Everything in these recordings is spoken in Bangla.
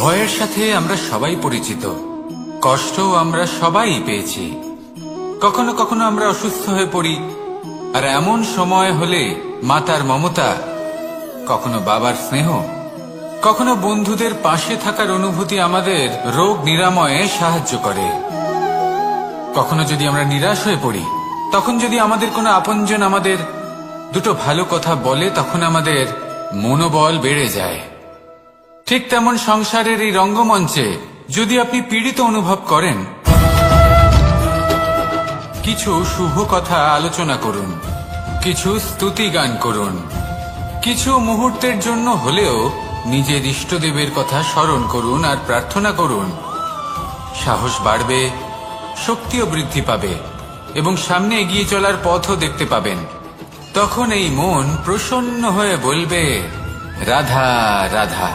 ভয়ের সাথে আমরা সবাই পরিচিত, কষ্ট আমরা সবাই পেয়েছি। কখনো কখনো আমরা অসুস্থ হয়ে পড়ি, আর এমন সময় হলে মাতার মমতা, কখনো বাবার স্নেহ, কখনো বন্ধুদের পাশে থাকার অনুভূতি আমাদের রোগ নিরাময়ে সাহায্য করে। কখনো যদি আমরা নিরাশ হয়ে পড়ি, তখন যদি আমাদের কোনো আপনজন আমাদের দুটো ভালো কথা বলে, তখন আমাদের মনোবল বেড়ে যায়। ঠিক তেমন সংসারের এই রঙ্গমঞ্চে যদি আপনি পীড়িত অনুভব করেন, কিছু শুভ কথা আলোচনা করুন, কিছু স্তুতি গান করুন, কিছু মুহূর্তের জন্য হলেও নিজের ইষ্টদেবের কথা স্মরণ করুন আর প্রার্থনা করুন। সাহস বাড়বে, শক্তিও বৃদ্ধি পাবে এবং সামনে এগিয়ে চলার পথও দেখতে পাবেন। তখন এই মন প্রসন্ন হয়ে বলবে, রাধা রাধা।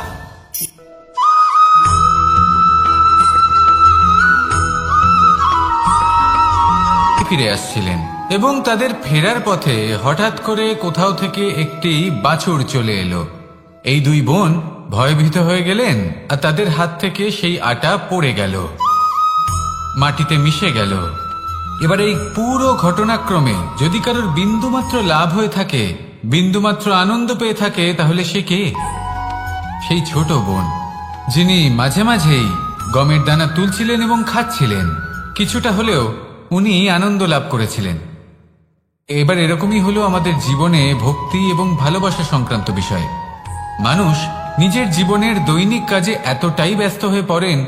ফিরে আসছিলেন এবং তাদের ফেরার পথে হঠাৎ করে কোথাও থেকে একটি বাছুর চলে এলো। এই দুই বোন ভয়ভীত হয়ে গেলেন আর তাদের হাত থেকে সেই আটা পড়ে গেল, মাটিতে মিশে গেল। এবার এই পুরো ঘটনাক্রমে যদি কারোর বিন্দুমাত্র লাভ হয়ে থাকে, বিন্দুমাত্র আনন্দ পেয়ে থাকে, তাহলে সে কে? সেই ছোট বোন, যিনি মাঝে মাঝেই গমের দানা তুলছিলেন এবং খাচ্ছিলেন। কিছুটা হলেও উনি আনন্দ লাভ করেছিলেন। এবার এরকমই হলো আমাদের জীবনে ভক্তি এবং ভালোবাসা সংক্রান্ত বিষয়। মানুষ নিজের জীবনের দৈনিক কাজে এতটাই ব্যস্ত হয়ে পড়েন,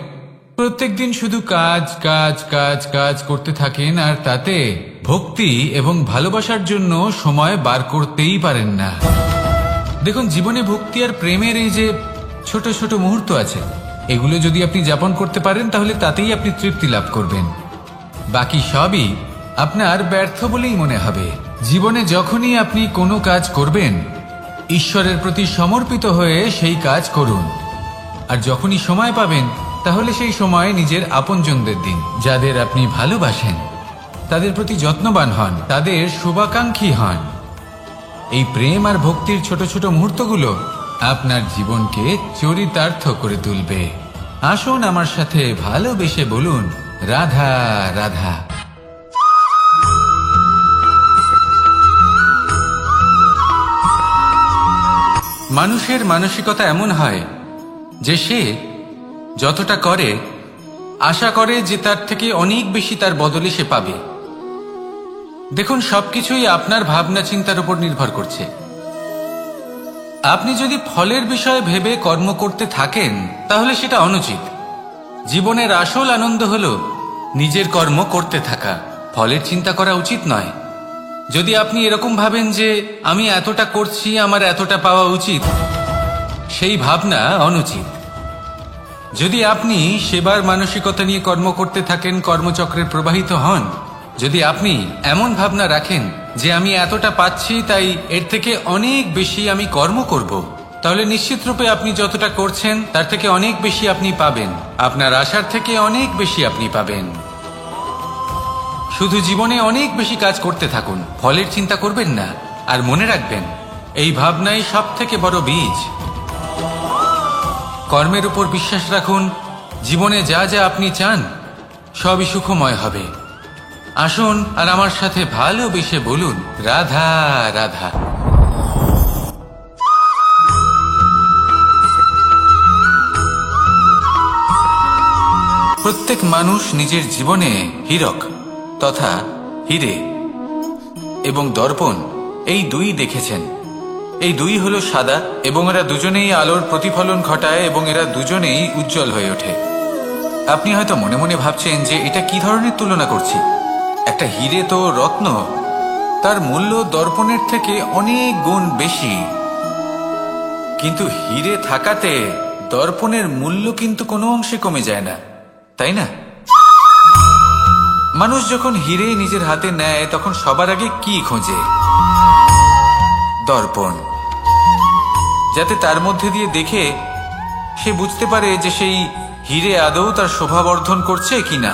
প্রত্যেক দিন শুধু কাজ কাজ কাজ কাজ করতে থাকেন, আর তাতে ভক্তি এবং ভালোবাসার জন্য সময় বার করতেই পারেন না। দেখুন, জীবনে ভক্তি আর প্রেমের এই যে ছোট ছোট মুহূর্ত আছে, এগুলো যদি আপনি যাপন করতে পারেন, তাহলে তাতেই আপনি তৃপ্তি লাভ করবেন। বাকি সবই আপনার ব্যর্থ বলেই মনে হবে। জীবনে যখনই আপনি কোনো কাজ করবেন, ঈশ্বরের প্রতি সমর্পিত হয়ে সেই কাজ করুন। আর যখনই সময় পাবেন, তাহলে সেই সময় নিজের আপনজনদের দিন। যাদের আপনি ভালোবাসেন তাদের প্রতি যত্নবান হন, তাদের শুভাকাঙ্ক্ষী হন। এই প্রেম আর ভক্তির ছোট ছোট মুহূর্তগুলো আপনার জীবনকে চরিতার্থ করে তুলবে। আসুন আমার সাথে ভালোবেসে বলুন, রাধা রাধা। মানুষের মানসিকতা এমন হয় যে সে যতটা করে আশা করে যে তার থেকে অনেক বেশি তার বদলে সে পাবে। দেখুন, সবকিছুই আপনার ভাবনা চিন্তার উপর নির্ভর করছে। আপনি যদি ফলের বিষয়ে ভেবে কর্ম করতে থাকেন, তাহলে সেটা অনুচিত। জীবনের আসল আনন্দ হলো নিজের কর্ম করতে থাকা, ফলের চিন্তা করা উচিত নয়। যদি আপনি এরকম ভাবেন যে আমি এতটা করছি, আমার এতটা পাওয়া উচিত, সেই ভাবনা অনুচিত। যদি আপনি সেবার মানসিকতা নিয়ে কর্ম করতে থাকেন, কর্মচক্রে প্রবাহিত হন, যদি আপনি এমন ভাবনা রাখেন যে আমি এতটা পাচ্ছি, তাই এর থেকে অনেক বেশি আমি কর্ম করব, তাহলে নিশ্চিত রূপে আপনি যতটা করছেন তার থেকে অনেক বেশি আপনি পাবেন। আপনার আশার থেকে অনেক বেশি আপনি পাবেন। শুধু জীবনে অনেক বেশি কাজ করতে থাকুন, ফলের চিন্তা করবেন না। আর মনে রাখবেন, এই ভাবনাই সব থেকে বড় বীজ। কর্মের উপর বিশ্বাস রাখুন। জীবনে যা যা আপনি চান সবই সুখময় হবে। আসুন আর আমার সাথে ভালোবেসে বলুন, রাধা রাধা। প্রত্যেক মানুষ নিজের জীবনে হীরক তথা হীরে এবং দর্পণ, এই দুই দেখেছেন। এই দুই হলো সাদা এবং এরা দুজনেই আলোর প্রতিফলন ঘটায় এবং এরা দুজনেই উজ্জ্বল হয়ে ওঠে। আপনি হয়তো মনে মনে ভাবছেন যে এটা কি ধরনের তুলনা করছি। একটা হীরে তো রত্ন, তার মূল্য দর্পণের থেকে অনেক গুণ বেশি। কিন্তু হীরে থাকাতে দর্পণের মূল্য কিন্তু কোনো অংশে কমে যায় না, তাই না? মানুষ যখন হীরে নিজের হাতে নেয়, তখন সবার আগে কি খোঁজে? দর্পণ, যাতে তার মধ্যে দিয়ে দেখে সে বুঝতে পারে যে সেই হীরে আদৌ তার শোভাবর্ধন করছে কিনা,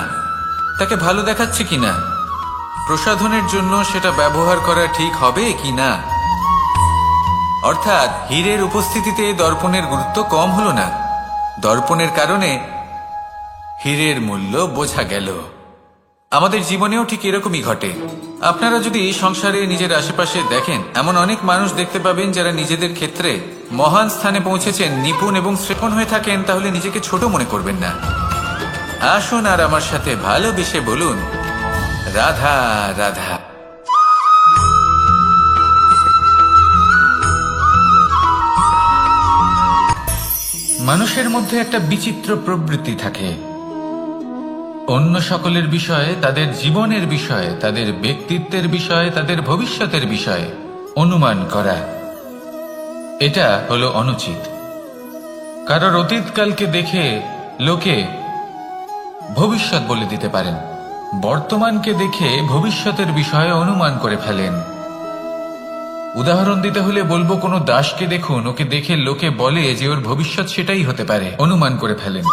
তাকে ভালো দেখাচ্ছে কিনা, প্রসাধনের জন্য সেটা ব্যবহার করা ঠিক হবে কিনা। অর্থাৎ হীরের উপস্থিতিতে দর্পণের গুরুত্ব কম হলো না, দর্পণের কারণে হীরের মূল্য বোঝা গেল। আমাদের জীবনেও ঠিক এরকমই ঘটে। আপনারা যদি সংসারে নিজের আশেপাশে দেখেন, এমন অনেক মানুষ দেখতে পাবেন যারা নিজেদের ক্ষেত্রে মহান স্থানে পৌঁছেছেন, নিপুণ এবং শ্রেষ্ঠ হয়ে থাকেন, তাহলে নিজেকে ছোট মনে করবেন না। আসুন আর আমার সাথে ভালোবেসে বলুন, রাধা রাধা। মানুষের মধ্যে একটা বিচিত্র প্রবৃত্তি থাকে, অন্য সকলের বিষয়ে, তাদের জীবনের বিষয়ে, তাদের ব্যক্তিত্বের বিষয়ে, তাদের ভবিষ্যতের বিষয়ে অনুমান করা। এটা হলো অনুচিত। কারোর অতীতকালকে দেখে লোকে ভবিষ্যৎ বলে দিতে পারেন, বর্তমানকে দেখে ভবিষ্যতের বিষয়ে অনুমান করে ফেলেন। উদাহরণ দিতে হলে বলবো, কোনো দাসকে দেখুন, ওকে দেখে লোকে বলে যে ওর ভবিষ্যৎ সেটাই হতে পারে, অনুমান করে ফেলেন।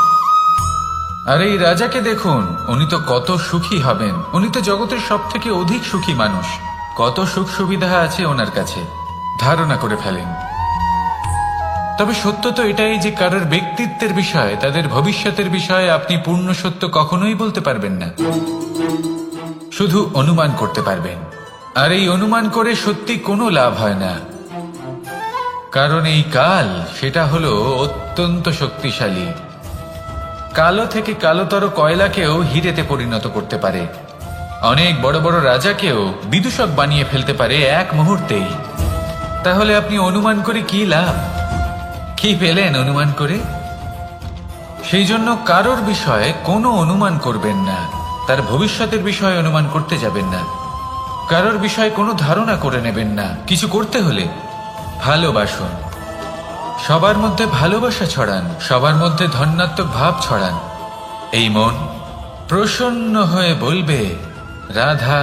আর এই রাজাকে দেখুন, উনি তো কত সুখী হবেন, উনি তো জগতের সব থেকে অধিক সুখী মানুষ, কত সুখ সুবিধা আছে ওনার কাছে, ধারণা করে ফেলেন। তবে সত্য তো এটাই যে কারোর ব্যক্তিত্বের বিষয়ে, তাদের ভবিষ্যতের বিষয়ে আপনি পূর্ণ সত্য কখনোই বলতে পারবেন না, শুধু অনুমান করতে পারবেন। আর এই অনুমান করে সত্যি কোনো লাভ হয় না, কারণ এই কাল সেটা হলো অত্যন্ত শক্তিশালী। কালো থেকে কালোতর কয়লাকেও হীরেতে পরিণত করতে পারে, অনেক বড় বড় রাজাকেও বিদূষক বানিয়ে ফেলতে পারে এক মুহূর্তেই। তাহলে আপনি অনুমান করে কি লাভ? কি পেলেন অনুমান করে? সেই জন্য কারোর বিষয়ে কোনো অনুমান করবেন না, তার ভবিষ্যতের বিষয়ে অনুমান করতে যাবেন না, কারোর বিষয়ে কোনো ধারণা করে নেবেন না। কিছু করতে হলে ভালোবাসুন, সবার মধ্যে ভালোবাসা ছড়ান, সবার মধ্যে ধন্যাত্মক ভাব ছড়ান। এই মন প্রসন্ন হয়ে বলবে, রাধা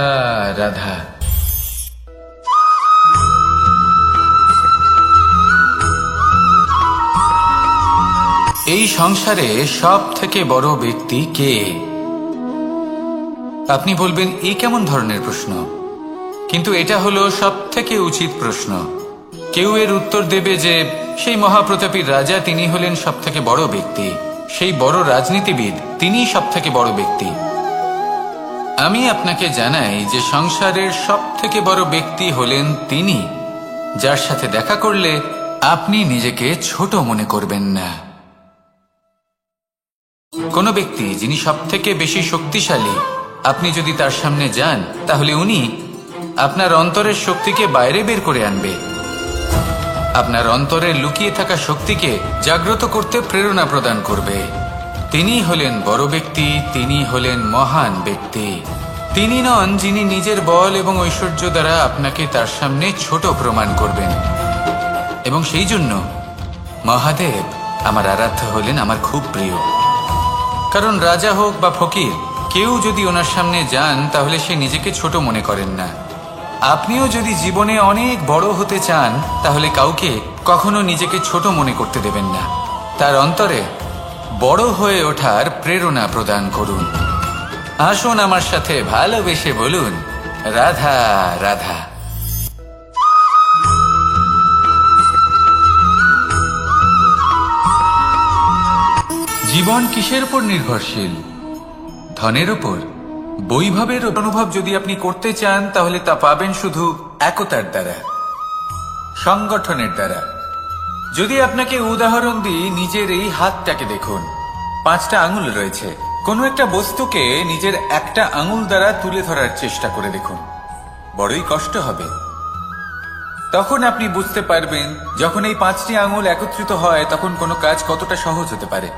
রাধা। এই সংসারে সব থেকে বড় ব্যক্তি কে? আপনি বলবেন, এই কেমন ধরনের প্রশ্ন? কিন্তু এটা হলো সব থেকে উচিত প্রশ্ন। কেউ এর উত্তর দেবে যে সেই মহাপ্রতাপী রাজা, তিনি হলেন সব থেকে বড় ব্যক্তি, সেই বড় রাজনীতিবিদ, তিনিই সব থেকে বড় ব্যক্তি। আমি আপনাকে জানাই যে সংসারের সব থেকে বড় ব্যক্তি হলেন তিনি, যার সাথে দেখা করলে আপনি নিজেকে ছোট মনে করবেন না। কোনো ব্যক্তি যিনি সব থেকে বেশি শক্তিশালী, আপনি যদি তার সামনে যান, তাহলে উনি আপনার অন্তরের শক্তিকে বাইরে বের করে আনবে, আপনার অন্তরে লুকিয়ে থাকা শক্তিকে জাগ্রত করতে প্রেরণা প্রদান করবে। তিনি হলেন বড় ব্যক্তি, তিনি হলেন মহান ব্যক্তি। তিনি নন যিনি নিজের বল এবং ঐশ্বর্য দ্বারা আপনাকে তার সামনে ছোট প্রমাণ করবেন। এবং সেই জন্য মহাদেব আমার আরাধ্য হলেন আমার খুব প্রিয়। কারণ রাজা হোক বা ফকির, কেউ যদি ওনার সামনে যান তাহলে সে নিজেকে ছোট মনে করেন না। আপনিও যদি জীবনে অনেক বড় হতে চান, তাহলে কাউকে কখনো নিজেকে ছোট মনে করতে দেবেন না। তার অন্তরে বড় হয়ে ওঠার প্রেরণা প্রদান করুন। আসুন আমার সাথে ভালোবেসে বলুন, রাধা রাধা। জীবন কিসের উপর নির্ভরশীল? ধনের উপর? বৈভবের অনুভব যদি আপনি করতে চান, তাহলে তা পাবেন শুধু একতার দ্বারা, সংগঠনের দ্বারা। যদি আপনাকে উদাহরণ দিই, নিজের এই হাতটাকে দেখুন, 5টা আঙুল রয়েছে। কোনো একটা বস্তুকে নিজের একটা আঙুল দ্বারা তুলে ধরার চেষ্টা করে দেখুন, বড়ই কষ্ট হবে। তখন আপনি বুঝতে পারবেন, যখন এই 5টি আঙুল একত্রিত হয়, তখন কোনো কাজ কতটা সহজ হতে পারে।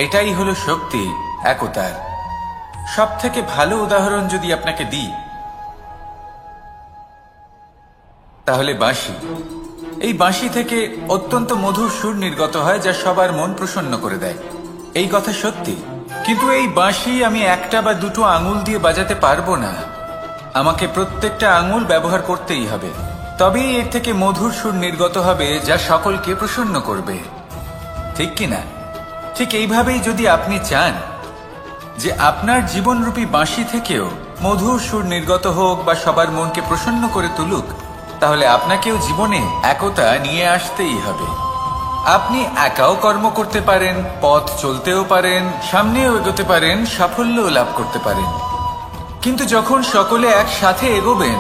এটাই হলো শক্তি, একতার। সব থেকে ভালো উদাহরণ যদি আপনাকে দিই, তাহলে বাঁশি। এই বাঁশি থেকে অত্যন্ত মধুর সুর নির্গত হয়, যা সবার মন প্রসন্ন করে দেয়। এই কথা সত্যি। কিন্তু এই বাঁশি আমি একটা বা দুটো আঙুল দিয়ে বাজাতে পারবো না, আমাকে প্রত্যেকটা আঙুল ব্যবহার করতেই হবে। তবেই এর থেকে মধুর সুর নির্গত হবে, যা সকলকে প্রসন্ন করবে। ঠিক কিনা? ঠিক এইভাবেই যদি আপনি চান যে আপনার জীবনরূপী বাঁশি থেকেও মধুর সুর নির্গত হোক বা সবার মনকে প্রসন্ন করে তুলুক, তাহলে আপনাকেও জীবনে একতা নিয়ে আসতেই হবে। আপনি একাও কর্ম করতে পারেন, পথ চলতেও পারেন, সামনেও এগোতে পারেন, সাফল্যও লাভ করতে পারেন। কিন্তু যখন সকলে একসাথে এগোবেন,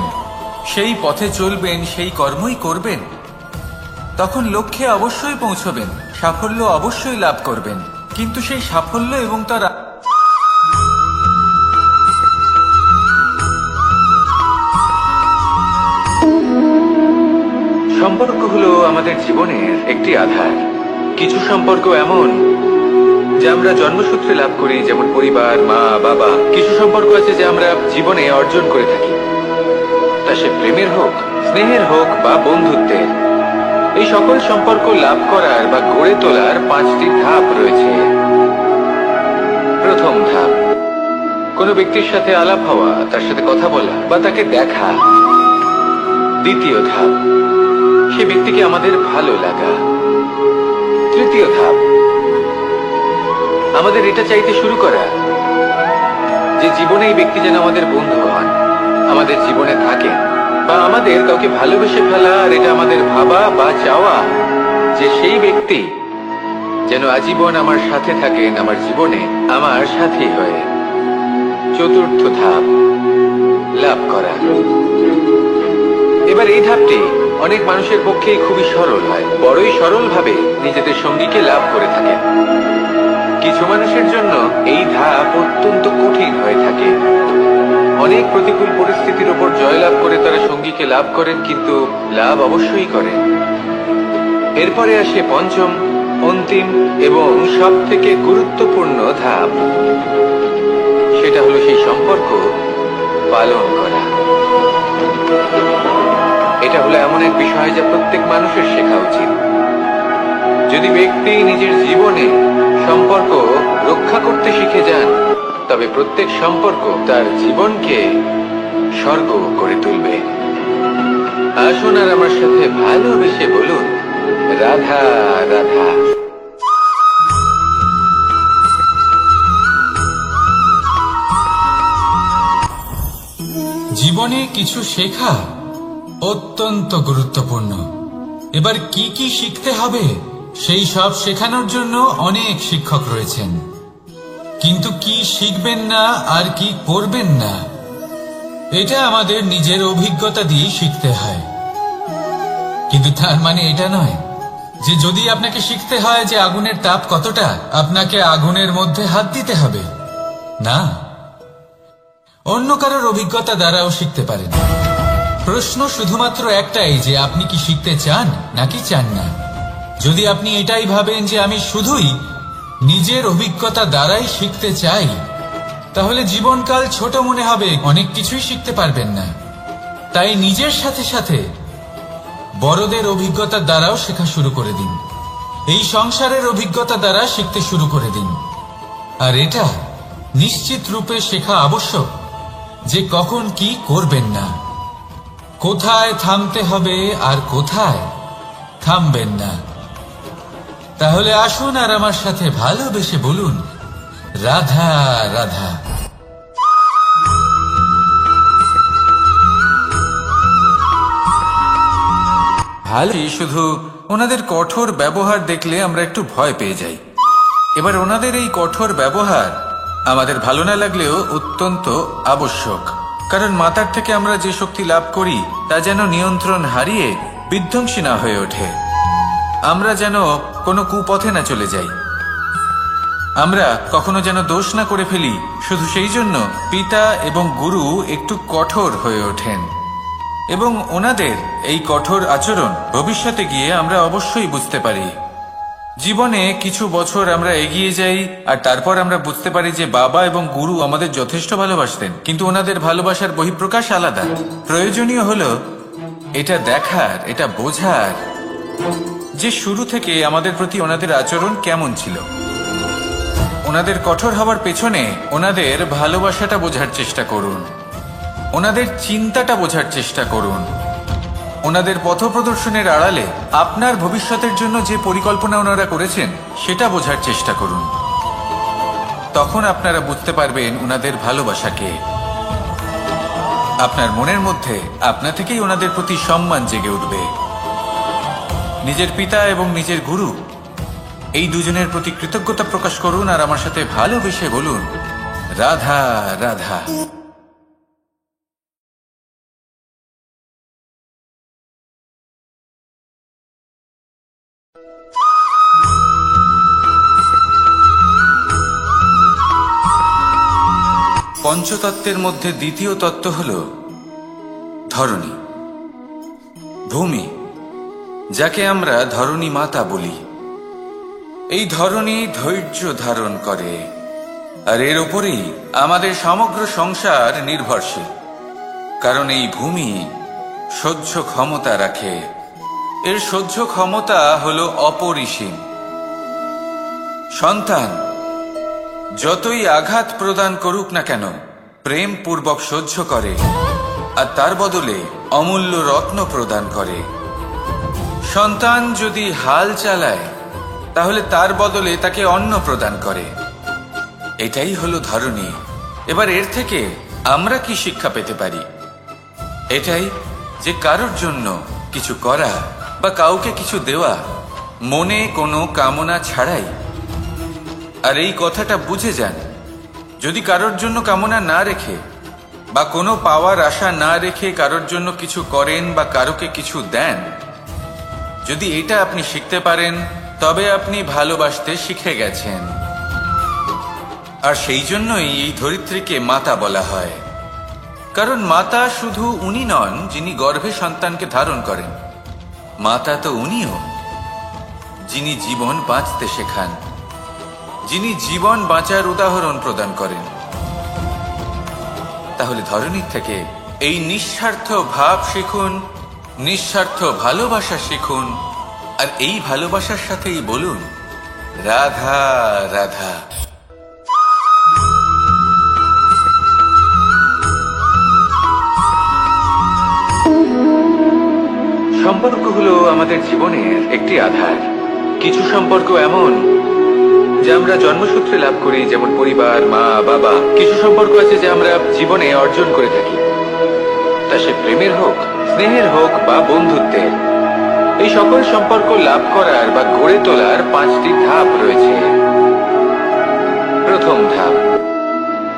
সেই পথে চলবেন, সেই কর্মই করবেন, তখন লক্ষ্যে অবশ্যই পৌঁছবেন, সাফল্য অবশ্যই লাভ করবেন। কিন্তু সেই সাফল্য এবং তার সম্পর্ক হলো আমাদের জীবনের একটি আধার। কিছু সম্পর্ক এমন যা আমরা জন্মসূত্রে লাভ করি, যেমন পরিবার, মা, বাবা। কিছু সম্পর্ক আছে যা আমরা জীবনে অর্জন করে থাকি, তা সে প্রেমের হোক, স্নেহের হোক বা বন্ধুত্বের। এই সকল সম্পর্ক লাভ করার বা গড়ে তোলার 5টি ধাপ রয়েছে। প্রথম ধাপ, কোনো ব্যক্তির সাথে আলাপ হওয়া, তার সাথে কথা বলা বা তাকে দেখা। দ্বিতীয় ধাপ, সে ব্যক্তিকে আমাদের ভালো লাগা। তৃতীয় ধাপ, আমাদের এটা চাইতে শুরু করা যে জীবনে এই ব্যক্তি যেন আমাদের বন্ধু হন, আমাদের জীবনে থাকেন, বা আমাদের কাউকে ভালোবেসে ফেলা। আর এটা আমাদের ভাবা বা চাওয়া যে সেই ব্যক্তি যেন আজীবন আমার সাথে থাকেন, আমার জীবনে আমার সাথী হয়ে। চতুর্থ ধাপ, লাভ করা। এবার এই ধাপটি অনেক মানুষের পক্ষেই খুবই সরল হয়, বড়ই সরলভাবে নিজেদের সঙ্গীকে লাভ করে থাকেন। কিছু মানুষের জন্য এই ধাপ অত্যন্ত কঠিন হয়ে থাকে। অনেক প্রতিকূল পরিস্থিতির উপর জয়লাভ করে তারা সঙ্গীকে লাভ করেন, কিন্তু লাভ অবশ্যই করেন। এরপরে আসে পঞ্চম, অন্তিম এবং সব থেকে গুরুত্বপূর্ণ ধাপ। সেটা হলো সেই সম্পর্ক পালন করা। এটা হলো এমন এক বিষয় যা প্রত্যেক মানুষের শেখা উচিত। যদি ব্যক্তি নিজের জীবনে সম্পর্ক রক্ষা করতে শিখে যান, তবে প্রত্যেক সম্পর্ক তার জীবনকে স্বর্গ করে তুলবে। আসুন আর আমার সাথে ভালোবেসে বলুন, রাধা রাধা। জীবনে কিছু শেখা অত্যন্ত গুরুত্বপূর্ণ। এবার কি কি শিখতে হবে সেই সব শেখানোর জন্য অনেক শিক্ষক রয়েছেন, কিন্তু কি শিখবেন না আর কি করবেন না, এটা আমাদের নিজের অভিজ্ঞতা দিয়ে শিখতে হয়। কিন্তু তার মানে এটা নয় যে যদি আপনাকে শিখতে হয় যে আগুনের তাপ কতটা, আপনাকে আগুনের মধ্যে হাত দিতে হবে। না, অন্য কারোর অভিজ্ঞতা দ্বারাও শিখতে পারেন। প্রশ্ন শুধুমাত্র একটাই যে আপনি কি শিখতে চান নাকি চান না। যদি আপনি এটাই ভাবেন যে আমি শুধুই নিজের অভিজ্ঞতা দ্বারাই শিখতে চাই, তাহলে জীবনকাল ছোট মনে হবে, অনেক কিছুই শিখতে পারবেন না। তাই নিজের সাথে সাথে বড়দের অভিজ্ঞতা দ্বারাও শেখা শুরু করে দিন। এই সংসারের অভিজ্ঞতা দ্বারা শিখতে শুরু করে দিন। আর এটা নিশ্চিত রূপে শেখা আবশ্যক যে কখন কি করবেন না, কোথায় থামতে হবে আর কোথায় থামবেন না। তাহলে আসুন আর আমার সাথে ভালোবেসে বলুন, রাধা রাধা। ভালোই, শুধু ওনাদের কঠোর ব্যবহার দেখলে আমরা একটু ভয় পেয়ে যাই। এবার ওনাদের এই কঠোর ব্যবহার আমাদের ভালো না লাগলেও অত্যন্ত আবশ্যক, কারণ মাতার থেকে আমরা যে শক্তি লাভ করি তা যেন নিয়ন্ত্রণ হারিয়ে বিধ্বংসী না হয়ে ওঠে। আমরা যেন কোনো কুপথে না চলে যাই, আমরা কখনো যেন দোষ না করে ফেলি। শুধু সেই জন্য পিতা এবং গুরু একটু কঠোর হয়ে ওঠেন, এবং ওনাদের এই কঠোর আচরণ ভবিষ্যতে গিয়ে আমরা অবশ্যই বুঝতে পারি। জীবনে কিছু বছর আমরা এগিয়ে যাই আর তারপর আমরা বুঝতে পারি যে বাবা এবং গুরু আমাদের যথেষ্ট ভালোবাসতেন, কিন্তু ওনাদের ভালোবাসার বহিঃপ্রকাশ আলাদা। প্রয়োজনীয় হলো এটা দেখার, এটা বোঝার যে শুরু থেকে আমাদের প্রতি ওনাদের আচরণ কেমন ছিল। ওনাদের কঠোর হওয়ার পেছনে ওনাদের ভালোবাসাটা বোঝার চেষ্টা করুন, ওনাদের চিন্তাটা বোঝার চেষ্টা করুন, ওনাদের পথপ্রদর্শনের আড়ালে আপনার ভবিষ্যতের জন্য যে পরিকল্পনা ওনারা করেছেন সেটা বোঝার চেষ্টা করুন। তখন আপনারা বুঝতে পারবেন ওনাদের ভালোবাসাকে। আপনার মনের মধ্যে আপনা থেকেই ওনাদের প্রতি সম্মান জেগে উঠবে। নিজের পিতা এবং নিজের গুরু এই দুজনের প্রতি কৃতজ্ঞতা প্রকাশ করুন আর আমার সাথে ভালোবেসে বলুন, রাধা রাধা। পঞ্চতত্ত্বের মধ্যে দ্বিতীয় তত্ত্ব হল ধরণী, ভূমি, যাকে আমরা ধরণী মাতা বলি। এই ধরণী ধৈর্য ধারণ করে, আর এর ওপরেই আমাদের সমগ্র সংসার নির্ভরশীল। কারণ এই ভূমি সহ্য ক্ষমতা রাখে, এর সহ্য ক্ষমতা হল অপরিসীম। সন্তান যতই আঘাত প্রদান করুক না কেন, প্রেম পূর্বক সহ্য করে, আর তার বদলে অমূল্য রত্ন প্রদান করে। সন্তান যদি হাল চালায়, তাহলে তার বদলে তাকে অন্ন প্রদান করে। এটাই হলো ধরণী। এবার এর থেকে আমরা কি শিক্ষা পেতে পারি? এটাই যে কারোর জন্য কিছু করা বা কাউকে কিছু দেওয়া মনে কোনো কামনা ছাড়াই। আর এই কথাটা বুঝে যান, যদি কারোর জন্য কামনা না রেখে বা কোনো পাওয়ার আশা না রেখে কারোর জন্য কিছু করেন বা কারোকে কিছু দেন, যদি এটা আপনি শিখতে পারেন, তবে আপনি ভালোবাসতে শিখে গেছেন। আর সেই জন্যই এই ধরিত্রীকে মাতা বলা হয়। কারণ মাতা শুধু উনি নন যিনি গর্ভে সন্তানকে ধারণ করেন, মাতা তো উনিও যিনি জীবন বাঁচতে শেখান, যিনি জীবন বাঁচার উদাহরণ প্রদান করেন। তাহলে ধরণীর থেকে এই নিঃস্বার্থ ভাব শিখুন, নিঃস্বার্থ ভালোবাসা শিখুন, আর এই ভালোবাসার সাথেই বলুন, রাধা রাধা। সম্পর্ক হলো আমাদের জীবনের একটি আধার। কিছু সম্পর্ক এমন যে আমরা জন্মসূত্রে লাভ করি, যেমন পরিবার, মা, বাবা। কিছু সম্পর্ক আছে যে আমরা জীবনে অর্জন করে থাকি, তা সে প্রেমের হোক, স্নেহের হোক বা বন্ধুত্বের। এই সকল সম্পর্ক লাভ করার বা গড়ে তোলার 5টি ধাপ রয়েছে। প্রথম ধাপ,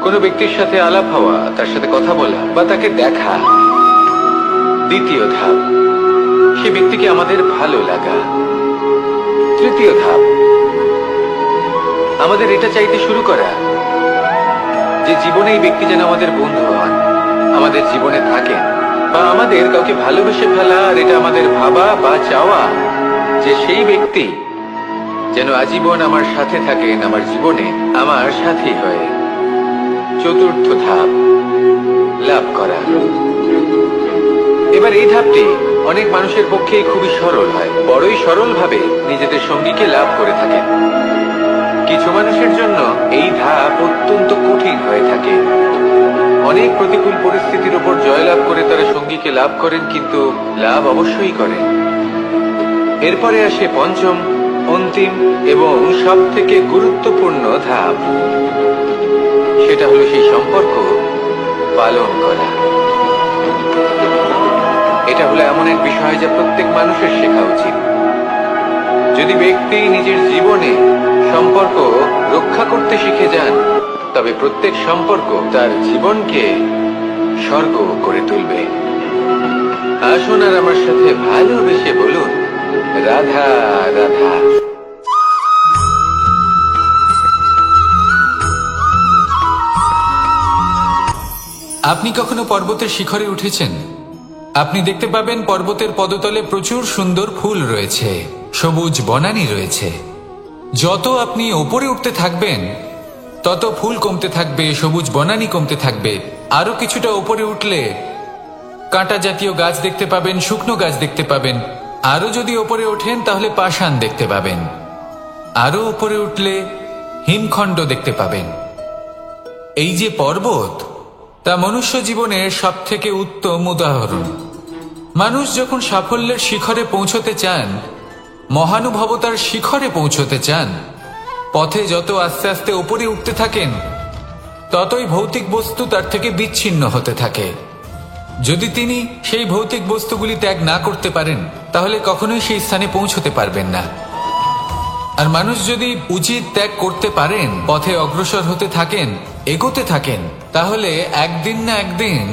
কোনো ব্যক্তির সাথে আলাপ হওয়া, তার সাথে কথা বলা বা তাকে দেখা। দ্বিতীয় ধাপ, সে ব্যক্তিকে আমাদের ভালো লাগা। তৃতীয় ধাপ, আমাদের এটা চাইতে শুরু করা যে জীবনে এই ব্যক্তি যেন আমাদের বন্ধু হন, আমাদের জীবনে থাকেন, বা আমাদের কাউকে ভালোবেসে ফেলা। আর এটা আমাদের ভাবা বা চাওয়া যে সেই ব্যক্তি যেন আজীবন আমার সাথে থাকেন, আমার জীবনে আমার সাথী হয়ে। চতুর্থ ধাপ, লাভ করা। এবার এই ধাপটি অনেক মানুষের পক্ষে খুবই সরল হয়, বড়ই সরল ভাবে নিজেদের সঙ্গীকে লাভ করে থাকেন। কিছু মানুষের জন্য এই ধাপ অত্যন্ত কঠিন হয়ে থাকে। অনেক প্রতিকূল পরিস্থিতির উপর জয়লাভ করে তারা সঙ্গীকে লাভ করেন, কিন্তু লাভ অবশ্যই করেন। এরপরে আসে পঞ্চম, অন্তিম এবং সব থেকে গুরুত্বপূর্ণ ধাপ। সেটা হলো সেই সম্পর্ক পালন করা। এটা হলো এমন এক বিষয় যা প্রত্যেক মানুষের শেখা উচিত। যদি ব্যক্তি নিজের জীবনে সম্পর্ক রক্ষা করতে শিখে যান, তবে প্রত্যেক সম্পর্ক তার জীবনকে স্বর্গ করে তুলবে। আসুন আর আমার সাথে ভালোবেসে বলুন, রাধা রাধা। আপনি কখনো পর্বতের শিখরে উঠেছেন? আপনি দেখতে পাবেন পর্বতের পদতলে প্রচুর সুন্দর ফুল রয়েছে, সবুজ বনানী রয়েছে। যত আপনি ওপরে উঠতে থাকবেন, তত ফুল কমতে থাকবে, সবুজ বনানী কমতে থাকবে। আরো কিছুটা ওপরে উঠলে কাঁটা জাতীয় গাছ দেখতে পাবেন, শুকনো গাছ দেখতে পাবেন। আরো যদি ওপরে ওঠেন তাহলে পাষাণ দেখতে পাবেন। আরো উপরে উঠলে হিমখণ্ড দেখতে পাবেন। এই যে পর্বত, তা মনুষ্য জীবনের সব থেকে উত্তম উদাহরণ। মানুষ যখন সাফল্যের শিখরে পৌঁছতে চান, মহানুভবতার শিখরে পৌঁছতে চান, পথে যত আস্তে আস্তে উপরে উঠতে থাকেন, ততই ভৌতিক বস্তু তার থেকে বিচ্ছিন্ন হতে থাকে। যদি তিনি সেই ভৌতিক বস্তুগুলি ত্যাগ না করতে পারেন, তাহলে কখনোই সেই স্থানে পৌঁছতে পারবেন না। আর মানুষ যদি উচিত ত্যাগ করতে পারেন, পথে অগ্রসর হতে থাকেন, এগোতে থাকেন, তাহলে একদিন না একদিন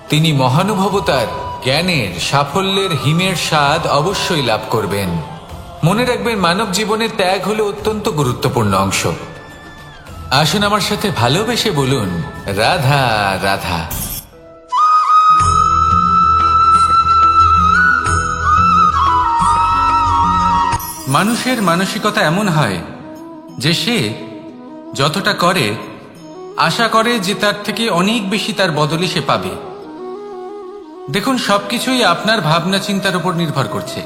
তিনি মহানুভবতার, জ্ঞানের, সাফল্যের হিমের স্বাদ অবশ্যই লাভ করবেন। মনে রাখবেন, মানব জীবনে ত্যাগ হলো অত্যন্ত গুরুত্বপূর্ণ অংশ। আসুন আমার সাথে ভালোবেসে বলুন, রাধা রাধা। মানুষের মানসিকতা এমন হয় যে সে যতটা করে আশা করে যে তার থেকে অনেক বেশি তার বদলে সে পাবে। দেখুন, সবকিছুই আপনার ভাবনা চিন্তার উপর নির্ভর করছে।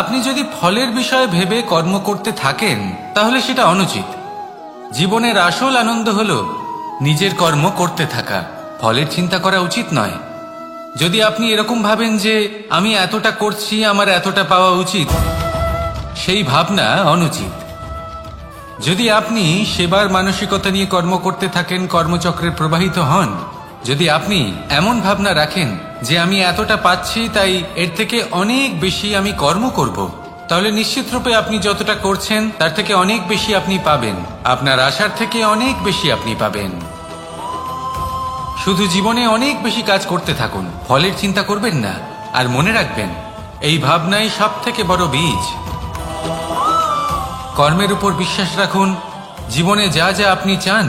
আপনি যদি ফলের বিষয়ে ভেবে কর্ম করতে থাকেন তাহলে সেটা অনুচিত। জীবনের আসল আনন্দ হলো নিজের কর্ম করতে থাকা, ফলের চিন্তা করা উচিত নয়। যদি আপনি এরকম ভাবেন যে আমি এতটা করছি, আমার এতটা পাওয়া উচিত, সেই ভাবনা অনুচিত। যদি আপনি সেবার মানসিকতা নিয়ে কর্ম করতে থাকেন, কর্মচক্রে প্রবাহিত হন, যদি আপনি এমন ভাবনা রাখেন যে আমি এতটা পাচ্ছি তাই এর থেকে অনেক বেশি আমি কর্ম করব, তাহলে নিশ্চিত রূপে আপনি যতটা করছেন তার থেকে অনেক বেশি আপনি পাবেন। আপনার আশার থেকে অনেক বেশি আপনি পাবেন। শুধু জীবনে অনেক বেশি কাজ করতে থাকুন, ফলের চিন্তা করবেন না। আর মনে রাখবেন, এই ভাবনাই সব থেকে বড় বীজ। কর্মের উপর বিশ্বাস রাখুন। জীবনে যা যা আপনি চান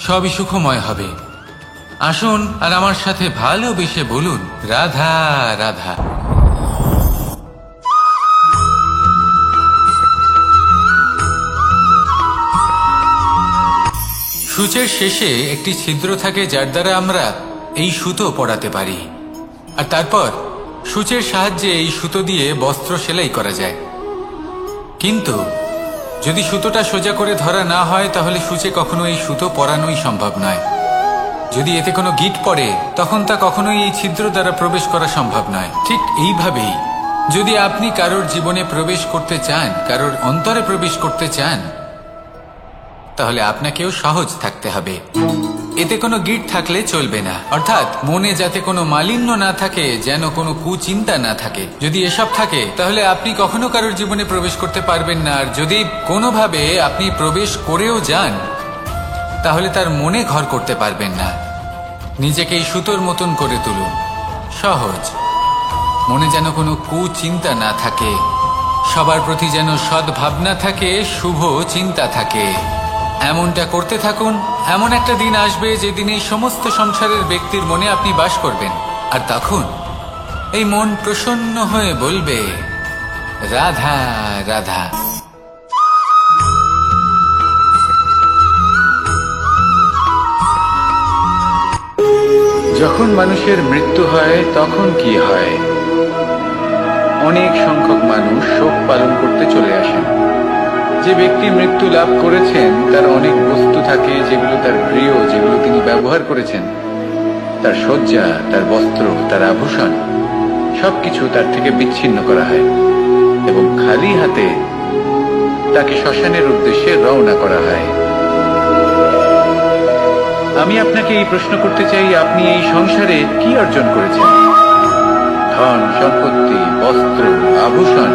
সবই সুখময় হবে। আসুন আর আমার সাথে ভালোবেসে বলুন, রাধা রাধা। সূচের শেষে একটি ছিদ্র থাকে যার দ্বারা আমরা এই সুতো পরাতে পারি, আর তারপর সূচের সাহায্যে এই সুতো দিয়ে বস্ত্র সেলাই করা যায়। কিন্তু যদি সুতোটা সোজা করে ধরা না হয় তাহলে সূচে কখনো এই সুতো পরানোই সম্ভব নয়। যদি এতে কোনো গিঁট পড়ে তখন তা কখনোই এই ছিদ্র দ্বারা প্রবেশ করা সম্ভব নয়। ঠিক এইভাবেই যদি আপনি কারোর জীবনে প্রবেশ করতে চান, কারোর অন্তরে প্রবেশ করতে চান, তাহলে আপনাকেও সহজ থাকতে হবে। এতে কোনো গিঁট থাকলে চলবে না, অর্থাৎ মনে যাতে কোনো মালিন্য না থাকে, যেন কোনো কুচিন্তা না থাকে। যদি এসব থাকে তাহলে আপনি কখনো কারোর জীবনে প্রবেশ করতে পারবেন না। আর যদি কোনোভাবে আপনি প্রবেশ করেও যান তাহলে তার মনে ঘর করতে পারবেন না। নিজেকে এই সুতোর মতন করে তুলুন, সহজ। মনে যেন কোনো কুচিন্তা না থাকে, সবার প্রতি যেন সদ্ভাবনা থাকে, শুভ চিন্তা থাকে। এমনটা করতে থাকুন। এমন একটা দিন আসবে যেদিন এই সমস্ত সংসারের ব্যক্তির মনে আপনি বাস করবেন, আর তখন এই মন প্রসন্ন হয়ে বলবে, রাধা রাধা। যখন মানুষের মৃত্যু হয় তখন কি হয়? অনেক সংখ্যক মানুষ শোক পালন করতে চলে আসেন। যে ব্যক্তি মৃত্যু লাভ করেছেন তার অনেক বস্তু থাকে যেগুলো তার প্রিয়, যেগুলো তিনি ব্যবহার করেছেন। তার শয্যা, তার বস্ত্র, তার আভূষণ সবকিছু তার থেকে বিচ্ছিন্ন করা হয় এবং খালি হাতে তাকে শ্মশানের উদ্দেশ্যে রওনা করা হয়। আমি আপনাকে এই প্রশ্ন করতে চাই, আপনি এই সংসারে কি অর্জন করেছেন? ধন সম্পত্তি, বস্ত্র, আভূষণ,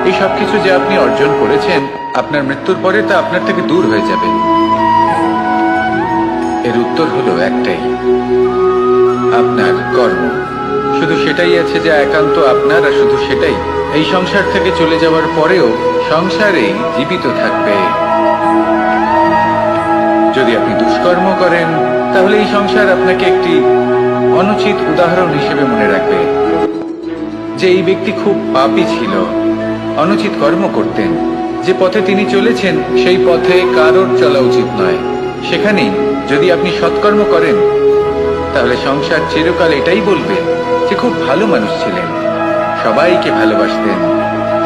এই সবকিছু যে আপনি অর্জন করেছেন, আপনার মৃত্যুর পরে তা আপনার থেকে দূর হয়ে যাবে। এর উত্তর হলো একটাই, আপনার কর্ম। শুধু সেটাই আছে যা একান্ত আপনার, আর শুধু সেটাই এই সংসার থেকে চলে যাওয়ার পরেও সংসারেই জীবিত থাকবে। যদি আপনি দুষ্কর্ম করেন তাহলে এই সংসার আপনাকে একটি অনুচিত উদাহরণ হিসেবে মনে রাখবে যে এই ব্যক্তি খুব পাপী ছিল, অনুচিত কর্ম করতেন। যে পথে তিনি চলেছেন সেই পথে কারোর চলা উচিত নয়। সেখানেই যদি আপনি সৎকর্ম করেন তাহলে সংসার চিরকাল এটাই বলবে যে খুব ভালো মানুষ ছিলেন, সবাইকে ভালোবাসতেন,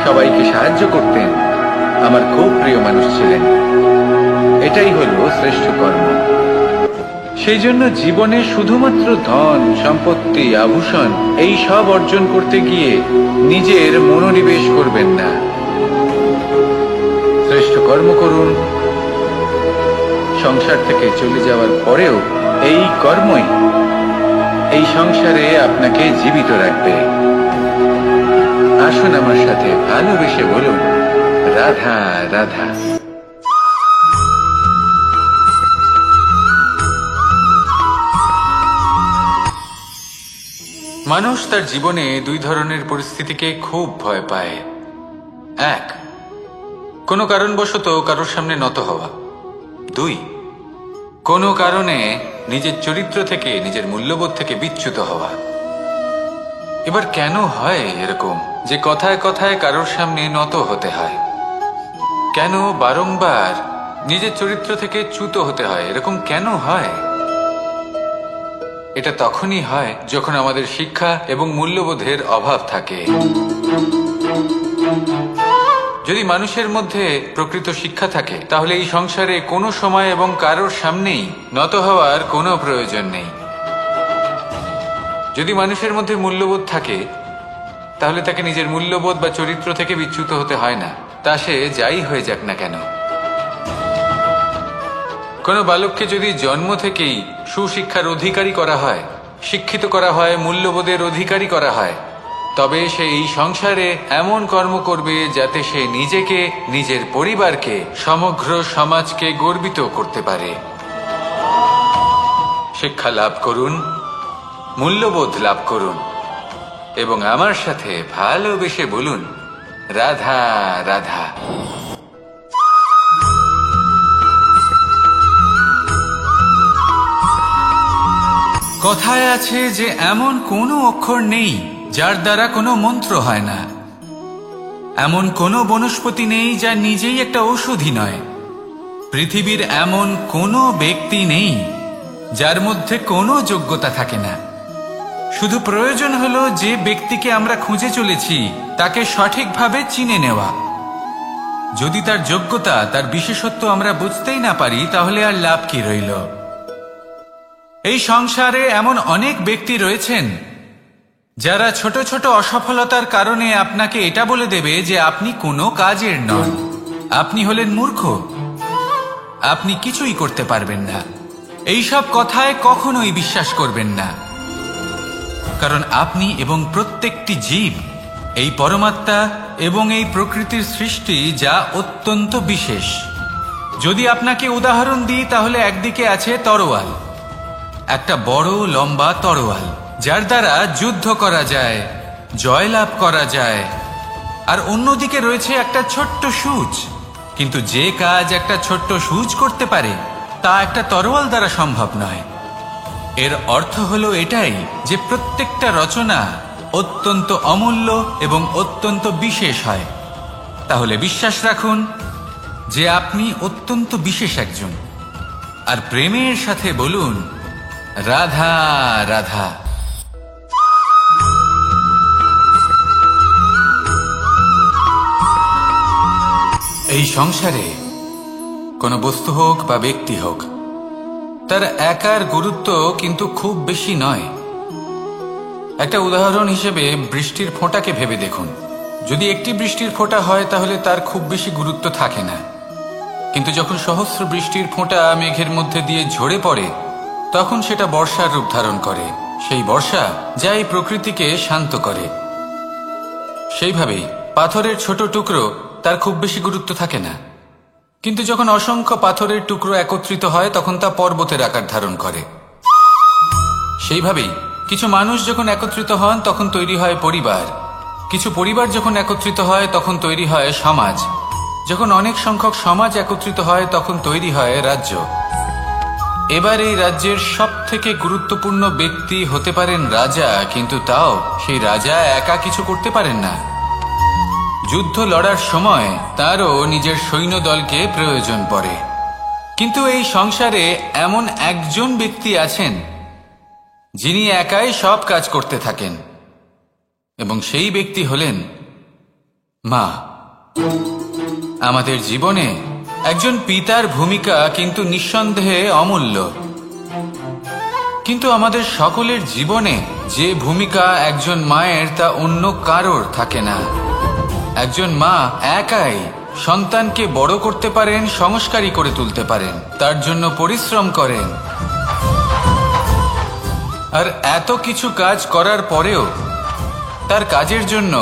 সবাইকে সাহায্য করতেন, আমার খুব প্রিয় মানুষ ছিলেন। এটাই হলো শ্রেষ্ঠ কর্ম। সেই জন্য জীবনে শুধুমাত্র ধন সম্পত্তি, আভূষণ এই সব অর্জন করতে গিয়ে নিজের মনোনিবেশ করবেন না। শ্রেষ্ঠ কর্ম করুন। সংসার থেকে চলে যাওয়ার পরেও এই কর্মই এই সংসারে আপনাকে জীবিত রাখবে। আসুন আমার সাথে ভালোবেসে বলুন, রাধা রাধা। মানুষ তার জীবনে দুই ধরনের পরিস্থিতিকে খুব ভয় পায়। এক, কোনো কারণবশত কারোর সামনে নত হওয়া। দুই, কোনো কারণে নিজের চরিত্র থেকে, নিজের মূল্যবোধ থেকে বিচ্যুত হওয়া। এবার কেন হয় এরকম যে কথায় কথায় কারোর সামনে নত হতে হয়? কেন বারংবার নিজের চরিত্র থেকে চ্যুত হতে হয়? এরকম কেন হয়? এটা তখনই হয় যখন আমাদের শিক্ষা এবং মূল্যবোধের অভাব থাকে। যদি মানুষের মধ্যে প্রকৃত শিক্ষা থাকে, তাহলে এই সংসারে কোনো সময় এবং কারোর সামনেই নত হওয়ার কোনো প্রয়োজন নেই। যদি মানুষের মধ্যে মূল্যবোধ থাকে, তাহলে তাকে নিজের মূল্যবোধ বা চরিত্র থেকে বিচ্যুত হতে হয় না, তা সে যাই হয়ে যাক না কেন। কোনো বালককে যদি জন্ম থেকেই সুশিক্ষার অধিকারী করা হয়, শিক্ষিত করা হয়, মূল্যবোধের অধিকারী করা হয়, তবে সে এই সংসারে এমন কর্ম করবে যাতে সে নিজেকে, নিজের পরিবারকে, সমগ্র সমাজকে গর্বিত করতে পারে। শিক্ষা লাভ করুন, মূল্যবোধ লাভ করুন এবং আমার সাথে ভালোবেসে বলুন, রাধা রাধা। কথায় আছে যে এমন কোনো অক্ষর নেই যার দ্বারা কোনো মন্ত্র হয় না। এমন কোনো বনস্পতি নেই যা নিজেই একটা ঔষধি নয়। পৃথিবীর এমন কোনো ব্যক্তি নেই যার মধ্যে কোনো যোগ্যতা থাকে না। শুধু প্রয়োজন হলো যে ব্যক্তিকে আমরা খুঁজে চলেছি তাকে সঠিকভাবে চিনে নেওয়া। যদি তার যোগ্যতা, তার বিশেষত্ব আমরা বুঝতেই না পারি, তাহলে আর লাভ কি রইল? এই সংসারে এমন অনেক ব্যক্তি রয়েছেন যারা ছোট ছোট অসফলতার কারণে আপনাকে এটা বলে দেবে যে আপনি কোনো কাজের নন, আপনি হলেন মূর্খ, আপনি কিছুই করতে পারবেন না। এইসব কথায় কখনোই বিশ্বাস করবেন না, কারণ আপনি এবং প্রত্যেকটি জীব এই পরমাত্মা এবং এই প্রকৃতির সৃষ্টি, যা অত্যন্ত বিশেষ। যদি আপনাকে উদাহরণ দিই, তাহলে একদিকে আছে তরোয়াল, একটা বড় লম্বা তরোয়াল, যার দ্বারা যুদ্ধ করা যায়, জয়লাভ করা যায়। আর অন্যদিকে রয়েছে একটা ছোট্ট সূচ, কিন্তু যে কাজ একটা ছোট্ট সূচ করতে পারে তা একটা তরোয়াল দ্বারা সম্ভব নয়। এর অর্থ হলো এটাই যে প্রত্যেকটা রচনা অত্যন্ত অমূল্য এবং অত্যন্ত বিশেষ হয়। তাহলে বিশ্বাস রাখুন যে আপনি অত্যন্ত বিশেষ একজন, আর প্রেমের সাথে বলুন, রাধা রাধা। এই সংসারে কোনো বস্তু হোক বা ব্যক্তি হোক, তার একার গুরুত্ব কিন্তু খুব বেশি নয়। একটা উদাহরণ হিসেবে বৃষ্টির ফোঁটাকে ভেবে দেখুন। যদি একটি বৃষ্টির ফোঁটা হয় তাহলে তার খুব বেশি গুরুত্ব থাকে না, কিন্তু যখন সহস্র বৃষ্টির ফোঁটা মেঘের মধ্যে দিয়ে ঝরে পড়ে, তখন সেটা বর্ষার রূপ ধারণ করে। সেই বর্ষা যা এই প্রকৃতিকে শান্ত করে। সেইভাবেই পাথরের ছোট টুকরো, তার খুব বেশি গুরুত্ব থাকে না, কিন্তু যখন অসংখ্য পাথরের টুকরো একত্রিত হয় তখন তা পর্বতের আকার ধারণ করে। সেইভাবেই কিছু মানুষ যখন একত্রিত হন তখন তৈরি হয় পরিবার, কিছু পরিবার যখন একত্রিত হয় তখন তৈরি হয় সমাজ, যখন অনেক সংখ্যক সমাজ একত্রিত হয় তখন তৈরি হয় রাজ্য। এবার এই রাজ্যের সব থেকে গুরুত্বপূর্ণ ব্যক্তি হতে পারেন রাজা, কিন্তু তাও সেই রাজা একা কিছু করতে পারেন না। যুদ্ধ লড়ার সময় তারও নিজের সৈন্যদলকে প্রয়োজন পড়ে। কিন্তু এই সংসারে এমন একজন ব্যক্তি আছেন যিনি একাই সব কাজ করতে থাকেন, এবং সেই ব্যক্তি হলেন মা। আমাদের জীবনে একজন পিতার ভূমিকা কিন্তু নিঃসন্দেহে অমূল্য, কিন্তু আমাদের সকলের জীবনে যে ভূমিকা একজন মায়ের তা অন্য কারোর থাকে না। একজন মা একাই সন্তানকে বড় করতে পারেন, সংস্কারী করে তুলতে পারেন, তার জন্য পরিশ্রম করেন। আর এত কিছু কাজ করার পরেও তার কাজের জন্য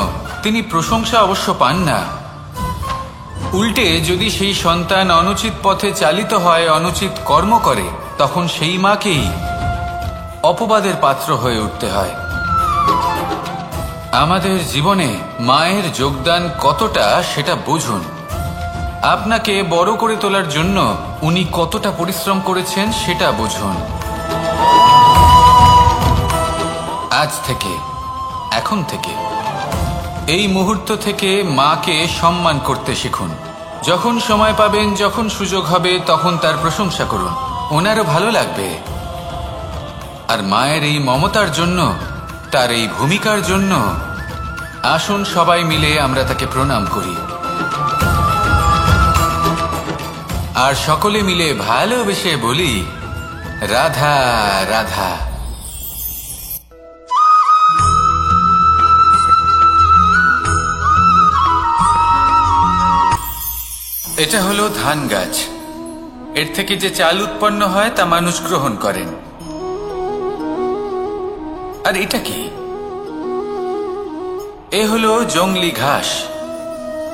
তিনি প্রশংসা অবশ্য পান না। উল্টে যদি সেই সন্তান অনুচিত পথে চালিত হয়, অনুচিত কর্ম করে, তখন সেই মাকেই অপবাদের পাত্র হয়ে উঠতে হয়। আমাদের জীবনে মায়ের যোগদান কতটা সেটা বুঝুন। আপনাকে বড় করে তোলার জন্য উনি কতটা পরিশ্রম করেছেন সেটা বুঝুন। আজ থেকে, এখন থেকে, এই মুহূর্ত থেকে মাকে সম্মান করতে শিখুন। যখন সময় পাবেন, যখন সুযোগ হবে, তখন তার প্রশংসা করুন, ওনারও ভালো লাগবে। আর মায়ের এই মমতার জন্য, তার এই ভূমিকার জন্য আসুন সবাই মিলে আমরা তাকে প্রণাম করি, আর সকলে মিলে ভালোবেসে বলি, রাধা রাধা। এটা হলো ধান গাছ। এর থেকে যে চাল উৎপন্ন হয় তা মানুষ গ্রহণ করেন। আর এটা কি? এ হলো জংলি ঘাস।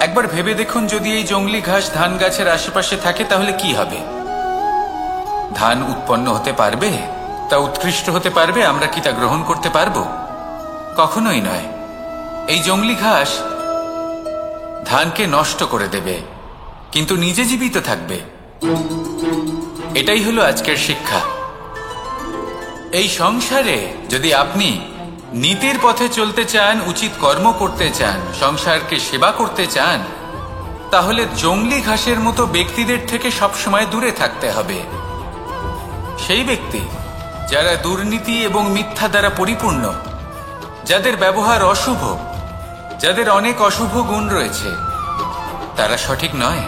একবার ভেবে দেখুন, যদি এই জংলি ঘাস ধান গাছের আশেপাশে থাকে তাহলে কি হবে? ধান উৎপন্ন হতে পারবে? তা উৎকৃষ্ট হতে পারবে? আমরা কি তা গ্রহণ করতে পারবো? কখনোই নয়। এই জংলি ঘাস ধানকে নষ্ট করে দেবে, কিন্তু নিজে জীবিত থাকবে। এটাই হলো আজকের শিক্ষা। এই সংসারে যদি আপনি নীতির পথে চলতে চান, উচিত কর্ম করতে চান, সংসারকে সেবা করতে চান, তাহলে জংলি ঘাসের মতো ব্যক্তিদের থেকে সবসময় দূরে থাকতে হবে। সেই ব্যক্তি যারা দুর্নীতি এবং মিথ্যা দ্বারা পরিপূর্ণ, যাদের ব্যবহার অশুভ, যাদের অনেক অশুভ গুণ রয়েছে, তারা সঠিক নয়।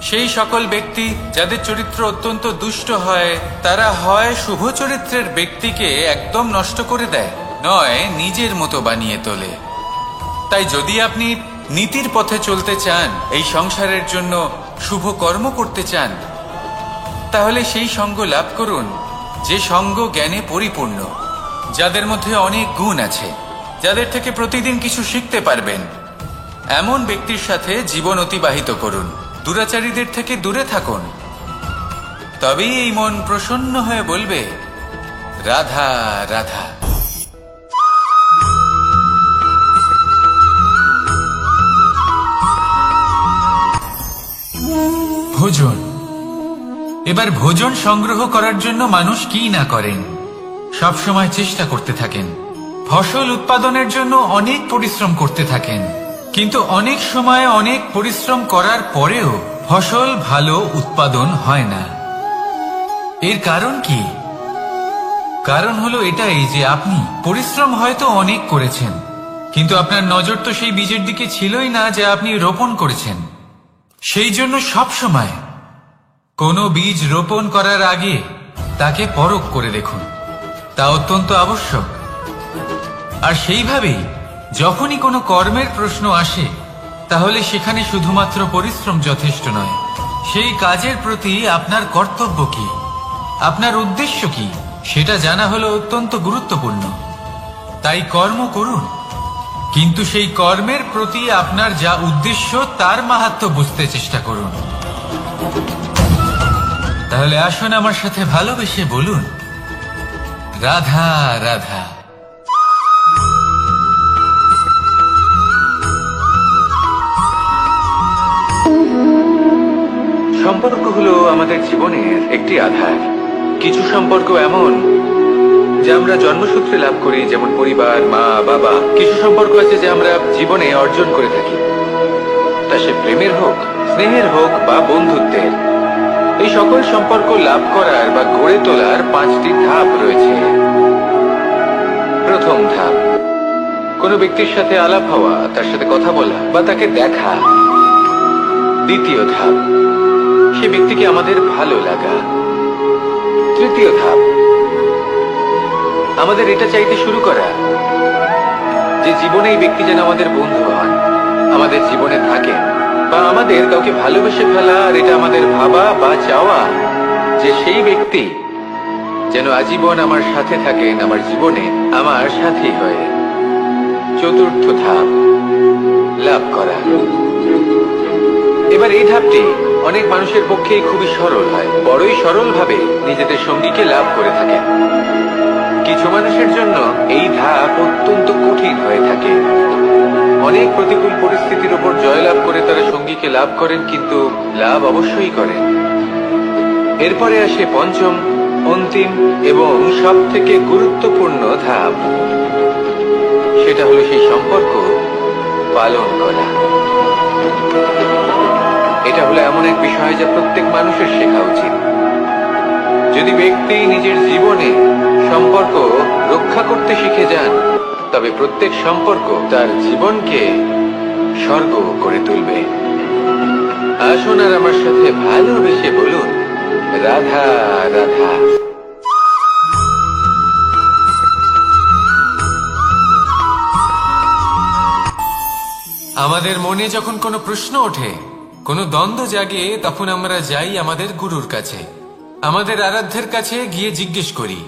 সেই সকল ব্যক্তি যাদের চরিত্র অত্যন্ত দুষ্ট হয়, তারা হয় শুভ চরিত্রের ব্যক্তিকে একদম নষ্ট করে দেয়, নয় নিজের মতো বানিয়ে তোলে। তাই যদি আপনি নীতির পথে চলতে চান, এই সংসারের জন্য শুভ কর্ম করতে চান, তাহলে সেই সঙ্গ লাভ করুন যে সঙ্গ জ্ঞানে পরিপূর্ণ, যাদের মধ্যে অনেক গুণ আছে, যাদের থেকে প্রতিদিন কিছু শিখতে পারবেন। এমন ব্যক্তির সাথে জীবন অতিবাহিত করুন। দুরাচারীদের থেকে দূরে থাকুন। তবেই এই মন প্রসন্ন হয়ে বলবে, রাধা রাধা। ভোজন। এবার ভোজন সংগ্রহ করার জন্য মানুষ কি না করেন, সব সময় চেষ্টা করতে থাকেন। ফসল উৎপাদনের জন্য অনেক পরিশ্রম করতে থাকেন, কিন্তু অনেক সময় অনেক পরিশ্রম করার পরেও ফসল ভালো উৎপাদন হয় না। এর কারণ কি? কারণ হলো এটাই যে আপনি পরিশ্রম হয়তো অনেক করেছেন, কিন্তু আপনার নজর তো সেই বীজের দিকে ছিলই না যা আপনি রোপণ করেছেন। সেই জন্য সব সময় কোনো বীজ রোপণ করার আগে তাকে পরখ করে দেখুন, তা অত্যন্ত আবশ্যক। আর সেইভাবেই যখনই কোনো কর্মের প্রশ্ন আসে, তাহলে সেখানে শুধুমাত্র পরিশ্রম যথেষ্ট নয়। সেই কাজের প্রতি আপনার কর্তব্য কি, আপনার উদ্দেশ্য কি, সেটা জানা হলো অত্যন্ত গুরুত্বপূর্ণ। তাই কর্ম করুন, কিন্তু সেই কর্মের প্রতি আপনার যা উদ্দেশ্য তার মাহাত্ম্য বুঝতে চেষ্টা করুন। তাহলে আসুন আমার সাথে ভালোবেসে বলুন, রাধা রাধা। সম্পর্ক হলো আমাদের জীবনের একটি আধার। কিছু সম্পর্ক এমন যা আমরা জন্মসূত্রে লাভ করি, যেমন পরিবার, মা, বাবা। কিছু সম্পর্ক আছে যে আমরা জীবনে অর্জন করে থাকি, তা সে প্রেমের হোক, স্নেহের হোক বা বন্ধুত্বের। এই সকল সম্পর্ক লাভ করার বা গড়ে তোলার 5টি ধাপ রয়েছে। প্রথম ধাপ, কোনো ব্যক্তির সাথে আলাপ হওয়া, তার সাথে কথা বলা বা তাকে দেখা। দ্বিতীয় ধাপ, সে ব্যক্তিকে আমাদের ভালো লাগা। তৃতীয় ধাপ, আমাদের এটা চাইতে শুরু করা যে জীবনে এই ব্যক্তি যেন আমাদের বন্ধু হন, আমাদের জীবনে থাকেন, বা আমাদের কাউকে ভালোবেসে ফেলা। আর এটা আমাদের ভাবা বা চাওয়া যে সেই ব্যক্তি যেন আজীবন আমার সাথে থাকেন, আমার জীবনে আমার সাথী হয়ে। চতুর্থ ধাপ, লাভ করা। এবার এই ধাপটি অনেক মানুষের পক্ষেই খুবই সরল হয়, বড়ই সরল ভাবে নিজেদের সঙ্গীকে লাভ করে থাকেন। কিছু মানুষের জন্য এই ধাপ অত্যন্ত কঠিন হয়ে থাকে। অনেক প্রতিকূল পরিস্থিতির উপর জয়লাভ করে তারা সঙ্গীকে লাভ করেন, কিন্তু লাভ অবশ্যই করেন। এরপরে আসে পঞ্চম, অন্তিম এবং সব থেকে গুরুত্বপূর্ণ ধাপ। সেটা হলো সেই সম্পর্ক পালন করা। এটা হলো এমন এক বিষয় যা প্রত্যেক মানুষের শেখা উচিত। যদি ব্যক্তি নিজের জীবনে সম্পর্ক রক্ষা করতে শিখে যান, তবে প্রত্যেক সম্পর্ক তার জীবনকে স্বর্গ করে তুলবে। আসুন আর আমার সাথে ভালোবেসে বলুন, রাধা রাধা। আমাদের মনে যখন কোনো প্রশ্ন ওঠে, কোনো দ্বন্দ্ব জাগে, তখন আমরা যাই আমাদের গুরুর কাছে, আমাদের আরাধ্যের কাছে গিয়ে জিজ্ঞেস করি।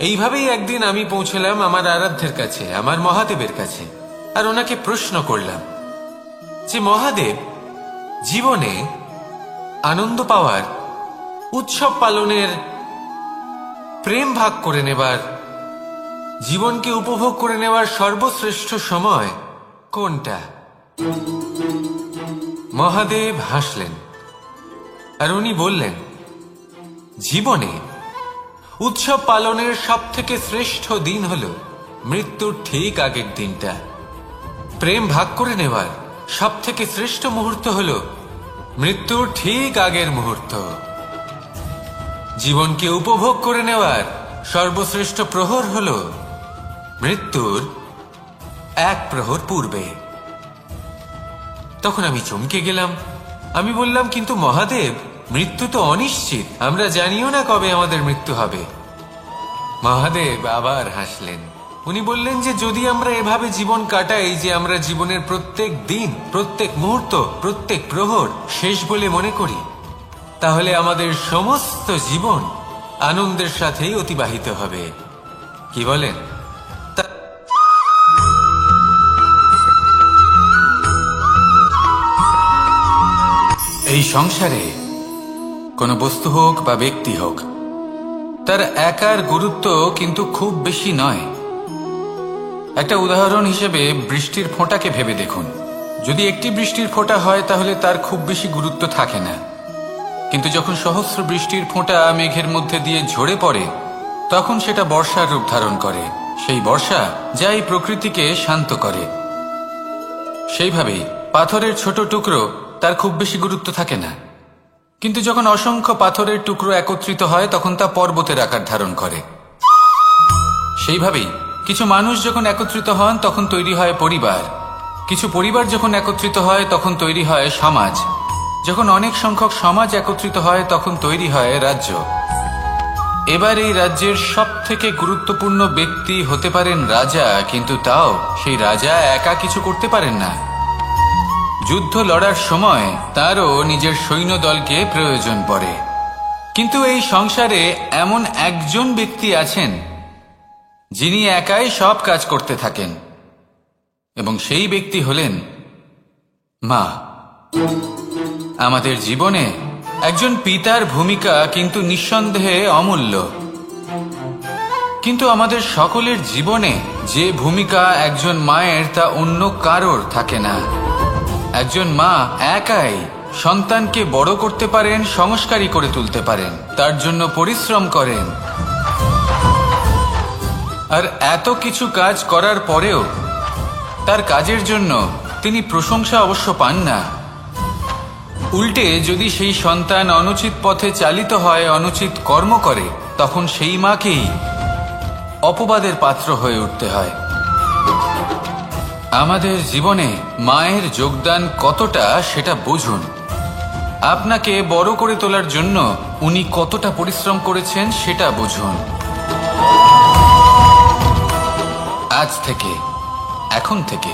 এইভাবেই একদিন আমি পৌঁছলাম আমার আরাধ্যের কাছে, আমার মহাদেবের কাছে, আর ওনাকে প্রশ্ন করলাম যে মহাদেব, জীবনে আনন্দ পাওয়ার, উৎসব পালনের, প্রেম ভাগ করে নেবার, জীবনকে উপভোগ করে নেওয়ার সর্বশ্রেষ্ঠ সময় কোনটা? মহাদেব হাসলেন আর উনি বললেন, জীবনে উৎসব পালনের সব থেকে শ্রেষ্ঠ দিন হল মৃত্যুর ঠিক আগের দিনটা। প্রেম ভাগ করে নেওয়ার সব থেকে শ্রেষ্ঠ মুহূর্ত হল মৃত্যুর ঠিক আগের মুহূর্ত। জীবনকে উপভোগ করে নেওয়ার সর্বশ্রেষ্ঠ প্রহর হল মৃত্যুর এক প্রহর পূর্বে। তখন আমি চমকে গেলাম। আমি বললাম, কিন্তু মহাদেব, মৃত্যু তো অনিশ্চিত, আমরা জানিও না কবে আমাদের মৃত্যু হবে। মহাদেব আবার হাসলেন। উনি বললেন যে যদি আমরা এভাবে জীবন কাটাই যে আমরা জীবনের প্রত্যেক দিন, প্রত্যেক মুহূর্ত, প্রত্যেক প্রহর শেষ বলে মনে করি, তাহলে আমাদের সমস্ত জীবন আনন্দের সাথেই অতিবাহিত হবে। কি বলেন? এই সংসারে কোনো বস্তু হোক বা ব্যক্তি হোক, তার একার গুরুত্ব কিন্তু খুব বেশি নয়। একটা উদাহরণ হিসেবে বৃষ্টির ফোঁটাকে ভেবে দেখুন। যদি একটি বৃষ্টির ফোঁটা হয় তাহলে তার খুব বেশি গুরুত্ব থাকে না, কিন্তু যখন সহস্র বৃষ্টির ফোঁটা মেঘের মধ্যে দিয়ে ঝরে পড়ে, তখন সেটা বর্ষার রূপ ধারণ করে। সেই বর্ষা যা এই প্রকৃতিকে শান্ত করে। সেইভাবেই পাথরের ছোট টুকরো, তার খুব বেশি গুরুত্ব থাকে না, কিন্তু যখন অসংখ্য পাথরের টুকরো একত্রিত হয় তখন তা পর্বতের আকার ধারণ করে। সেইভাবেই কিছু মানুষ যখন একত্রিত হন তখন তৈরি হয় পরিবার, কিছু পরিবার যখন একত্রিত হয় তখন তৈরি হয় সমাজ, যখন অনেক সংখ্যক সমাজ একত্রিত হয় তখন তৈরি হয় রাজ্য। এবার এই রাজ্যের সব থেকে গুরুত্বপূর্ণ ব্যক্তি হতে পারেন রাজা, কিন্তু তাও সেই রাজা একা কিছু করতে পারেন না। যুদ্ধ লড়ার সময় তারও নিজের সৈন্যদলকে প্রয়োজন পড়ে। কিন্তু এই সংসারে এমন একজন ব্যক্তি আছেন যিনি একাই সব কাজ করতে থাকেন, এবং সেই ব্যক্তি হলেন মা। আমাদের জীবনে একজন পিতার ভূমিকা কিন্তু নিঃসন্দেহে অমূল্য, কিন্তু আমাদের সকলের জীবনে যে ভূমিকা একজন মায়ের তা অন্য কারোর থাকে না। একজন মা একাই সন্তানকে বড় করতে পারেন, সংস্কারী করে তুলতে পারেন, তার জন্য পরিশ্রম করেন। আর এত কিছু কাজ করার পরেও তার কাজের জন্য তিনি প্রশংসা অবশ্য পান না। উল্টে যদি সেই সন্তান অনুচিত পথে চালিত হয়, অনুচিত কর্ম করে, তখন সেই মাকেই অপবাদের পাত্র হয়ে উঠতে হয়। আমাদের জীবনে মায়ের যোগদান কতটা সেটা বুঝুন। আপনাকে বড় করে তোলার জন্য উনি কতটা পরিশ্রম করেছেন সেটা বুঝুন। আজ থেকে, এখন থেকে,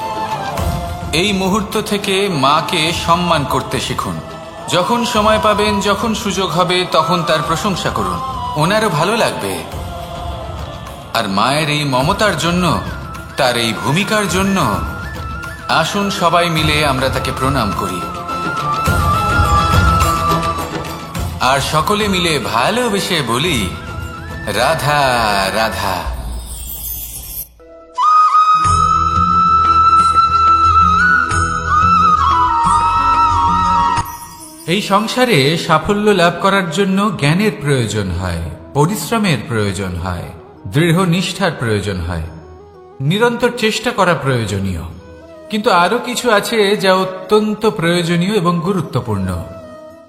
এই মুহূর্ত থেকে মাকে সম্মান করতে শিখুন। যখন সময় পাবেন, যখন সুযোগ হবে, তখন তার প্রশংসা করুন, ওনারও ভালো লাগবে। আর মায়ের এই মমতার জন্য তার এই ভূমিকার জন্য আসুন সবাই মিলে আমরা তাকে প্রণাম করি আর সকলে মিলে ভালোবেসে বলি, রাধা রাধা। এই সংসারে সাফল্য লাভ করার জন্য জ্ঞানের প্রয়োজন হয়, পরিশ্রমের প্রয়োজন হয়, দৃঢ় নিষ্ঠার প্রয়োজন হয়, নিরন্তর চেষ্টা করা প্রয়োজনীয়। কিন্তু আরো কিছু আছে যা অত্যন্ত প্রয়োজনীয় এবং গুরুত্বপূর্ণ।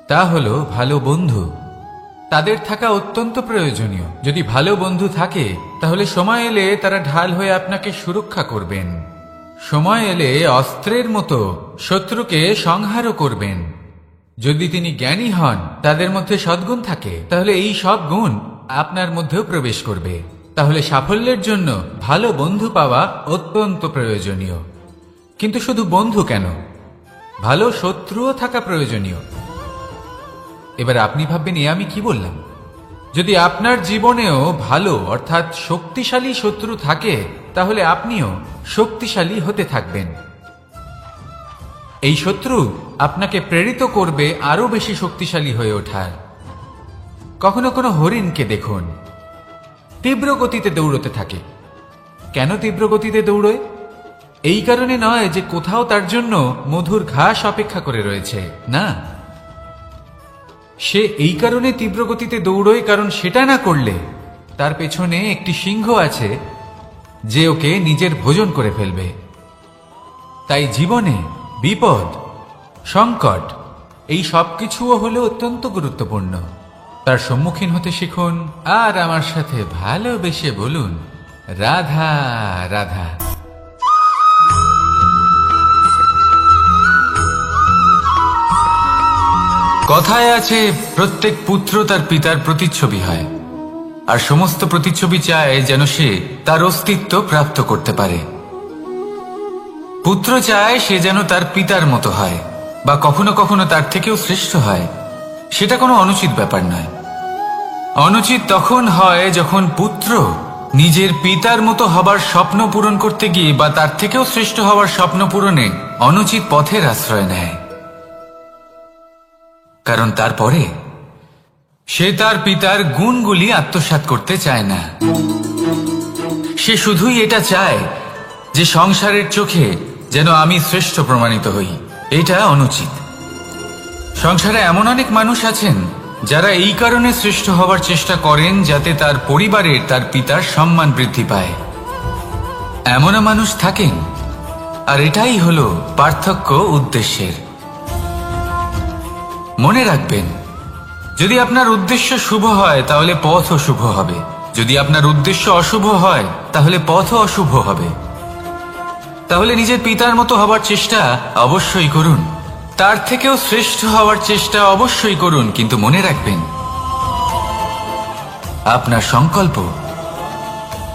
তা হলো ভালো বন্ধু। তাদের থাকা অত্যন্ত প্রয়োজনীয়। যদি ভালো বন্ধু থাকে তাহলে সময় এলে তারা ঢাল হয়ে আপনাকে সুরক্ষা করবেন। সময় এলে অস্ত্রের মতো শত্রুকে সংহারও করবেন। যদি তিনি জ্ঞানী হন, তাদের মধ্যে সদ্গুণ থাকে, তাহলে এই সব গুণ আপনার মধ্যেও প্রবেশ করবে। তাহলে সাফল্যের জন্য ভালো বন্ধু পাওয়া অত্যন্ত প্রয়োজনীয়। কিন্তু শুধু বন্ধু কেন, ভালো শত্রুও থাকা প্রয়োজনীয়। এবার আপনি ভাববেন, এ আমি কি বললাম? যদি আপনার জীবনেও ভালো অর্থাৎ শক্তিশালী শত্রু থাকে, তাহলে আপনিও শক্তিশালী হতে থাকবেন। এই শত্রু আপনাকে প্রেরিত করবে আরো বেশি শক্তিশালী হয়ে ওঠার। কখনো কোনো হরিণকে দেখুন, তীব্র গতিতে দৌড়তে থাকে। কেন তীব্র গতিতে দৌড়য়? এই কারণে নয় যে কোথাও তার জন্য মধুর ঘাস অপেক্ষা করে রয়েছে, না। সে এই কারণে তীব্র গতিতে দৌড়য় কারণ সেটা না করলে তার পেছনে একটি সিংহ আছে যে ওকে নিজের ভোজন করে ফেলবে। তাই জীবনে বিপদ, সংকট এই সবকিছুও হলো অত্যন্ত গুরুত্বপূর্ণ। তার সম্মুখীন হতে শিখুন আর আমার সাথে ভালোবেসে বলুন, রাধা রাধা। কথায় আছে, প্রত্যেক পুত্র তার পিতার প্রতিচ্ছবি হয়, আর সমস্ত প্রতিচ্ছবি চায় যেন সে তার অস্তিত্ব প্রাপ্ত করতে পারে। পুত্র চায় সে যেন তার পিতার মতো হয়, বা কখনো কখনো তার থেকেও শ্রেষ্ঠ হয়। সেটা কোনো অনুচিত ব্যাপার নয়। অনুচিত তখন হয় যখন পুত্র নিজের পিতার মতো হবার স্বপ্ন পূরণ করতে গিয়ে বা তার থেকেও শ্রেষ্ঠ হওয়ার স্বপ্ন পূরণে অনুচিত পথের আশ্রয় নেয়। কারণ তারপরে সে তার পিতার গুণগুলি আত্মসাৎ করতে চায় না। সে শুধুই এটা চায় যে সংসারের চোখে যেন আমি শ্রেষ্ঠ প্রমাণিত হই। এটা অনুচিত। সংসারে এমন অনেক মানুষ আছেন যারা এই কারণে শ্রেষ্ঠ হবার চেষ্টা করেন যাতে তার পরিবারের তার পিতার সম্মান বৃদ্ধি পায়। এমনও মানুষ থাকেন, আর এটাই হলো পার্থক্য উদ্দেশ্যের। মনে রাখবেন, যদি আপনার উদ্দেশ্য শুভ হয় তাহলে পথও শুভ হবে। যদি আপনার উদ্দেশ্য অশুভ হয় তাহলে পথও অশুভ হবে। তাহলে নিজের পিতার মতো হবার চেষ্টা অবশ্যই করুন, তার থেকেও শ্রেষ্ঠ হওয়ার চেষ্টা অবশ্যই করুন। কিন্তু মনে রাখবেন, আপনার সংকল্প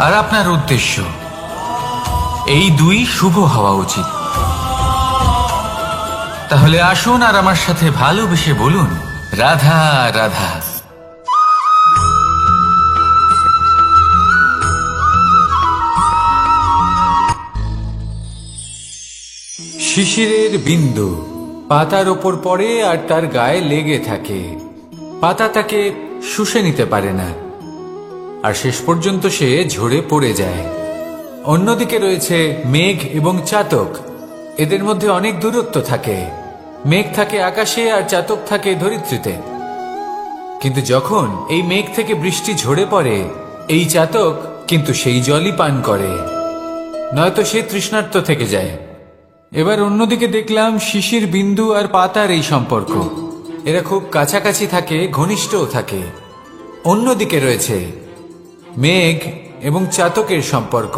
আর আপনার উদ্দেশ্য এই দুই শুভ হওয়া উচিত। তাহলে আসুন আর আমার সাথে ভালোবেসে বলুন, রাধা রাধা। শিশিরের বিন্দু পাতার ওপর পড়ে আর তার গায়ে লেগে থাকে। পাতা তাকে শুষে নিতে পারে না, আর শেষ পর্যন্ত সে ঝরে পড়ে যায়। অন্যদিকে রয়েছে মেঘ এবং চাতক। এদের মধ্যে অনেক দূরত্ব থাকে। মেঘ থাকে আকাশে আর চাতক থাকে ধরিত্রীতে। কিন্তু যখন এই মেঘ থেকে বৃষ্টি ঝরে পড়ে, এই চাতক কিন্তু সেই জলই পান করে, নয়তো সে তৃষ্ণার্ত থেকে যায়। এবার অন্যদিকে দেখলাম শিশির বিন্দু আর পাতার এই সম্পর্ক। এরা খুব কাছাকাছি থাকে, ঘনিষ্ঠও থাকে। অন্যদিকে রয়েছে মেঘ এবং চাতকের সম্পর্ক,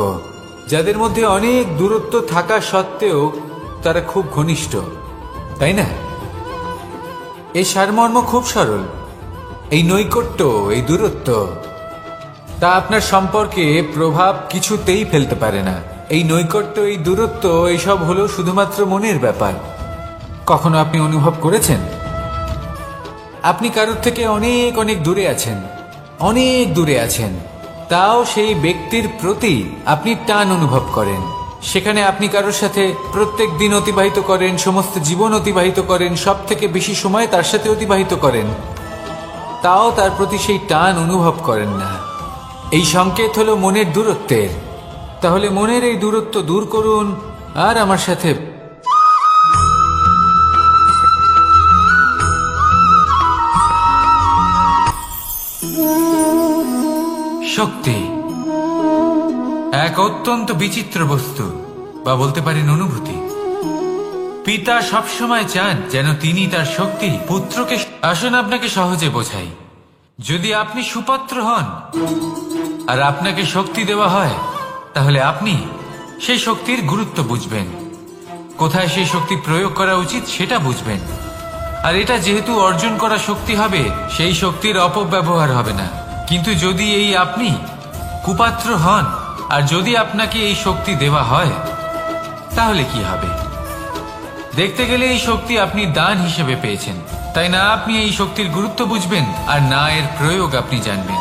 যাদের মধ্যে অনেক দূরত্ব থাকা সত্ত্বেও তারা খুব ঘনিষ্ঠ, তাই না? এই সারমর্ম খুব সরল। এই নৈকট্য, এই দূরত্ব, তা আপনার সম্পর্কে প্রভাব কিছুতেই ফেলতে পারে না। এই নৈকট্য, এই দূরত্ব, এইসব হলো শুধুমাত্র মনের ব্যাপার। কখনো আপনি অনুভব করেছেন আপনি কারোর থেকে অনেক অনেক দূরে আছেন, অনেক দূরে আছেন, তাও সেই ব্যক্তির প্রতি আপনি টান অনুভব করেন। সেখানে আপনি কারোর সাথে প্রত্যেক দিন অতিবাহিত করেন, সমস্ত জীবন অতিবাহিত করেন, সব থেকে বেশি সময় তার সাথে অতিবাহিত করেন, তাও তার প্রতি সেই টান অনুভব করেন না। এই সংকেত হলো মনের দূরত্বের। তাহলে মনের এই দূরত্ব দূর করুন আর আমার সাথে শক্তি এক অত্যন্ত বিচিত্র বস্তু, বা বলতে পারেন অনুভূতি। পিতা সবসময় চান যেন তিনি তার শক্তি পুত্রকে। আসুন আপনাকে সহজে বোঝাই। যদি আপনি সুপাত্র হন আর আপনাকে শক্তি দেওয়া হয়, তাহলে আপনি সেই শক্তির গুরুত্ব বুঝবেন, কোথায় সেই শক্তি প্রয়োগ করা উচিত সেটা বুঝবেন। আর এটা যেহেতু অর্জন করা শক্তি হবে, সেই শক্তির অপব্যবহার হবে না। কিন্তু যদি এই আপনি কুপাত্র হন আর যদি আপনাকে এই শক্তি দেওয়া হয়, তাহলে কি হবে? দেখতে গেলে এই শক্তি আপনি দান হিসেবে পেয়েছেন, তাই না আপনি এই শক্তির গুরুত্ব বুঝবেন আর না এর প্রয়োগ আপনি জানবেন।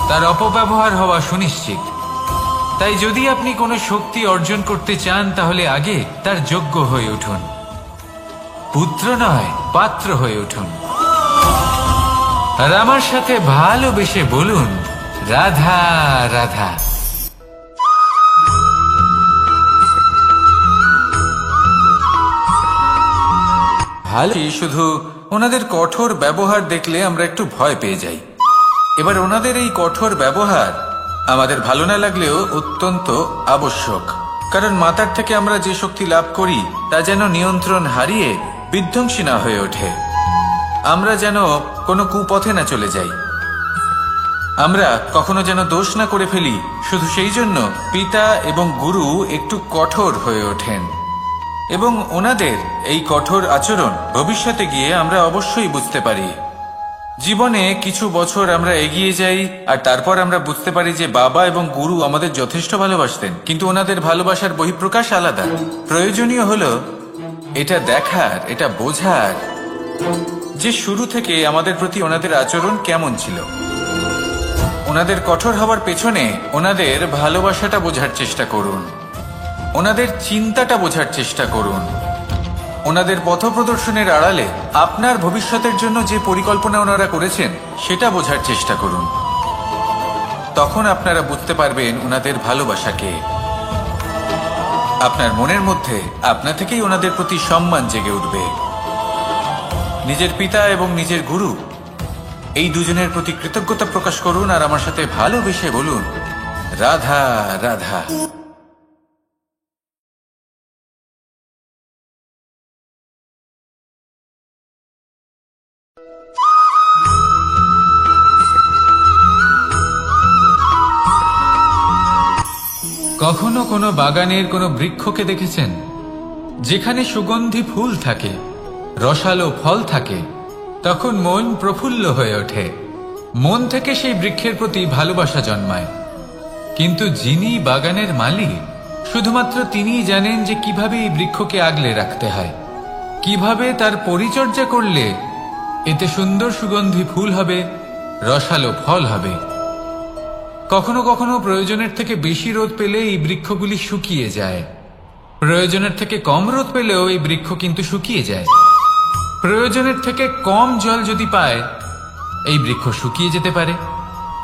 তার অপব্যবহার হওয়া সুনিশ্চিত। তাই যদি আপনি কোনো শক্তি অর্জন করতে চান, তাহলে আগে তার যোগ্য হয়ে উঠুন। পুত্র নয়, পাত্র হয়ে উঠুন। আর আমার সাথে ভালোবেসে বলুন, রাধা রাধা। ভালো, শুধু ওনাদের কঠোর ব্যবহার দেখলে আমরা একটু ভয় পেয়ে যাই। এবার ওনাদের এই কঠোর ব্যবহার আমাদের ভালো না লাগলেও অত্যন্ত আবশ্যক, কারণ মাতার থেকে আমরা যে শক্তি লাভ করি তা যেন নিয়ন্ত্রণ হারিয়ে বিধ্বংসী না হয়ে ওঠে। আমরা যেন কোনো কুপথে না চলে যাই, আমরা কখনো যেন দোষ না করে ফেলি। শুধু সেই জন্য পিতা এবং গুরু একটু কঠোর হয়ে ওঠেন, এবং ওনাদের এই কঠোর আচরণ ভবিষ্যতে গিয়ে আমরা অবশ্যই বুঝতে পারি। জীবনে কিছু বছর আমরা এগিয়ে যাই আর তারপর আমরা বুঝতে পারি যে বাবা এবং গুরু আমাদের যথেষ্ট ভালোবাসতেন, কিন্তু ওনাদের ভালোবাসার বহিঃপ্রকাশ আলাদা। প্রয়োজনীয় হলো এটা দেখার, এটা বোঝার যে শুরু থেকে আমাদের প্রতি ওনাদের আচরণ কেমন ছিল। ওনাদের কঠোর হওয়ার পেছনে ওনাদের ভালোবাসাটা বোঝার চেষ্টা করুন, ওনাদের চিন্তাটা বোঝার চেষ্টা করুন, ওনাদের পথপ্রদর্শনের আড়ালে আপনার ভবিষ্যতের জন্য যে পরিকল্পনা ওনারা করেছেন সেটা বোঝার চেষ্টা করুন। তখন আপনারা বুঝতে পারবেন ওনাদের ভালোবাসাকে। আপনার মনের মধ্যে আপনা থেকেই ওনাদের প্রতি সম্মান জেগে উঠবে। নিজের পিতা এবং নিজের গুরু এই দুজনের প্রতি কৃতজ্ঞতা প্রকাশ করুন আর আমার সাথে ভালোবেসে বলুন, রাধা রাধা। কখনো কোনো বাগানের কোনো বৃক্ষকে দেখেছেন যেখানে সুগন্ধি ফুল থাকে, রসালো ফল থাকে? তখন মন প্রফুল্ল হয়ে ওঠে, মন থেকে সেই বৃক্ষের প্রতি ভালোবাসা জন্মায়। কিন্তু যিনি বাগানের মালিক, শুধুমাত্র তিনিই জানেন যে কিভাবে এই বৃক্ষকে আগলে রাখতে হয়, কিভাবে তার পরিচর্যা করলে এতে সুন্দর সুগন্ধি ফুল হবে, রসালো ফল হবে। কখনো কখনো প্রয়োজনের থেকে বেশি রোদ পেলে এই বৃক্ষগুলি শুকিয়ে যায়, প্রয়োজনের থেকে কম রোদ পেলেও এই বৃক্ষ কিন্তু শুকিয়ে যায়। প্রয়োজনের থেকে কম জল যদি পায়, এই বৃক্ষ শুকিয়ে যেতে পারে।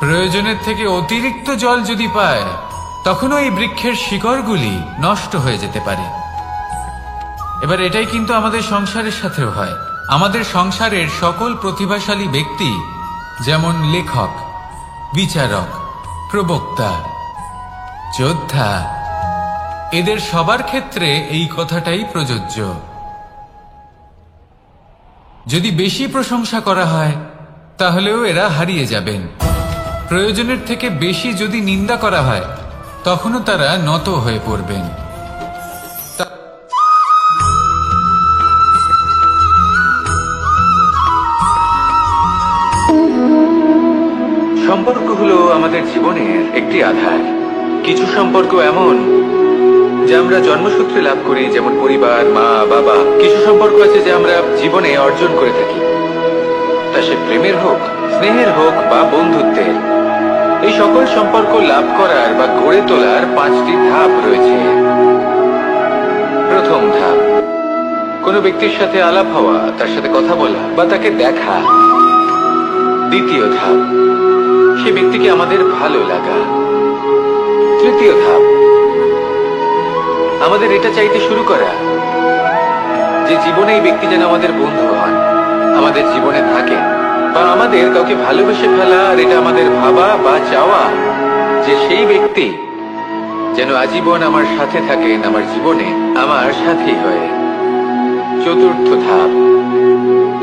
প্রয়োজনের থেকে অতিরিক্ত জল যদি পায়, তখনও এই বৃক্ষের শিকড়গুলি নষ্ট হয়ে যেতে পারে। এবার এটাই কিন্তু আমাদের সংসারের সাথেও হয়। আমাদের সংসারের সকল প্রতিভাশালী ব্যক্তি, যেমন লেখক, বিচারক, প্রবক্তা, যোদ্ধা, এদের সবার ক্ষেত্রে এই কথাটাই প্রযোজ্য। যদি বেশি প্রশংসা করা হয়, তাহলেও এরা হারিয়ে যাবেন। প্রয়োজনের থেকে বেশি যদি নিন্দা করা হয়, তখনও তারা নত হয়ে পড়বেন। সম্পর্ক হলো আমাদের জীবনের একটি আধার। কিছু সম্পর্ক এমন যা আমরা জন্মসূত্রে লাভ করি, যেমন পরিবার, মা, বাবা। কিছু সম্পর্ক আছে যা আমরা জীবনে অর্জন করে থাকি, তা সে প্রেমের হোক, স্নেহের হোক বা বন্ধুত্বের। এই সকল সম্পর্ক লাভ করার বা গড়ে তোলার 5টি ধাপ রয়েছে। প্রথম ধাপ, কোনো ব্যক্তির সাথে আলাপ হওয়া, তার সাথে কথা বলা বা তাকে দেখা। দ্বিতীয় ধাপ, সে ব্যক্তিকে আমাদের ভালো লাগা। তৃতীয় ধাপ, আমাদের এটা চাইতে শুরু করা যে জীবনে এই ব্যক্তি যেন আমাদের বন্ধু হন, আমাদের জীবনে থাকেন, বা আমাদের কাউকে ভালোবেসে ফেলা আর এটা আমাদের ভাবা বা চাওয়া যে সেই ব্যক্তি যেন আজীবন আমার সাথে থাকেন, আমার জীবনে আমার সাথী হয়ে। চতুর্থ ধাপ,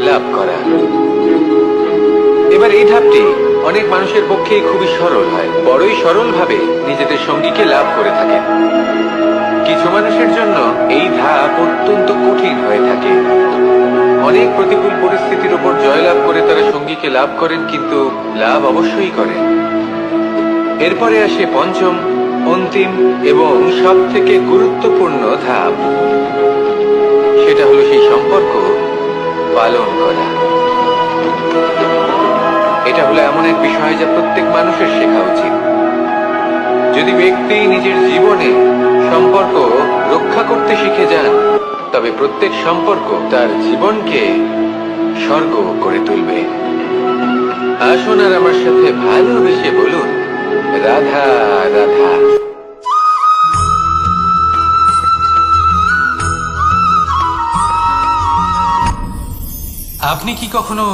লাভ করা। এবার এই ধাপটি অনেক মানুষের পক্ষেই খুবই সরল হয়, বড়ই সরল ভাবে নিজেদের সঙ্গীকে লাভ করে থাকেন। কিছু মানুষের জন্য এই ধাপ অত্যন্ত কঠিন হয়ে থাকে। অনেক প্রতিকূল পরিস্থিতির উপর জয়লাভ করে তারা সঙ্গীকে লাভ করেন, কিন্তু লাভ অবশ্যই করেন। এরপরে আসে পঞ্চম, অন্তিম এবং সব থেকে গুরুত্বপূর্ণ ধাপ। সেটা হলো সেই সম্পর্ক পালন করা। এটা হলো এমন এক বিষয় যা প্রত্যেক মানুষের শেখা উচিত। যদি ব্যক্তি নিজের জীবনে সম্পর্ক রক্ষা করতে শিখে যান, তবে প্রত্যেক সম্পর্ক তার জীবনকে স্বর্গ করে তুলবে। আসুন আর আমার সাথে ভালোবেসে বলুন, রাধা রাধা। আপনি কি কখনো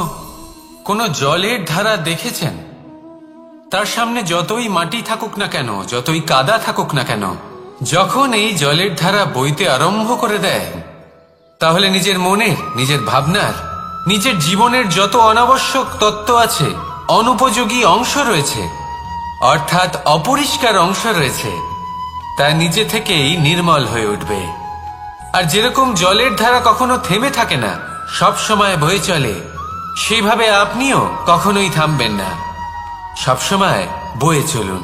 কোনো জলের ধারা দেখেছেন? তার সামনে যতই মাটি থাকুক না কেন, যতই কাদা থাকুক না কেন, যখন এই জলের ধারা বইতে আরম্ভ করে দেয়, তাহলে নিজের মনের, নিজের ভাবনার, নিজের জীবনের যত অনাবশ্যক তত্ত্ব আছে, অনুপযোগী অংশ রয়েছে, অর্থাৎ অপরিষ্কার অংশ রয়েছে, তা নিজে থেকেই নির্মল হয়ে উঠবে। আর যেরকম জলের ধারা কখনো থেমে থাকে না, সব সময় বয়ে চলে, সেইভাবে আপনিও কখনোই থামবেন না। সবসময় বয়ে চলুন,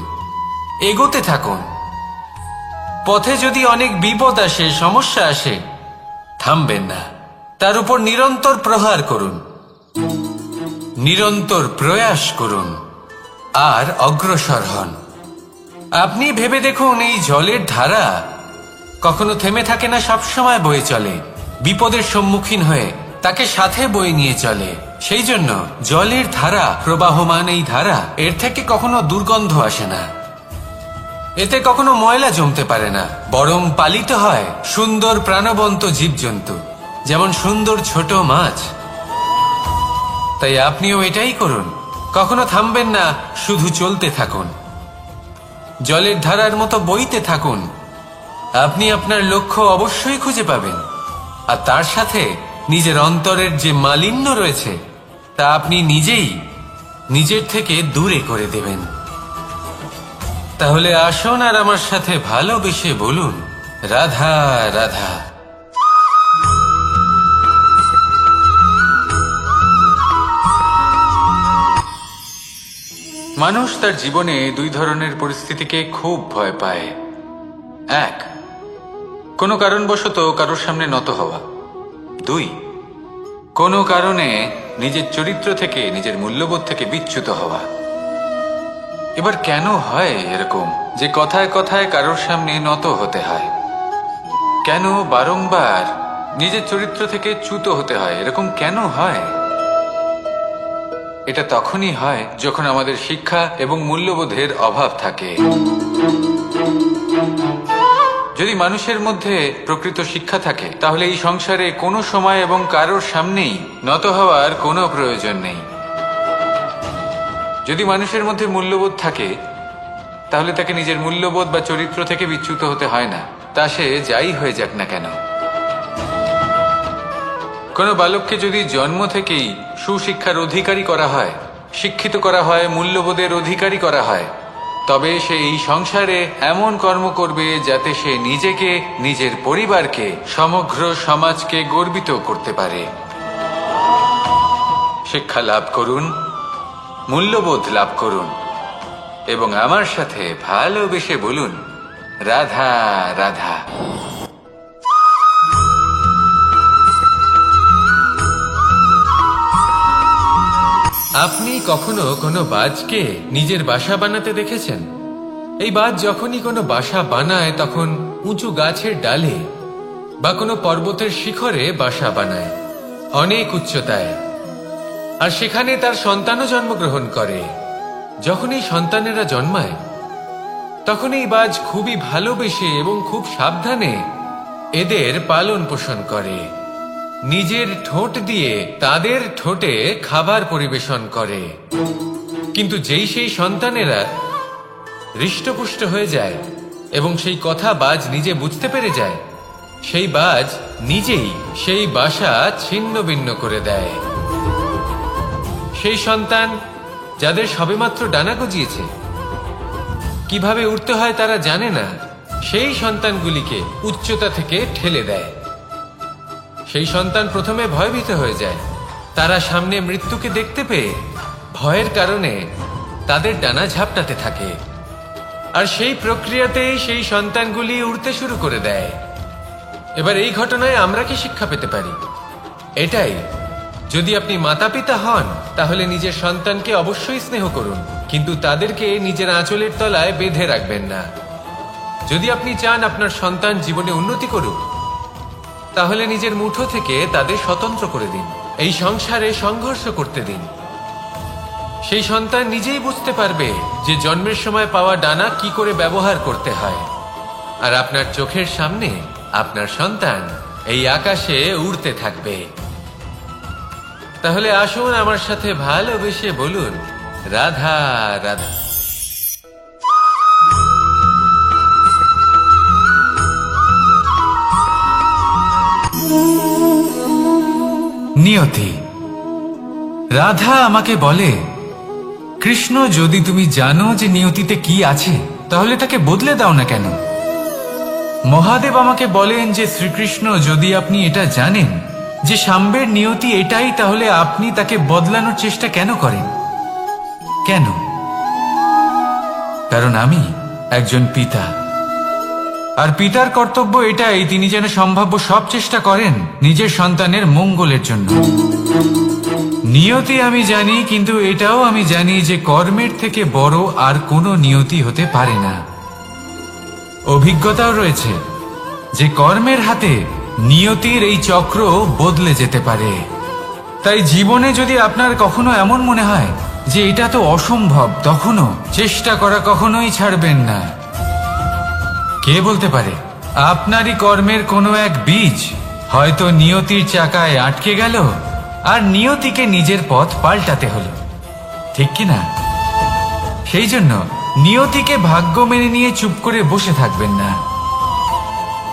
এগোতে থাকুন। পথে যদি অনেক বিপদ আসে, সমস্যা আসে, থামবেন না, তার উপর নিরন্তর প্রহার করুন, নিরন্তর প্রয়াস করুন আর অগ্রসর হন। আপনি ভেবে দেখুন, এই জলের ধারা কখনো থেমে থাকে না, সবসময় বয়ে চলে, বিপদের সম্মুখীন হয়ে তাকে সাথে বয়ে নিয়ে চলে। সেই জন্য জলের ধারা, প্রবাহমান এই ধারা, এর থেকে কখনো দুর্গন্ধ আসে না, এতে কখনো ময়লা জমতে পারে না, বরং পালিত হয় সুন্দর প্রাণবন্ত জীবজন্তু, যেমন সুন্দর ছোট মাছ। তাই আপনিও এটাই করুন, কখনো থামবেন না, শুধু চলতে থাকুন, জলের ধারার মতো বইতে থাকুন। আপনি আপনার লক্ষ্য অবশ্যই খুঁজে পাবেন, আর তার সাথে নিজের অন্তরের যে মালিন্য রয়েছে তা আপনি নিজেই নিজের থেকে দূরে করে দেবেন। তাহলে আসুন আর আমার সাথে ভালোবেসে বলুন, রাধা রাধা। মানুষ তার জীবনে দুই ধরনের পরিস্থিতিকে খুব ভয় পায়। এক, কোনো কারণবশত কারোর সামনে নত হওয়া। দুই, কোনো কারণে নিজের চরিত্র থেকে, নিজের মূল্যবোধ থেকে বিচ্যুত হওয়া। এবার কেন হয় এরকম যে কথায় কথায় কারোর সামনে নত হতে হয়? কেন বারংবার নিজের চরিত্র থেকে চ্যুত হতে হয়? এরকম কেন হয়? এটা তখনই হয় যখন আমাদের শিক্ষা এবং মূল্যবোধের অভাব থাকে। যদি মানুষের মধ্যে প্রকৃত শিক্ষা থাকে, তাহলে এই সংসারে কোনো সময় এবং কারোর সামনেই নত হওয়ার কোনো প্রয়োজন নেই। যদি মানুষের মধ্যে মূল্যবোধ থাকে, তাহলে তাকে নিজের মূল্যবোধ বা চরিত্র থেকে বিচ্যুত হতে হয় না, তা সে যাই হয়ে যাক না কেন। কোনো বালককে যদি জন্ম থেকেই সুশিক্ষার অধিকারী করা হয়, শিক্ষিত করা হয়, মূল্যবোধের অধিকারী করা হয়, তবে সে এই সংসারে এমন কর্ম করবে যাতে সে নিজেকে, নিজের পরিবারকে, সমগ্র সমাজকে গর্বিত করতে পারে। শিক্ষা লাভ করুন, মূল্যবোধ লাভ করুন এবং আমার সাথে ভালোবেসে বলুন, রাধা রাধা। আপনি কখনো কোনো বাজকে নিজের বাসা বানাতে দেখেছেন? এই বাজ যখনই কোনো বাসা বানায় তখন উঁচু গাছের ডালে বা কোনো পর্বতের শিখরে বাসা বানায়, অনেক উচ্চতায়, আর সেখানে তার সন্তানও জন্মগ্রহণ করে। যখন এই সন্তানেরা জন্মায় তখন এই বাজ খুবই ভালোবেসে এবং খুব সাবধানে এদের পালন পোষণ করে, নিজের ঠোঁট দিয়ে তাদের ঠোঁটে খাবার পরিবেশন করে। কিন্তু যেই সেই সন্তানেরা হৃষ্টপুষ্ট হয়ে যায় এবং সেই কথা বাজ নিজে বুঝতে পেরে যায়, সেই বাজ নিজেই সেই বাসা ছিন্ন ভিন্ন করে দেয়। সেই সন্তান যাদের সবেমাত্র ডানা গজিয়েছে, কিভাবে উড়তে হয় তারা জানে না, সেই সন্তানগুলিকে উচ্চতা থেকে ঠেলে দেয়। সেই সন্তান প্রথমে ভয়ভীত হয়ে যায়। তারা সামনে মৃত্যুকে দেখতে পেয়ে ভয়ের কারণে তাদের ডানা ঝাপটাতে থাকে, আর সেই প্রক্রিয়াতেই সেই সন্তানগুলি উড়তে শুরু করে দেয়। এবার এই ঘটনায় আমরা কি শিক্ষা পেতে পারি? এটাই, যদি আপনি মাতা পিতা হন তাহলে নিজের সন্তানকে অবশ্যই স্নেহ করুন, কিন্তু তাদেরকে নিজের আঁচলের তলায় বেঁধে রাখবেন না। যদি আপনি চান আপনার সন্তান জীবনে উন্নতি করুক, তাহলে নিজের মুঠো থেকে তাদের স্বতন্ত্র করে দিন, এই সংসারে সংঘর্ষ করতে দিন। সেই সন্তান নিজেই বুঝতে পারবে যে জন্মের সময় পাওয়া ডানা কি করে ব্যবহার করতে হয়, আর আপনার চোখের সামনে আপনার সন্তান এই আকাশে উড়তে থাকবে। তাহলে আসুন আমার সাথে ভালোবেসে বলুন, রাধা রাধা। নিয়তি। রাধা আমাকে বলে, কৃষ্ণ, যদি তুমি জানো যে নিয়তিতে কি আছে তাহলে তাকে বদলে দাও না কেন? মহাদেব আমাকে বলেন যে শ্রীকৃষ্ণ, যদি আপনি এটা জানেন যে সাম্বের নিয়তি এটাই, তাহলে আপনি তাকে বদলানোর চেষ্টা কেন করেন? কেন? কারণ আমি একজন পিতা, আর পিতার কর্তব্য এটাই, তিনি যেন সম্ভাব্য সব চেষ্টা করেন নিজের সন্তানের মঙ্গলের জন্য। নিয়তি আমি জানি, কিন্তু এটাও আমি জানি যে কর্মের থেকে বড় আর কোনো নিয়তি হতে পারে না। অভিজ্ঞতাও রয়েছে যে কর্মের হাতে নিয়তির এই চক্র বদলে যেতে পারে। তাই জীবনে যদি আপনার কখনো এমন মনে হয় যে এটা তো অসম্ভব, তখনও চেষ্টা করা কখনোই ছাড়বেন না। কে বলতে পারে আপনারই কর্মের কোনো এক বীজ হয়তো নিয়তির চাকায় আটকে গেল, আর নিয়তিকে নিজের পথ পাল্টাতে হলো, ঠিক কিনা? সেই জন্য নিয়তিকে ভাগ্য মেনে নিয়ে চুপ করে বসে থাকবেন না।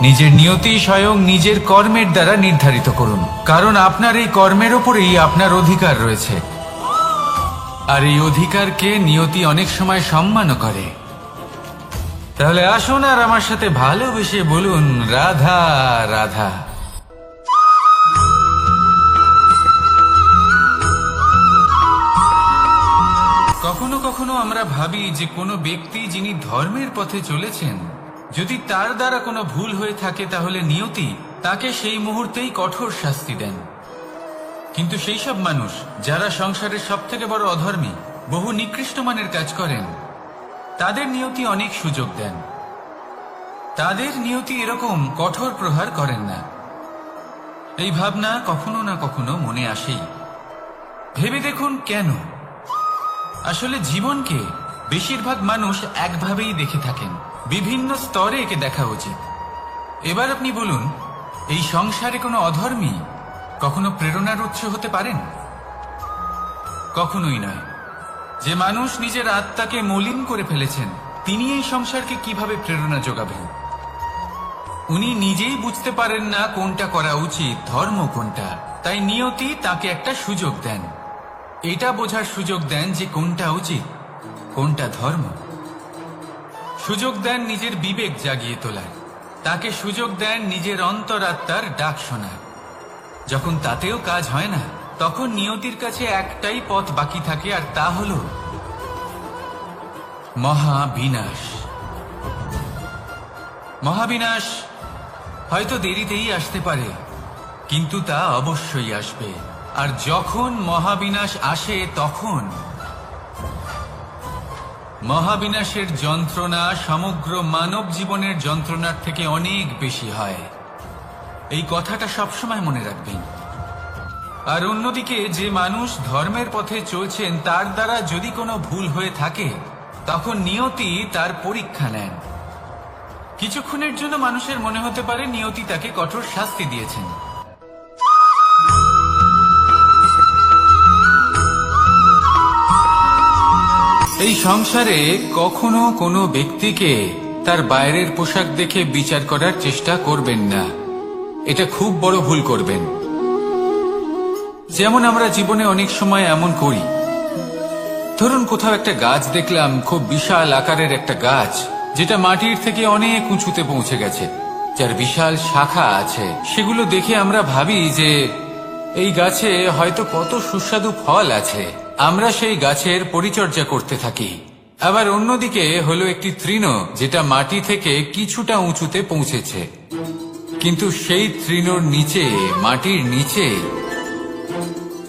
নিজের নিয়তি স্বয়ং নিজের কর্মের দ্বারা নির্ধারিত করুন, কারণ আপনার এই কর্মের ওপরেই আপনার অধিকার রয়েছে, আর এই অধিকারকে নিয়তি অনেক সময় সম্মানও করে। তাহলে আসুন আর আমার সাথে ভালোবেসে বলুন, রাধা রাধা। কখনো কখনো আমরা ভাবি যে কোনো ব্যক্তি যিনি ধর্মের পথে চলেছেন, যদি তার দ্বারা কোনো ভুল হয়ে থাকে তাহলে নিয়তি তাকে সেই মুহূর্তেই কঠোর শাস্তি দেন। কিন্তু সেই সব মানুষ যারা সংসারের সবথেকে বড় অধর্মী, বহু নিকৃষ্ট মানের কাজ করেন, তাদের নিয়তি অনেক সুযোগ দেন। তাদের নিয়তি এরকম কঠোর প্রহার করেন না। এই ভাবনা কখনো না কখনো মনে আসেই। ভেবে দেখুন কেন? আসলে জীবনকে বেশিরভাগ মানুষ একভাবেই দেখে থাকেন, বিভিন্ন স্তরে একে দেখা উচিত। এবার আপনি বলুন, এই সংসারে কোনো অধর্মী কখনো প্রেরণার উৎস হতে পারেন? কখনোই নয়। যে মানুষ নিজের আত্মাকে মলিন করে ফেলেছেন, তিনি এই সংসারকে কিভাবে প্রেরণা যোগাবেন? উনি নিজেই বুঝতে পারেন না কোনটা করা উচিত, ধর্ম কোনটা। তাই নিয়তি তাকে একটা সুযোগ দেন, এটা বোঝার সুযোগ দেন যে কোনটা উচিত, কোনটা ধর্ম। সুযোগ দেন নিজের বিবেক জাগিয়ে তোলার, তাকে সুযোগ দেন নিজের অন্তরাত্মার ডাক শোনার। যখন তাতেও কাজ হয় না, তখন নিয়তির কাছে একটাই পথ বাকি থাকে, আর তা হল মহাবিনাশ। মহাবিনাশ হয়তো দেরিতেই আসতে পারে, কিন্তু তা অবশ্যই আসবে। আর যখন মহাবিনাশ আসে তখন মহাবিনাশের যন্ত্রণা সমগ্র মানব জীবনের যন্ত্রণার থেকে অনেক বেশি হয়। এই কথাটা সবসময় মনে রাখবেন। আর অন্যদিকে যে মানুষ ধর্মের পথে চলছেন তার দ্বারা যদি কোনো ভুল হয়ে থাকে তখন নিয়তি তার পরীক্ষা নেন। কিছুক্ষণের জন্য মানুষের মনে হতে পারে নিয়তি তাকে কঠোর শাস্তি দিয়েছেন। এই সংসারে কখনো কোনো ব্যক্তিকে তার বাইরের পোশাক দেখে বিচার করার চেষ্টা করবেন না। এটা খুব বড় ভুল করবেন। যেমন আমরা জীবনে অনেক সময় এমন করি, ধরুন কোথাও একটা গাছ দেখলাম, খুব বিশাল আকারের একটা গাছ, যেটা মাটির থেকে অনেক উঁচুতে পৌঁছে গেছে, যার বিশাল শাখা আছে। সেগুলো দেখে আমরা ভাবি যে এই গাছে হয়তো কত সুস্বাদু ফল আছে। আমরা সেই গাছের পরিচর্যা করতে থাকি। আবার অন্যদিকে হলো একটি তৃণ, যেটা মাটি থেকে কিছুটা উঁচুতে পৌঁছেছে, কিন্তু সেই তৃণর নিচে, মাটির নিচে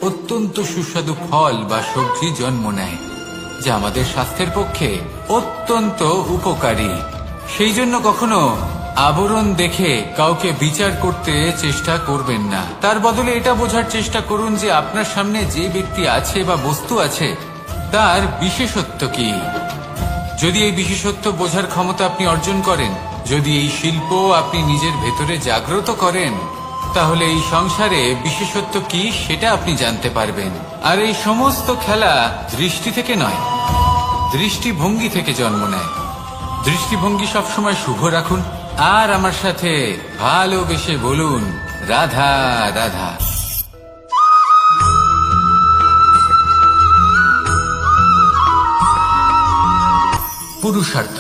অত্যন্ত সুস্বাদু ফল বা সবজি জন্ম নেয়, যা আমাদের স্বাস্থ্যের পক্ষে অত্যন্ত উপকারী। সেই জন্য কখনো আবরণ দেখে কাউকে বিচার করতে চেষ্টা করবেন না। তার বদলে এটা বোঝার চেষ্টা করুন যে আপনার সামনে যে ব্যক্তি আছে বা বস্তু আছে তার বিশেষত্ব কি। যদি এই বিশেষত্ব বোঝার ক্ষমতা আপনি অর্জন করেন, যদি এই শিল্প আপনি নিজের ভেতরে জাগ্রত করেন, তাহলে এই সংসারে বিশেষত্ব কি সেটা আপনি জানতে পারবেন। আর এই সমস্ত খেলা দৃষ্টি থেকে নয়, দৃষ্টিভঙ্গি থেকে জন্ম নেয়। দৃষ্টিভঙ্গি সবসময় শুভ রাখুন আর আমার সাথে ভালোবেসে বলুন, রাধা রাধা। পুরুষার্থ।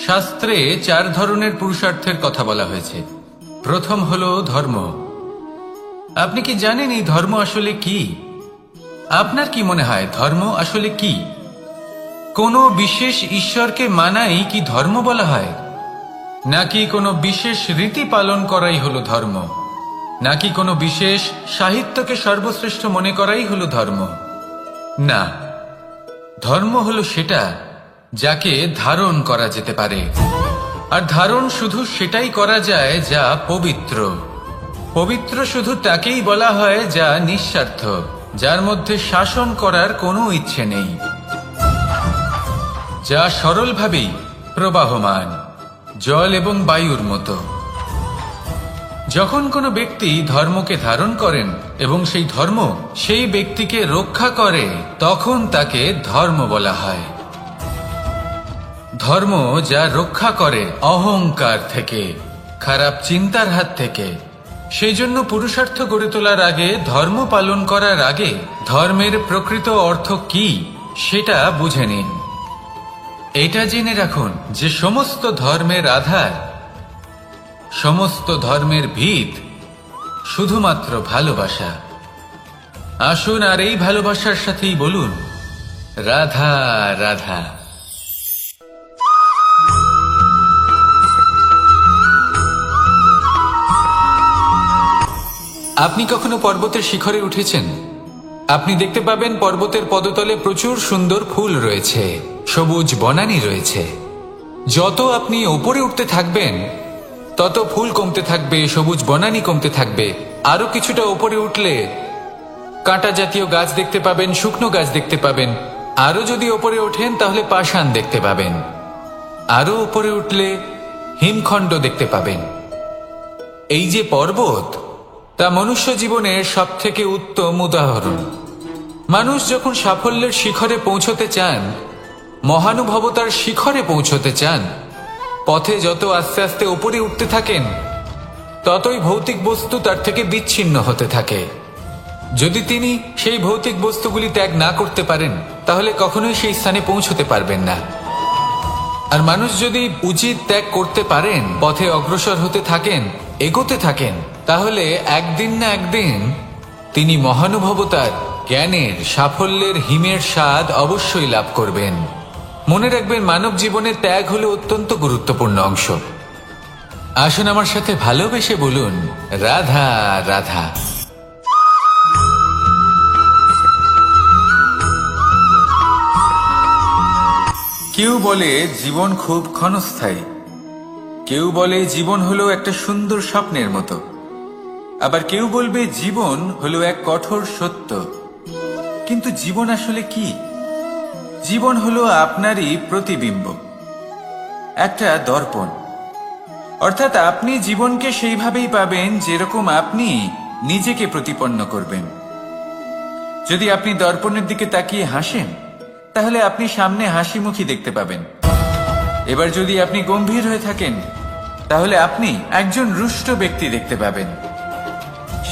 শাস্ত্রে 4 ধরনের পুরুষার্থের কথা বলা হয়েছে। প্রথম হলো ধর্ম। আপনি কি জানেন এই ধর্ম আসলে কি? আপনার কি মনে হয় ধর্ম আসলে কি? কোনো বিশেষ ঈশ্বরকে মানাই কি ধর্ম বলা হয়? নাকি কোনো বিশেষ রীতি পালন করাই হলো ধর্ম? নাকি কোনো বিশেষ সাহিত্যকে সর্বশ্রেষ্ঠ মনে করাই হলো ধর্ম? না, ধর্ম হলো সেটা যাকে ধারণ করা যেতে পারে। আর ধারণ শুধু সেটাই করা যায় যা পবিত্র। পবিত্র শুধু তাকেই বলা হয় যা নিঃস্বার্থ, যার মধ্যে শাসন করার কোনো ইচ্ছে নেই, যা সরলভাবেই প্রবাহমান, জল এবং বায়ুর মতো। যখন কোনো ব্যক্তি ধর্মকে ধারণ করেন এবং সেই ধর্ম সেই ব্যক্তিকে রক্ষা করে, তখন তাকে ধর্ম বলা হয়। ধর্ম যা রক্ষা করে অহংকার থেকে, খারাপ চিন্তার হাত থেকে। সেই জন্য পুরুষার্থ গড়ে তোলার আগে, ধর্ম পালন করার আগে ধর্মের প্রকৃত অর্থ কি সেটা বুঝে নিন। এটা জেনে রাখুন যে সমস্ত ধর্মের আধার, সমস্ত ধর্মের ভিত শুধুমাত্র ভালোবাসা। আসুন আর এই ভালোবাসার সাথেই বলুন, রাধা রাধা। আপনি কখনো পর্বতের শিখরে উঠেছেন? আপনি দেখতে পাবেন পর্বতের পদতলে প্রচুর সুন্দর ফুল রয়েছে, সবুজ বনানী রয়েছে। যত আপনি ওপরে উঠতে থাকবেন তত ফুল কমতে থাকবে, সবুজ বনানী কমতে থাকবে। আরো কিছুটা ওপরে উঠলে কাঁটা জাতীয় গাছ দেখতে পাবেন, শুকনো গাছ দেখতে পাবেন। আরো যদি ওপরে ওঠেন তাহলে পাষাণ দেখতে পাবেন। আরো উপরে উঠলে হিমখণ্ড দেখতে পাবেন। এই যে পর্বত, তা মনুষ্য জীবনের সব থেকে উত্তম উদাহরণ। মানুষ যখন সাফল্যের শিখরে পৌঁছতে চান, মহানুভবতার শিখরে পৌঁছতে চান, পথে যত আস্তে আস্তে উপরে উঠতে থাকেন, ততই ভৌতিক বস্তু তার থেকে বিচ্ছিন্ন হতে থাকে। যদি তিনি সেই ভৌতিক বস্তুগুলি ত্যাগ না করতে পারেন, তাহলে কখনোই সেই স্থানে পৌঁছতে পারবেন না। আর মানুষ যদি উচিত ত্যাগ করতে পারেন, পথে অগ্রসর হতে থাকেন, এগোতে থাকেন, তাহলে একদিন না একদিন তিনি মহানুভবতার, জ্ঞানের, সাফল্যের হিমের স্বাদ অবশ্যই লাভ করবেন। মনে রাখবেন, মানব জীবনে ত্যাগ হলো অত্যন্ত গুরুত্বপূর্ণ অংশ। আসুন আমার সাথে ভালোবেসে বলুন, রাধা রাধা। কেউ বলে জীবন খুব ক্ষণস্থায়ী, কেউ বলে জীবন হলো একটা সুন্দর স্বপ্নের মতো, আবার কেউ বলবে জীবন হলো এক কঠোর সত্য। কিন্তু জীবন আসলে কি? জীবন হলো আপনারই প্রতিবিম্ব, একটা দর্পণ। অর্থাৎ আপনি জীবনকে সেইভাবেই পাবেন যেরকম আপনি নিজেকে প্রতিপন্ন করবেন। যদি আপনি দর্পণের দিকে তাকিয়ে হাসেন, তাহলে আপনি সামনে হাসি মুখী দেখতে পাবেন। এবার যদি আপনি গম্ভীর হয়ে থাকেন, তাহলে আপনি একজন রুষ্ট ব্যক্তি দেখতে পাবেন।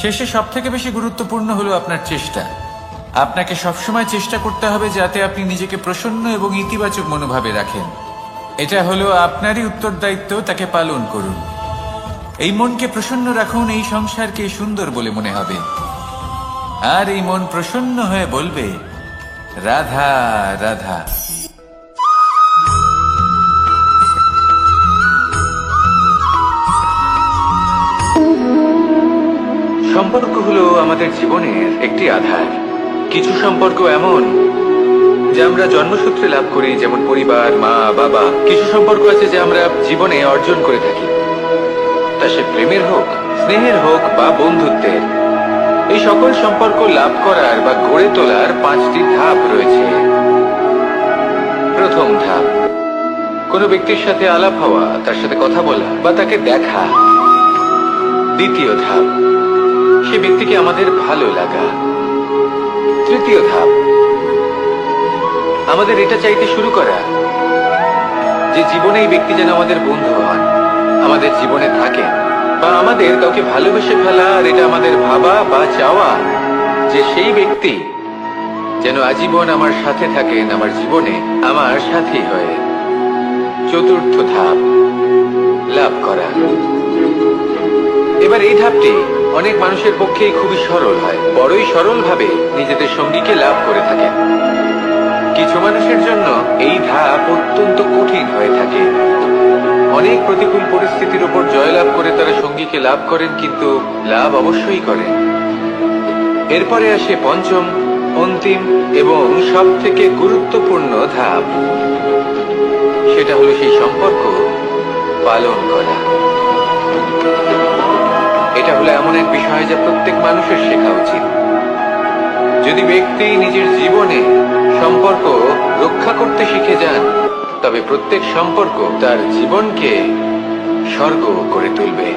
শেষে সবথেকে বেশি গুরুত্বপূর্ণ হলো আপনার চেষ্টা। আপনাকে সবসময় চেষ্টা করতে হবে যাতে আপনি নিজেকে প্রসন্ন এবং ইতিবাচক মনোভাবে রাখেন। এটা হলো আপনারই উত্তরদায়িত্ব, তাকে পালন করুন। এই মনকে প্রসন্ন রাখুন, এই সংসারকে সুন্দর বলে মনে হবে। আর এই মন প্রসন্ন হয়ে বলবে, রাধা রাধা। সম্পর্ক হলো আমাদের জীবনের একটি আধার। কিছু সম্পর্ক এমন যা আমরা জন্মসূত্রে লাভ করি, যেমন পরিবার, মা, বাবা। কিছু সম্পর্ক আছে যা আমরা জীবনে অর্জন করে থাকি, তা সে প্রেমের হোক, স্নেহের হোক বা বন্ধুত্বের। এই সকল সম্পর্ক লাভ করার বা গড়ে তোলার 5টি ধাপ রয়েছে। প্রথম ধাপ, কোনো ব্যক্তির সাথে আলাপ হওয়া, তার সাথে কথা বলা বা তাকে দেখা। দ্বিতীয় ধাপ, সে ব্যক্তিকে আমাদের ভালো লাগা। তৃতীয় ধাপ, আমাদের এটা চাইতে শুরু করা যে জীবনে এই ব্যক্তি যেন আমাদের বন্ধু হন, আমাদের জীবনে থাকেন, বা আমাদের কাউকে ভালোবেসে ফেলা। আর এটা আমাদের ভাবা বা চাওয়া যে সেই ব্যক্তি যেন আজীবন আমার সাথে থাকেন, আমার জীবনে আমার সাথী হয়ে। চতুর্থ ধাপ, লাভ করা। এবার এই ধাপটি অনেক মানুষের পক্ষেই খুবই সরল হয়, বড়ই সরল ভাবে নিজেদের সঙ্গীকে লাভ করে থাকেন। কিছু মানুষের জন্য এই ধাপ অত্যন্ত কঠিন হয়ে থাকে। অনেক প্রতিকূল পরিস্থিতির উপর জয়লাভ করে তারা সঙ্গীকে লাভ করেন, কিন্তু লাভ অবশ্যই করেন। এরপরে আসে পঞ্চম, অন্তিম এবং সব থেকে গুরুত্বপূর্ণ ধাপ। সেটা হলো সেই সম্পর্ক পালন করা। এটা হলো এমন এক বিষয় যা প্রত্যেক মানুষের শেখা উচিত। যদি ব্যক্তি নিজের জীবনে সম্পর্ক রক্ষা করতে শিখে যান, তবে প্রত্যেক সম্পর্ক তার জীবনকে স্বর্গ করে তুলবে।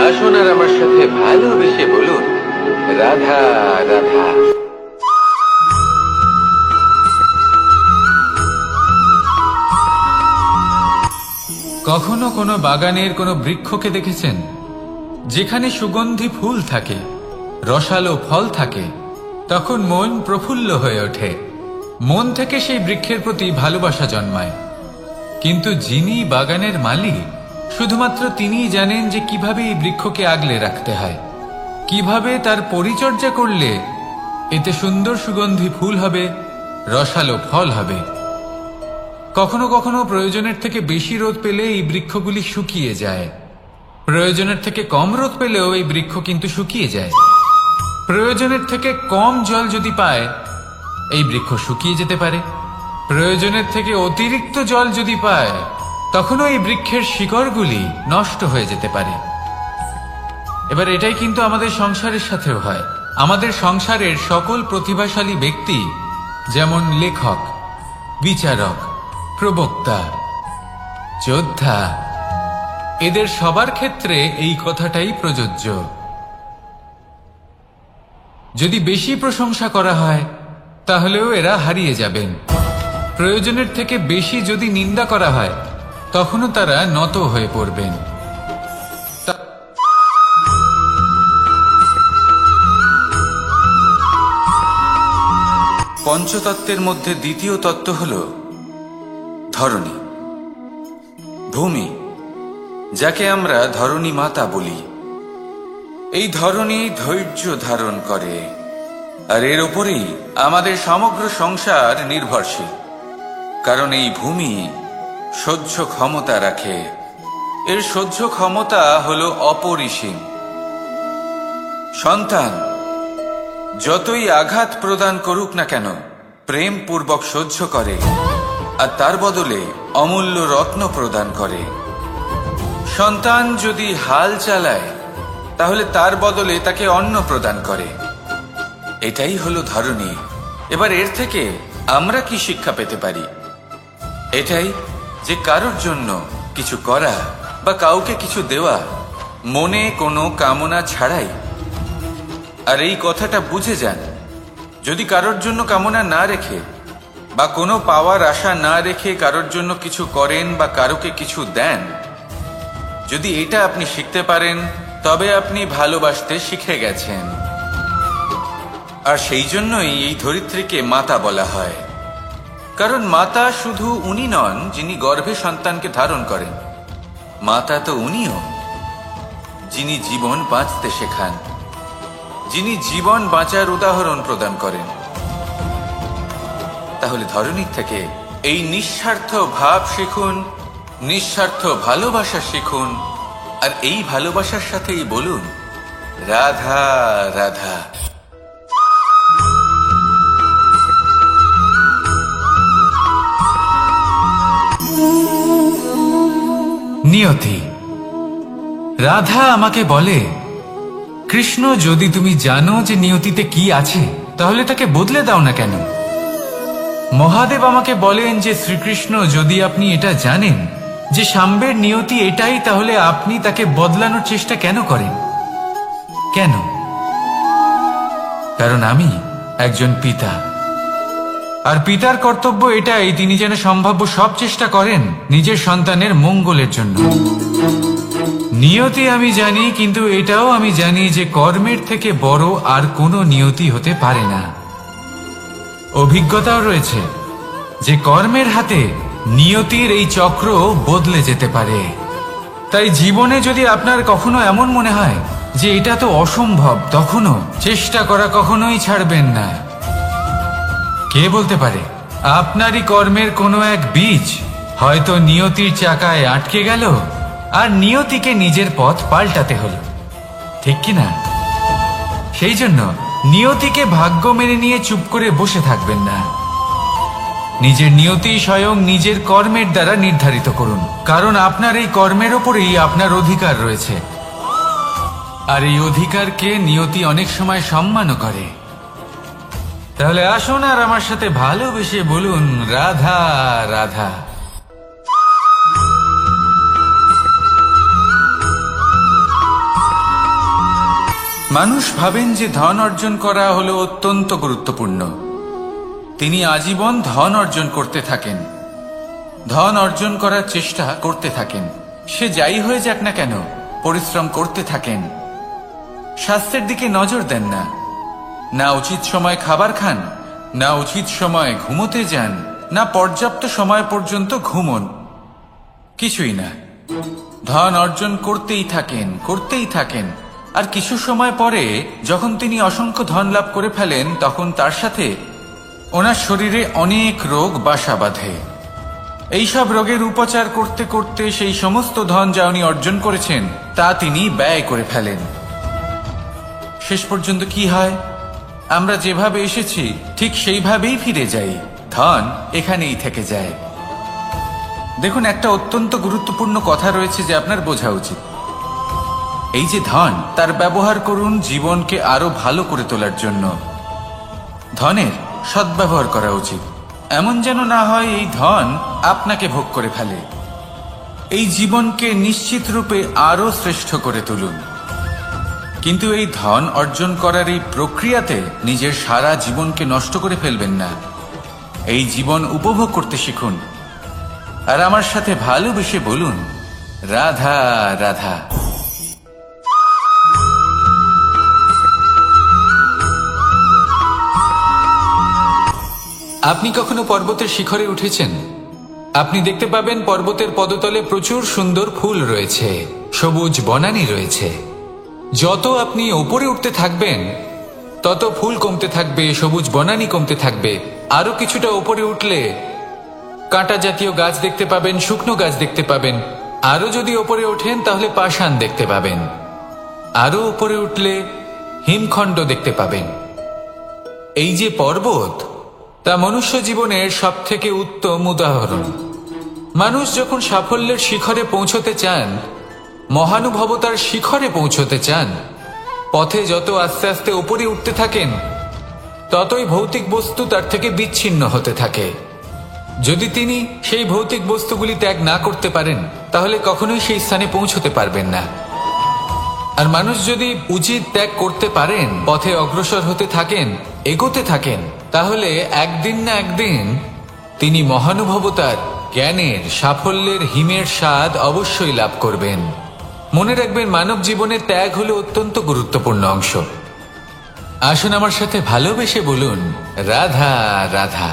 আসুন আর আমার সাথে ভালোবেসে বলুন, রাধা রাধা। কখনো কোনো বাগানের কোনো বৃক্ষকে দেখেছেন যেখানে সুগন্ধি ফুল থাকে, রসালো ফল থাকে? তখন মন প্রফুল্ল হয়ে ওঠে, মন থেকে সেই বৃক্ষের প্রতি ভালোবাসা জন্মায়। কিন্তু যিনি বাগানের মালিক, শুধুমাত্র তিনিই জানেন যে কিভাবে এই বৃক্ষকে আগলে রাখতে হয়, কিভাবে তার পরিচর্যা করলে এতে সুন্দর সুগন্ধি ফুল হবে, রসালো ফল হবে। কখনো কখনো প্রয়োজনের থেকে বেশি রোদ পেলে এই বৃক্ষগুলি শুকিয়ে যায়, প্রয়োজনের থেকে কম রোদ পেলেও এই বৃক্ষ কিন্তু শুকিয়ে যায়। প্রয়োজনের থেকে কম জল যদি পায়, এই বৃক্ষ শুকিয়ে যেতে পারে। প্রয়োজনের থেকে অতিরিক্ত জল যদি পায়, তখনও এই বৃক্ষের শিকড়গুলি নষ্ট হয়ে যেতে পারে। এবার এটাই কিন্তু আমাদের সংসারের সাথেও হয়। আমাদের সংসারের সকল প্রতিভাশালী ব্যক্তি, যেমন লেখক, বিচারক, প্রবক্তা, যোদ্ধা, এদের সবার ক্ষেত্রে এই কথাটাই প্রযোজ্য। যদি বেশি প্রশংসা করা হয়, তাহলেও এরা হারিয়ে যাবেন। প্রয়োজনের থেকে বেশি যদি নিন্দা করা হয়, তখনও তারা নত হয়ে পড়বেন। পঞ্চতত্ত্বের মধ্যে দ্বিতীয় তত্ত্ব হল ধরণী, ভূমি, যাকে আমরা ধরণী মাতা বলি। এই ধরণী ধৈর্য ধারণ করে, আর এর উপরেই আমাদের সমগ্র সংসার নির্ভরশীল। কারণ এই ভূমি সহ্য ক্ষমতা রাখে, এর সহ্য ক্ষমতা হল অপরিসীম। সন্তান যতই আঘাত প্রদান করুক না কেন, প্রেম পূর্বক সহ্য করে, আর তার বদলে অমূল্য রত্ন প্রদান করে। সন্তান যদি হাল চালায় তাহলে তার বদলে তাকে অন্ন প্রদান করে। এটাই হলো ধরনী। এবার এর থেকে আমরা কি শিক্ষা পেতে পারি? এটাই যে কারোর জন্য কিছু করা বা কাউকে কিছু দেওয়া মনে কোনো কামনা ছাড়াই। আর এই কথাটা বুঝে যান, যদি কারোর জন্য কামনা না রেখে বা কোনো পাওয়ার আশা না রেখে কারোর জন্য কিছু করেন বা কারোকে কিছু দেন, যদি এটা আপনি শিখতে পারেন তবে আপনি ভালোবাসতে শিখে গেছেন। আর সেই জন্যই এই ধরিত্রীকে মাতা বলা হয়। কারণ মাতা শুধু উনি নন যিনি গর্ভে সন্তানকে ধারণ করেন, মাতা তো উনিও যিনি জীবন বাঁচতে শেখান, যিনি জীবন বাঁচার উদাহরণ প্রদান করেন। তাহলে ধরনীর থেকে এই নিঃস্বার্থ ভাব শিখুন, নিঃস্বার্থ ভালোবাসা শিখুন, আর এই ভালোবাসার সাথেই বলুন রাধা রাধা। নিয়তি। রাধা আমাকে বলে, কৃষ্ণ, যদি তুমি জানো যে নিয়তিতে কি আছে তাহলে তাকে বদলে দাও না কেন? মহাদেব আমাকে বলেন যে শ্রীকৃষ্ণ, যদি আপনি এটা জানেন যে সাম্বের নিয়তি এটাই, তাহলে আপনি তাকে বদলানোর চেষ্টা কেন করেন? কেন? কারণ আমি একজন পিতা, আর পিতার কর্তব্য এটাই তিনি যেন সম্ভাব্য সব চেষ্টা করেন নিজের সন্তানের মঙ্গলের জন্য। নিয়তি আমি জানি, কিন্তু এটাও আমি জানি যে কর্মের থেকে বড় আর কোনো নিয়তি হতে পারে না। অভিজ্ঞতাও রয়েছে যে কর্মের হাতে নিয়তির এই চক্র বদলে যেতে পারে। তাই জীবনে যদি আপনার কখনো এমন মনে হয় যে এটা তো অসম্ভব, তখনও চেষ্টা করা কখনোই ছাড়বেন না। কে বলতে পারে আপনারই কর্মের কোনো এক বীজ হয়তো নিয়তির চাকায় আটকে গেল আর নিয়তিকে নিজের পথ পাল্টাতে হলো, ঠিক কি না? সেই জন্য নিয়তিকে ভাগ্য মেনে নিয়ে চুপ করে বসে থাকবেন না। নিজের নিয়তি স্বয়ং নিজের কর্মের দ্বারা নির্ধারিত করুন, কারণ আপনার এই কর্মের ওপরেই আপনার অধিকার রয়েছে। আর এই অধিকারকে নিয়তি অনেক সময় সম্মানও করে। তাহলে আসুন আর আমার সাথে ভালোবেসে বলুন রাধা রাধা। মানুষ ভাবেন যে ধন অর্জন করা হলো অত্যন্ত গুরুত্বপূর্ণ। তিনি আজীবন ধন অর্জন করতে থাকেন, ধন অর্জন করার চেষ্টা করতে থাকেন। সে যাই হয়ে যাক না কেন, পরিশ্রম করতে থাকেন। স্বাস্থ্যের দিকে নজর দেন না, না উচিত সময় খাবার খান, না উচিত সময় ঘুমোতে যান, না পর্যাপ্ত সময় পর্যন্ত ঘুমন, কিছুই না। ধন অর্জন করতেই থাকেন, করতেই থাকেন। আর কিছু সময় পরে যখন তিনি অসংখ্য ধন লাভ করে ফেলেন, তখন তার সাথে ওনার শরীরে অনেক রোগ বাসা বাঁধে। এইসব রোগের উপচার করতে করতে সেই সমস্ত ধন যা উনি অর্জন করেছেন তা তিনি ব্যয় করে ফেলেন। শেষ পর্যন্ত কি হয়? আমরা যেভাবে এসেছি ঠিক সেইভাবেই ফিরে যাই, ধন এখানেই থেকে যায়। দেখুন, একটা অত্যন্ত গুরুত্বপূর্ণ কথা রয়েছে যে আপনার বোঝা উচিত। এই যে ধন, তার ব্যবহার করুন জীবনকে আরো ভালো করে তোলার জন্য। ধনের সদ্ব্যবহার করা উচিত, এমন যেন না হয় এই ধন আপনাকে ভোগ করে ফেলে। এই জীবনকে নিশ্চিত রূপে আরো শ্রেষ্ঠ করে তুলুন। কিন্তু এই ধন অর্জন করার এই প্রক্রিয়াতে নিজের সারা জীবনকে নষ্ট করে ফেলবেন না। এই জীবন উপভোগ করতে শিখুন, আর আমার সাথে ভালোবেসে বলুন রাধা রাধা। আপনি কখনো পর্বতের শিখরে উঠেছেন? আপনি দেখতে পাবেন পর্বতের পদতলে প্রচুর সুন্দর ফুল রয়েছে, সবুজ বনানী রয়েছে। যত আপনি ওপরে উঠতে থাকবেন তত ফুল কমতে থাকবে, সবুজ বনানী কমতে থাকবে। আরো কিছুটা ওপরে উঠলে কাঁটা জাতীয় গাছ দেখতে পাবেন, শুকনো গাছ দেখতে পাবেন। আরো যদি ওপরে ওঠেন তাহলে পাষাণ দেখতে পাবেন। আরো ওপরে উঠলে হিমখণ্ড দেখতে পাবেন। এই যে পর্বত, তা মনুষ্য জীবনের সবথেকে উত্তম উদাহরণ। মানুষ যখন সাফল্যের শিখরে পৌঁছতে চান, মহানুভবতার শিখরে পৌঁছতে চান, পথে যত আস্তে আস্তে উপরে উঠতে থাকেন, ততই ভৌতিক বস্তু তার থেকে বিচ্ছিন্ন হতে থাকে। যদি তিনি সেই ভৌতিক বস্তুগুলি ত্যাগ না করতে পারেন, তাহলে কখনোই সেই স্থানে পৌঁছতে পারবেন না। আর মানুষ যদি উচিত ত্যাগ করতে পারেন, পথে অগ্রসর হতে থাকেন, এগোতে থাকেন, তাহলে একদিন না একদিন তিনি মহানুভবতার, জ্ঞানের, সাফল্যের হিমের স্বাদ অবশ্যই লাভ করবেন। মনে রাখবেন, মানব জীবনে ত্যাগ হলো অত্যন্ত গুরুত্বপূর্ণ অংশ। আসুন আমার সাথে ভালোবেসে বলুন, রাধা রাধা।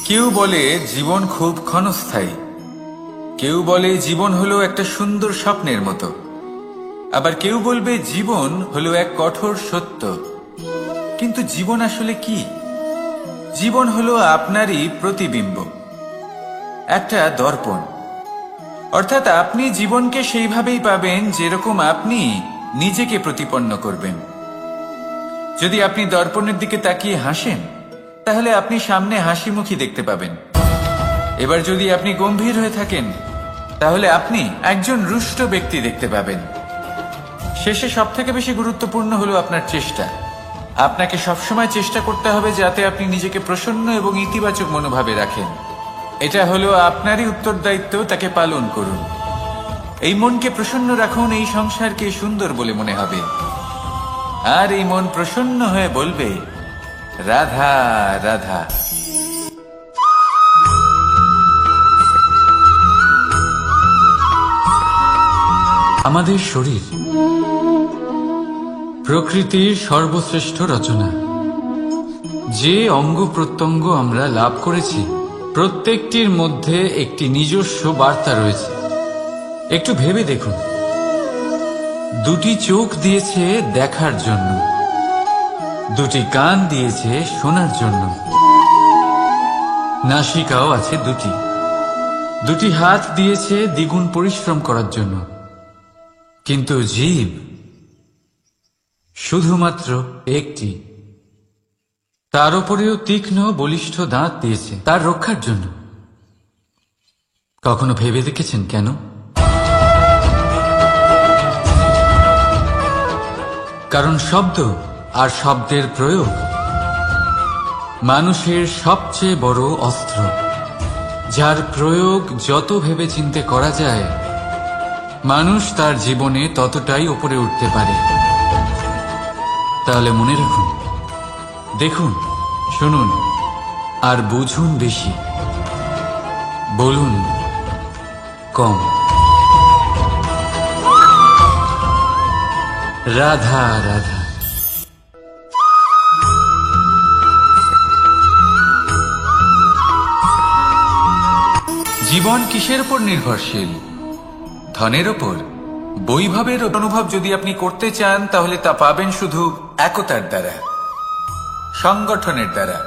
কেউ বলে জীবন খুব ক্ষণস্থায়ী, কেউ বলে জীবন হলো একটা সুন্দর স্বপ্নের মতো, আবার কেউ বলবে জীবন হলো এক কঠোর সত্য। কিন্তু জীবন আসলে কি? জীবন হলো আপনারই প্রতিবিম্ব, একটা দর্পণ। অর্থাৎ আপনি জীবনকে সেইভাবেই পাবেন যেরকম আপনি নিজেকে প্রতিপন্ন করবেন। যদি আপনি দর্পণের দিকে তাকিয়ে হাসেন, তাহলে আপনি সামনে হাসিমুখী দেখতে পাবেন। এবার যদি আপনি গম্ভীর হয়ে থাকেন, তাহলে আপনি একজন রুষ্ট ব্যক্তি দেখতে পাবেন। শেষে সবথেকে বেশি গুরুত্বপূর্ণ হলো আপনার চেষ্টা। আপনাকে সবসময় চেষ্টা করতে হবে যাতে আপনি নিজেকে প্রসন্ন এবং ইতিবাচক মনোভাবে রাখেন। এটা হলো আপনারই উত্তরদায়িত্ব, তাকে পালন করুন। এই মনকে প্রসন্ন রাখুন, এই সংসারকে সুন্দর বলে মনে হবে। আর এই মন প্রসন্ন হয়ে বলবে, রাধা রাধা। আমাদের শরীর প্রকৃতির সর্বশ্রেষ্ঠ রচনা। যে অঙ্গ প্রত্যঙ্গ আমরা লাভ করেছি, প্রত্যেকটির মধ্যে একটি নিজস্ব বার্তা রয়েছে। একটু ভেবে দেখুন, দুটি চোখ দিয়েছে দেখার জন্য, দুটি কান দিয়েছে শোনার জন্য, নাসিকাও আছে দুটি, দুটি হাত দিয়েছে দ্বিগুণ পরিশ্রম করার জন্য। কিন্তু জীব শুধুমাত্র একটি, তার উপরেও তীক্ষ্ণ বলিষ্ঠ দাঁত দিয়েছে তার রক্ষার জন্য। কখনো ভেবে দেখেছেন কেন? কারণ শব্দ আর শব্দের প্রয়োগ মানুষের সবচেয়ে বড় অস্ত্র, যার প্রয়োগ যত ভেবেচিন্তে করা যায়, মানুষ তার জীবনে ততটাই উপরে উঠতে পারে। তাহলে মনে রাখুন, দেখুন, শুনুন আর বুঝুন বেশি, বলুন কম। রাধা রাধা। জীবন কিসের উপর নির্ভরশীল? ধনের ওপর, বৈভবের অনুভব যদি আপনি করতে চান, তাহলে তা পাবেন শুধু একতার দ্বারা, সংগঠনের দ্বারা।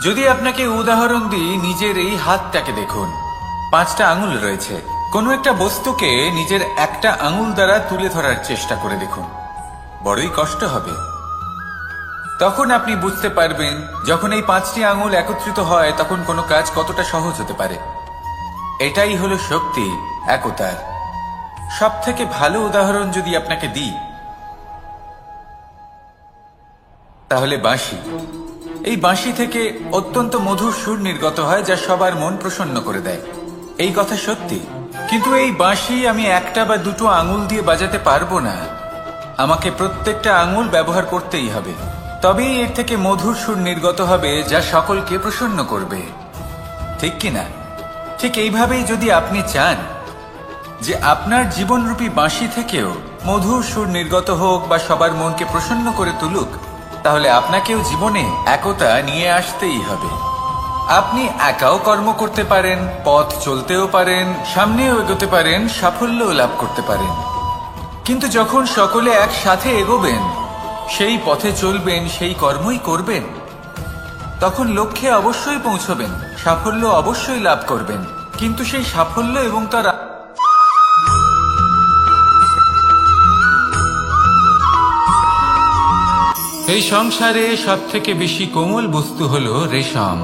যদি আপনাকে উদাহরণ দিই, নিজের এই হাতটাকে দেখুন, 5টা আঙুল রয়েছে। কোনো একটা বস্তুকে নিজের একটা আঙুল দ্বারা তুলে ধরার চেষ্টা করে দেখুন, বড়ই কষ্ট হবে। তখন আপনি বুঝতে পারবেন, যখন এই 5টি আঙুল একত্রিত হয়, তখন কোনো কাজ কতটা সহজ হতে পারে। এটাই হলো শক্তি, একতার। সব থেকে ভালো উদাহরণ যদি আপনাকে দিই, তাহলে বাঁশি। এই বাঁশি থেকে অত্যন্ত মধুর সুর নির্গত হয়, যা সবার মন প্রসন্ন করে দেয়। এই কথা সত্যি। কিন্তু এই বাঁশি আমি একটা বা দুটো আঙুল দিয়ে বাজাতে পারবো না। আমাকে প্রত্যেকটা আঙুল ব্যবহার করতেই হবে, তবেই এর থেকে মধুর সুর নির্গত হবে, যা সকলকে প্রসন্ন করবে। ঠিক কিনা? ঠিক এইভাবেই যদি আপনি চান যে আপনার জীবনরূপী বাঁশি থেকেও মধুর সুর নির্গত হোক বা সবার মনকে প্রসন্ন করে তুলুক, তাহলে আপনাকেও জীবনে একতা নিয়ে আসতেই হবে। আপনি একাও কর্ম করতে পারেন, পথ চলতেও পারেন, সামনেও এগোতে পারেন, সাফল্যও লাভ করতে পারেন। কিন্তু যখন সকলে একসাথে এগোবেন, সেই পথে চলবেন, সেই কর্মই করবেন, তখন লক্ষ্যে অবশ্যই পৌঁছবেন, সাফল্য অবশ্যই লাভ করবেন। কিন্তু সেই সাফল্য এবং তার এই সংসারে সব থেকে বেশি কোমল বস্তু হলো রেশম।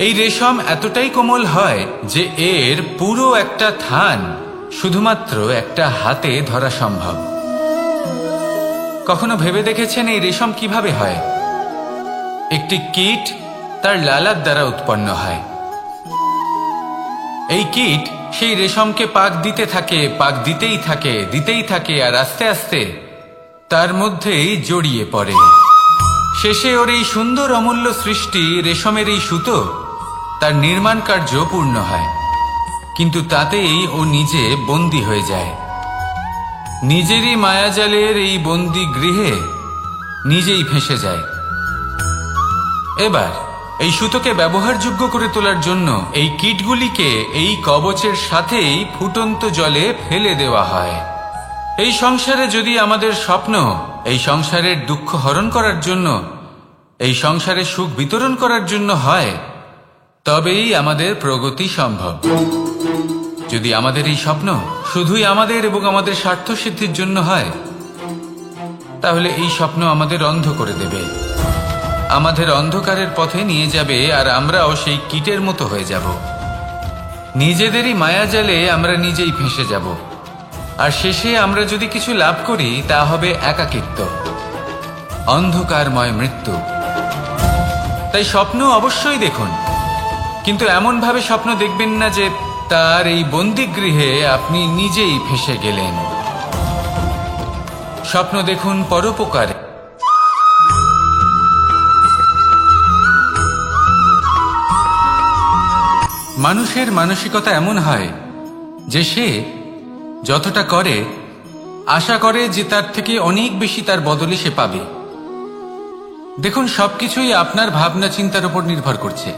এই রেশম এতটাই কোমল হয় যে এর পুরো একটা থান শুধুমাত্র একটা হাতে ধরা সম্ভব। কখনো ভেবে দেখেছেন এই রেশম কিভাবে হয়? একটি কীট তার লালার দ্বারা উৎপন্ন হয়। এই কীট সেই রেশমকে পাক দিতে থাকে, পাক দিতেই থাকে আর আস্তে আস্তে তার মধ্যেই জড়িয়ে পড়ে। শেষে ওর এই সুন্দর অমূল্য সৃষ্টি রেশমের এই সুতো তার নির্মাণ কার্য পূর্ণ হয়, কিন্তু তাতেই ও নিজে বন্দী হয়ে যায়। নিজেরই মায়াজালের এই বন্দী গৃহে নিজেই ফেঁসে যায়। এবার এই সুতোকে ব্যবহারযোগ্য করে তোলার জন্য এই কীটগুলিকে এই কবচের সাথেই ফুটন্ত জলে ফেলে দেওয়া হয়। এই সংসারে যদি আমাদের স্বপ্ন এই সংসারের দুঃখ হরণ করার জন্য, এই সংসারে সুখ বিতরণ করার জন্য হয়, তবেই আমাদের প্রগতি সম্ভব। যদি আমাদের এই স্বপ্ন শুধুই আমাদের এবং আমাদের স্বার্থ সিদ্ধির জন্য হয়, তাহলে এই স্বপ্ন আমাদের অন্ধ করে দেবে, আমাদের অন্ধকারের পথে নিয়ে যাবে, আর আমরাও সেই কীটের মতো হয়ে যাব। নিজেদেরই মায়াজালে আমরা নিজেই ফেঁসে যাব, আর শেষে আমরা যদি কিছু লাভ করি তা হবে একাকিত্ব, অন্ধকারময় মৃত্যু। তাই স্বপ্ন অবশ্যই দেখুন, কিন্তু এমন ভাবে স্বপ্ন দেখবেন না যে তার এই বন্দিগৃহে আপনি নিজেই ফেঁসে গেলেন। স্বপ্ন দেখুন পরোপকারে। মানুষের মানসিকতা এমন হয় যে সে যতটা করে আশা করে যে তার থেকে অনেক বেশি তার বদলে সে পাবে। দেখুন, সবকিছুই আপনার ভাবনা চিন্তার উপর নির্ভর করছে।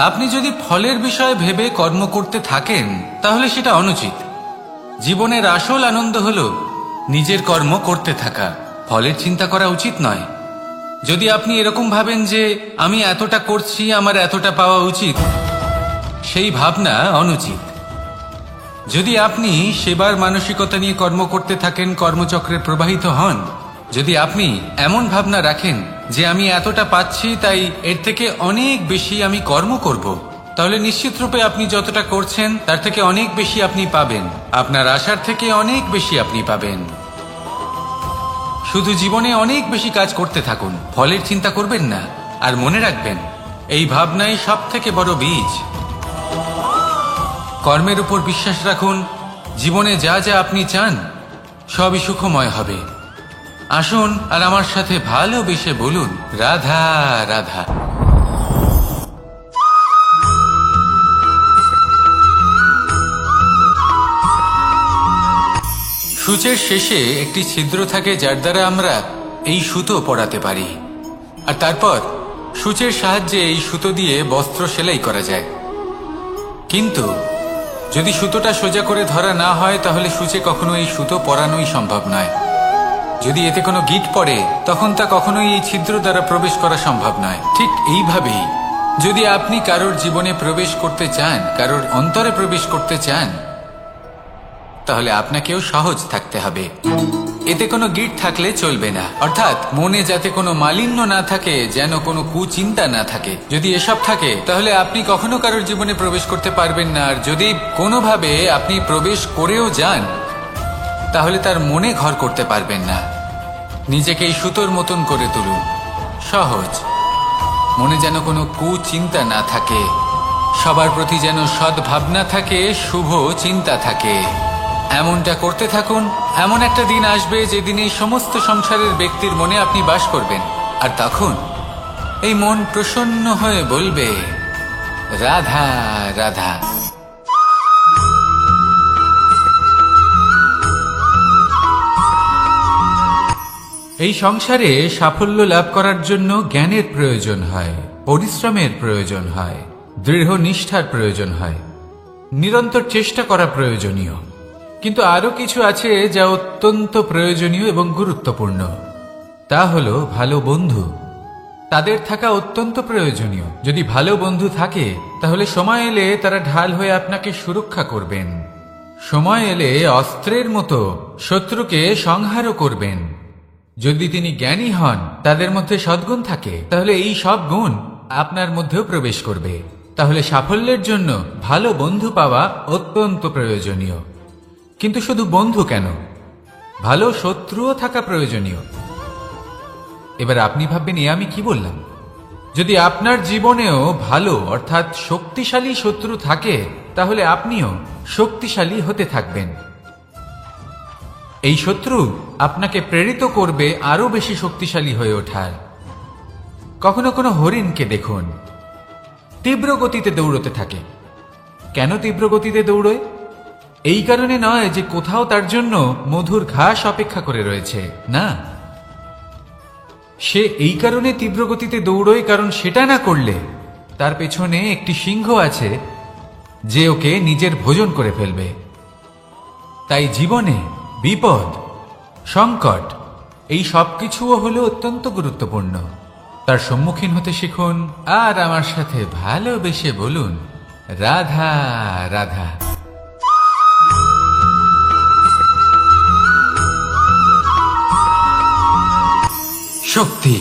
আপনি যদি ফলের বিষয়ে ভেবে কর্ম করতে থাকেন তাহলে সেটা অনুচিত। জীবনের আসল আনন্দ হলো নিজের কর্ম করতে থাকা, ফলের চিন্তা করা উচিত নয়। যদি আপনি এরকম ভাবেন যে আমি এতটা করছি, আমার এতটা পাওয়া উচিত, সেই ভাবনা অনুচিত। যদি আপনি সেবার মানসিকতা নিয়ে কর্ম করতে থাকেন, কর্মচক্রে প্রবাহিত হন, যদি আপনি এমন ভাবনা রাখেন যে আমি এতটা পাচ্ছি তাই এর থেকে অনেক বেশি আমি কর্ম করব, তাহলে নিশ্চিতরূপে আপনি যতটা করছেন তার থেকে অনেক বেশি আপনি পাবেন, আপনার আশার থেকে অনেক বেশি আপনি পাবেন। শুধু জীবনে অনেক বেশি কাজ করতে থাকুন, ফলের চিন্তা করবেন না। আর মনে রাখবেন, এই ভাবনাই সব থেকে বড় বীজ। কর্মের উপর বিশ্বাস রাখুন, জীবনে যা যা আপনি চান সবই সুখময় হবে। আসুন আর আমার সাথে ভালোবেসে বলুন, রাধা রাধা। সূচের শেষে একটি ছিদ্র থাকে যার দ্বারা আমরা এই সুতো পরাতে পারি, আর তারপর সূচের সাহায্যে এই সুতো দিয়ে বস্ত্র সেলাই করা যায়। কিন্তু যদি সুতোটা সোজা করে ধরা না হয় তাহলে সূচে কখনো এই সুতো পরানোই সম্ভব নয়। যদি এতে কোনো গিঁট পড়ে তখন তা কখনোই এই ছিদ্র দ্বারা প্রবেশ করা সম্ভব নয়। ঠিক এইভাবেই যদি আপনি কারোর জীবনে প্রবেশ করতে চান, কারোর অন্তরে প্রবেশ করতে চান, তাহলে আপনাকেও সহজ থাকতে হবে। এতে কোনো গিঁট থাকলে চলবে না, অর্থাৎ মনে যাতে কোনো মালিন্য না থাকে, যেন কোনো কুচিন্তা না থাকে। যদি এসব থাকে তাহলে আপনি কখনো কারোর জীবনে প্রবেশ করতে পারবেন না। আর যদি কোনোভাবে আপনি প্রবেশ করেও যান তাহলে তার মনে ঘর করতে পারবেন না। নিজেকে এই সুতোর মতন করে তুলুন, সহজ। মনে যেন কোনো কুচিন্তা না থাকে, সবার প্রতি যেন সদ্ভাবনা থাকে, শুভ চিন্তা থাকে। এমনটা করতে থাকুন। এমন একটা দিন আসবে যেদিন এই সমস্ত সংসারের ব্যক্তির মনে আপনি বাস করবেন, আর তখন এই মন প্রসন্ন হয়ে বলবে, রাধা রাধা। এই সংসারে সাফল্য লাভ করার জন্য জ্ঞানের প্রয়োজন হয়, পরিশ্রমের প্রয়োজন হয়, দৃঢ় নিষ্ঠার প্রয়োজন হয়, নিরন্তর চেষ্টা করা প্রয়োজনীয়। কিন্তু আরো কিছু আছে যা অত্যন্ত প্রয়োজনীয় এবং গুরুত্বপূর্ণ। তা হলো ভালো বন্ধু। তাদের থাকা অত্যন্ত প্রয়োজনীয়। যদি ভালো বন্ধু থাকে তাহলে সময় এলে তারা ঢাল হয়ে আপনাকে সুরক্ষা করবেন। সময় এলে অস্ত্রের মতো শত্রুকে সংহারও করবেন। যদি তিনি জ্ঞানী হন, তাদের মধ্যে সদ্গুণ থাকে, তাহলে এই সব গুণ আপনার মধ্যেও প্রবেশ করবে। তাহলে সাফল্যের জন্য ভালো বন্ধু পাওয়া অত্যন্ত প্রয়োজনীয়। কিন্তু শুধু বন্ধু কেন, ভালো শত্রুও থাকা প্রয়োজনীয়। এবার আপনি ভাববেন, আমি কি বললাম? যদি আপনার জীবনেও ভালো অর্থাৎ শক্তিশালী শত্রু থাকে, তাহলে আপনিও শক্তিশালী হতে থাকবেন। এই শত্রু আপনাকে প্রেরিত করবে আরো বেশি শক্তিশালী হয়ে ওঠার। কখনো কোনো হরিণকে দেখুন, তীব্র গতিতে দৌড়তে থাকে। কেন তীব্র গতিতে দৌড়য়? এই কারণে নয় যে কোথাও তার জন্য মধুর ঘাস অপেক্ষা করে রয়েছে, না। সে এই কারণে তীব্র গতিতে দৌড়য় কারণ সেটা না করলে তার পেছনে একটি সিংহ আছে যে ওকে নিজের ভোজন করে ফেলবে। তাই জীবনে বিপদ, সংকট, এই সবকিছুও হলো অত্যন্ত গুরুত্বপূর্ণ। তার সম্মুখীন হতে শিখুন আর আমার সাথে ভালোবেসে বলুন, রাধা রাধা। শক্তি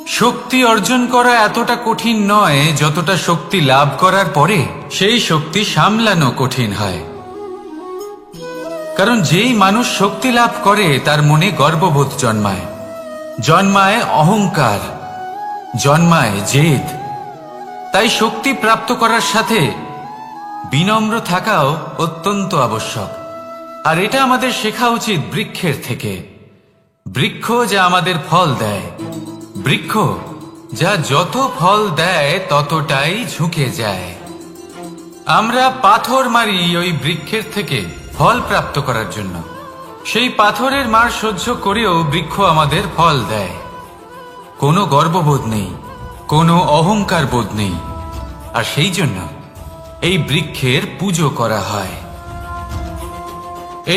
শক্তি অর্জন করা এতটা কঠিন নয় যতটা শক্তি লাভ করার পরে সেই শক্তি সামলানো কঠিন হয়। কারণ যেই মানুষ শক্তি লাভ করে তার মনে গর্ববোধ জন্মায়, জন্মায় অহংকার, জন্মায় জেদ। তাই শক্তি প্রাপ্ত করার সাথে বিনম্র থাকাও অত্যন্ত আবশ্যক। আর এটা আমাদের শেখা উচিত বৃক্ষের থেকে। বৃক্ষ যা আমাদের ফল দেয়, বৃক্ষ যা যত ফল দেয় ততটাই ঝুঁকে যায়। আমরা পাথর মারি ওই বৃক্ষের থেকে ফল প্রাপ্ত করার জন্য। সেই পাথরের মার সহ্য করেও বৃক্ষ আমাদের ফল দেয়। কোনো গর্ববোধ নেই, কোনো অহংকার বোধ নেই। আর সেই জন্য এই বৃক্ষের পুজো করা হয়।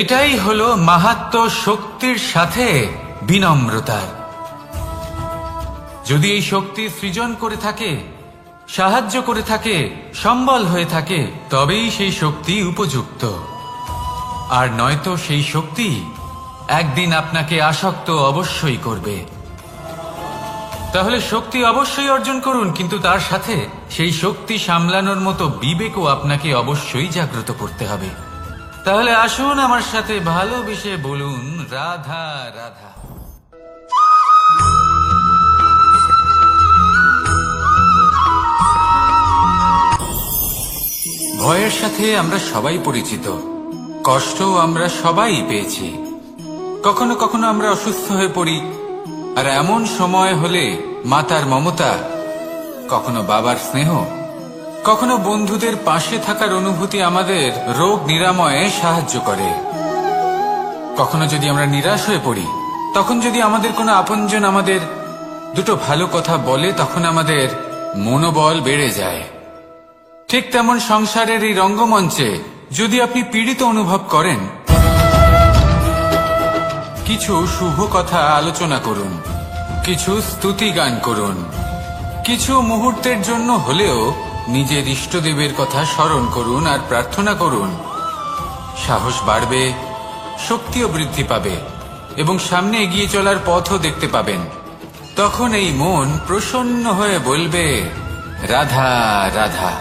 এটাই হলো মাহাত্ম্য শক্তির সাথে বিনম্রতার। যদি এই শক্তি সৃজন করে থাকে, সাহায্য করে থাকে, সম্বল হয়ে থাকে, তবেই সেই শক্তি উপযুক্ত। আর নয়তো সেই শক্তি একদিন আপনাকে আসক্ত অবশ্যই করবে। তাহলে শক্তি অবশ্যই অর্জন করুন, কিন্তু তার সাথে সেই শক্তি সামলানোর মতো বিবেকও আপনাকে অবশ্যই জাগ্রত করতে হবে। তাহলে আসুন আমার সাথে ভালোবেসে বলুন, রাধা রাধা। ভয়ের সাথে আমরা সবাই পরিচিত, কষ্টও আমরা সবাই পেয়েছি। কখনো কখনো আমরা অসুস্থ হয়ে পড়ি, আর এমন সময় হলে মাতার মমতা, কখনো বাবার স্নেহ, কখনো বন্ধুদের পাশে থাকার অনুভূতি আমাদের রোগ নিরাময়ে সাহায্য করে। কখনো যদি আমরা নিরাশ হয়ে পড়ি, তখন যদি আমাদের কোনো আপনজন আমাদের দুটো ভালো কথা বলে, তখন আমাদের মনোবল বেড়ে যায়। ঠিক তেমন সংসারের এই রঙ্গমঞ্চে যদি আপনি পীড়িত অনুভব করেন, কিছু শুভ কথা আলোচনা করুন, কিছু স্তুতি গান করুন, কিছু মুহূর্তের জন্য হলেও নিজের ইষ্টদেবের কথা স্মরণ করুন আর প্রার্থনা করুন। সাহস বাড়বে, শক্তিও বৃদ্ধি পাবে এবং সামনে এগিয়ে চলার পথও দেখতে পাবেন। তখন এই মন প্রসন্ন হয়ে বলবে, রাধা রাধা।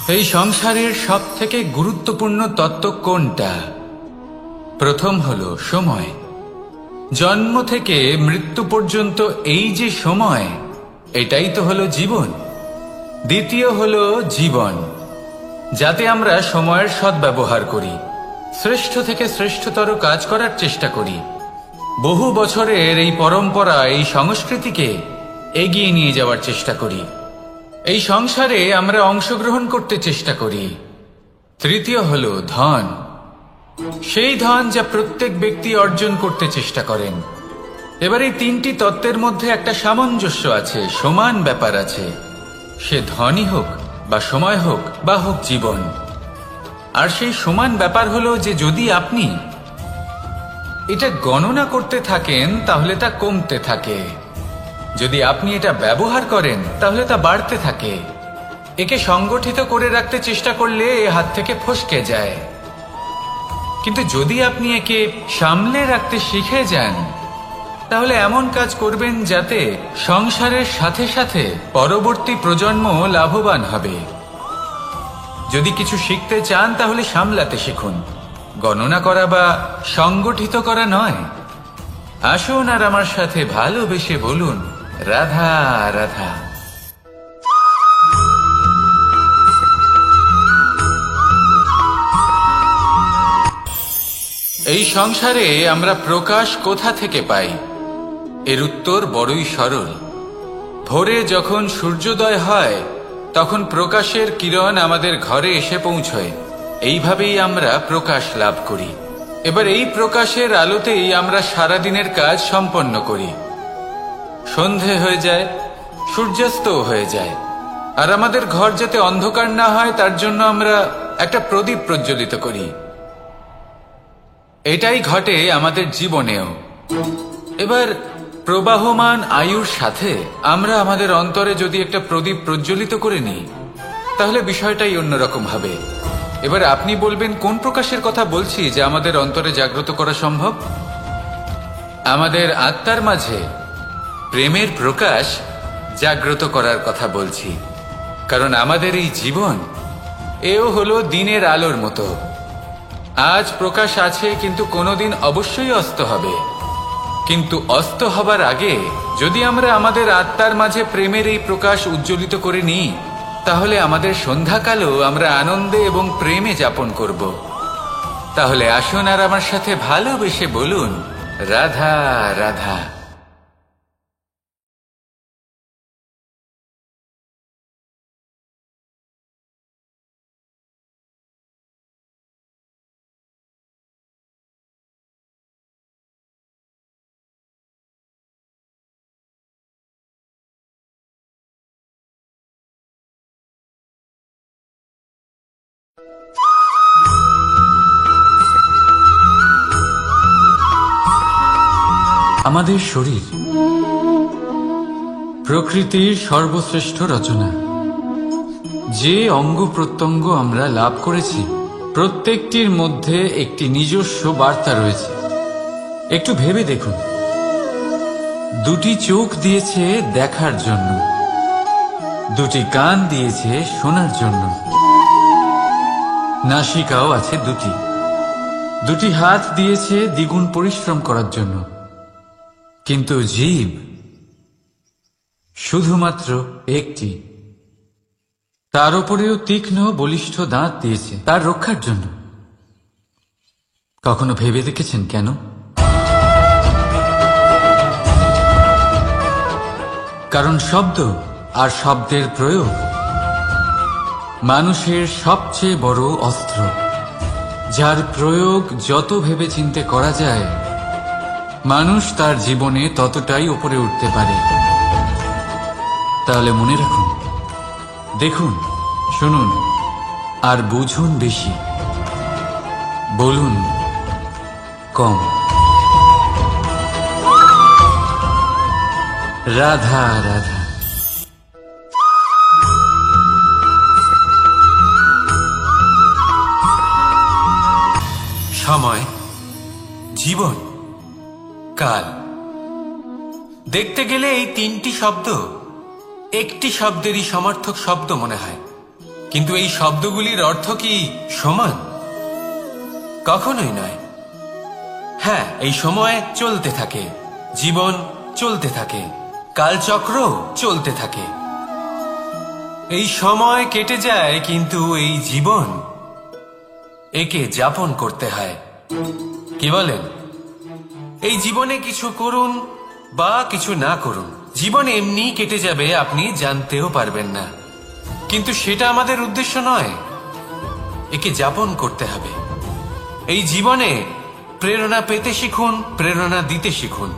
এই সংসারের সব থেকে গুরুত্বপূর্ণ তত্ত্ব কোনটা? প্রথম হলো সময়। জন্ম থেকে মৃত্যু পর্যন্ত এই যে সময়, এটাই তো হলো জীবন। দ্বিতীয় হলো জীবন, যাতে আমরা সময়ের সদ্ব্যবহার করি, শ্রেষ্ঠ থেকে শ্রেষ্ঠতর কাজ করার চেষ্টা করি। বহু বছরের এই পরম্পরা, এই সংস্কৃতিকে এগিয়ে নিয়ে যাওয়ার চেষ্টা করি। এই সংসারে আমরা অংশগ্রহণ করতে চেষ্টা করি। তৃতীয় হলো ধন, সেই ধন যা প্রত্যেক ব্যক্তি অর্জন করতে চেষ্টা করেন। এবার এই তিনটি তত্ত্বের মধ্যে একটা সামঞ্জস্য আছে, সমান ব্যাপার আছে। সে ধনই হোক বা সময় হোক বা হোক জীবন। আর সেই সমান ব্যাপার হলো যে যদি আপনি এটা গণনা করতে থাকেন তাহলে তা কমতে থাকে, যদি আপনি এটা ব্যবহার করেন তাহলে তা বাড়তে থাকে। একে সংগঠিত করে রাখতে চেষ্টা করলে এ হাত থেকে ফসকে যায়। কিন্তু যদি আপনি একে সামলে রাখতে শিখে যান, তাহলে এমন কাজ করবেন যাতে সংসারের সাথে সাথে পরবর্তী প্রজন্ম লাভবান হবে। যদি কিছু শিখতে চান তাহলে সামলাতে শিখুন, গণনা করা বা সংগঠিত করা নয়। আসুন আর আমার সাথে ভালোবেসে বলুন, রাধা রাধা। এই সংসারে আমরা প্রকাশ কোথা থেকে পাই? এর উত্তর বড়ই সরল। ভোরে যখন সূর্যোদয় হয় তখন প্রকাশের কিরণ আমাদের ঘরে এসে পৌঁছয়। এইভাবেই আমরা প্রকাশ লাভ করি। এবার এই প্রকাশের আলোতেই আমরা সারাদিনের কাজ সম্পন্ন করি। সন্ধে হয়ে যায়, সূর্যাস্ত হয়ে যায়, আর আমাদের ঘর যাতে অন্ধকার না হয় তার জন্য আমরা একটা প্রদীপ প্রজ্বলিত করি। এটাই ঘটে আমাদের জীবনেও। এবার প্রবাহমান আয়ুর সাথে আমরা আমাদের অন্তরে যদি একটা প্রদীপ প্রজ্বলিত করে নিই, তাহলে বিষয়টাই অন্যরকম হবে। এবার আপনি বলবেন, কোন প্রকাশের কথা বলছি যা আমাদের অন্তরে জাগ্রত করা সম্ভব? আমাদের আত্মার মাঝে প্রেমের প্রকাশ জাগ্রত করার কথা বলছি। কারণ আমাদের এই জীবন এও হলো দিনের আলোর মতো। আজ প্রকাশ আছে, কিন্তু কোনোদিন অবশ্যই অস্ত হবে। কিন্তু অস্ত হবার আগে যদি আমরা আমাদের আত্মার মাঝে প্রেমের এই প্রকাশ উজ্জ্বলিত করে নিই, তাহলে আমাদের সন্ধ্যাকালও আমরা আনন্দে এবং প্রেমে যাপন করব। তাহলে আসুন আর আমার সাথে ভালোবেসে বলুন, রাধা রাধা। আমাদের শরীর প্রকৃতির সর্বশ্রেষ্ঠ রচনা। যে অঙ্গ প্রত্যঙ্গ আমরা লাভ করেছি, প্রত্যেকটির মধ্যে একটি নিজস্ব বার্তা রয়েছে। একটু ভেবে দেখুন, দুটি চোখ দিয়েছে দেখার জন্য, দুটি কান দিয়েছে শোনার জন্য, নাসিকাও আছে দুটি, দুটি হাত দিয়েছে দ্বিগুণ পরিশ্রম করার জন্য। কিন্তু জীব শুধুমাত্র একটি। তার উপরেও তীক্ষ্ণ বলিষ্ঠ দাঁত দিয়েছে তার রক্ষার জন্য। কখনো ভেবে দেখেছেন কেন? কারণ শব্দ আর শব্দের প্রয়োগ মানুষের সবচেয়ে বড় অস্ত্র, যার প্রয়োগ যত ভেবে চিন্তে করা যায়, মানুষ তার জীবনে ততটাই উপরে উঠতে পারে। তাহলে মনে রাখুন, দেখুন, শুনুন আর বুঝুন বেশি, বলুন কম। রাধা রাধা। সময়, জীবন, কাল। দেখতে গেলে এই তিনটি শব্দ একটি শব্দেরই সমার্থক শব্দ মনে হয়, কিন্তু এই শব্দগুলির অর্থ কি সমান? কখনোই নয়। হ্যাঁ, এই সময় চলতে থাকে, জীবন চলতে থাকে, কালচক্র চলতে থাকে। এই সময় কেটে যায়, কিন্তু এই জীবন একে যাপন করতে হয়। কি বলেন? এই জীবনে কিছু করুন বা কিছু না করুন, জীবন এমনি কেটে যাবে, আপনি জানতেও পারবেন না। কিন্তু সেটা আমাদের উদ্দেশ্য নয়, একে যাপন করতে হবে। এই জীবনে প্রেরণা পেতে শিখুন, প্রেরণা দিতে শিখুন,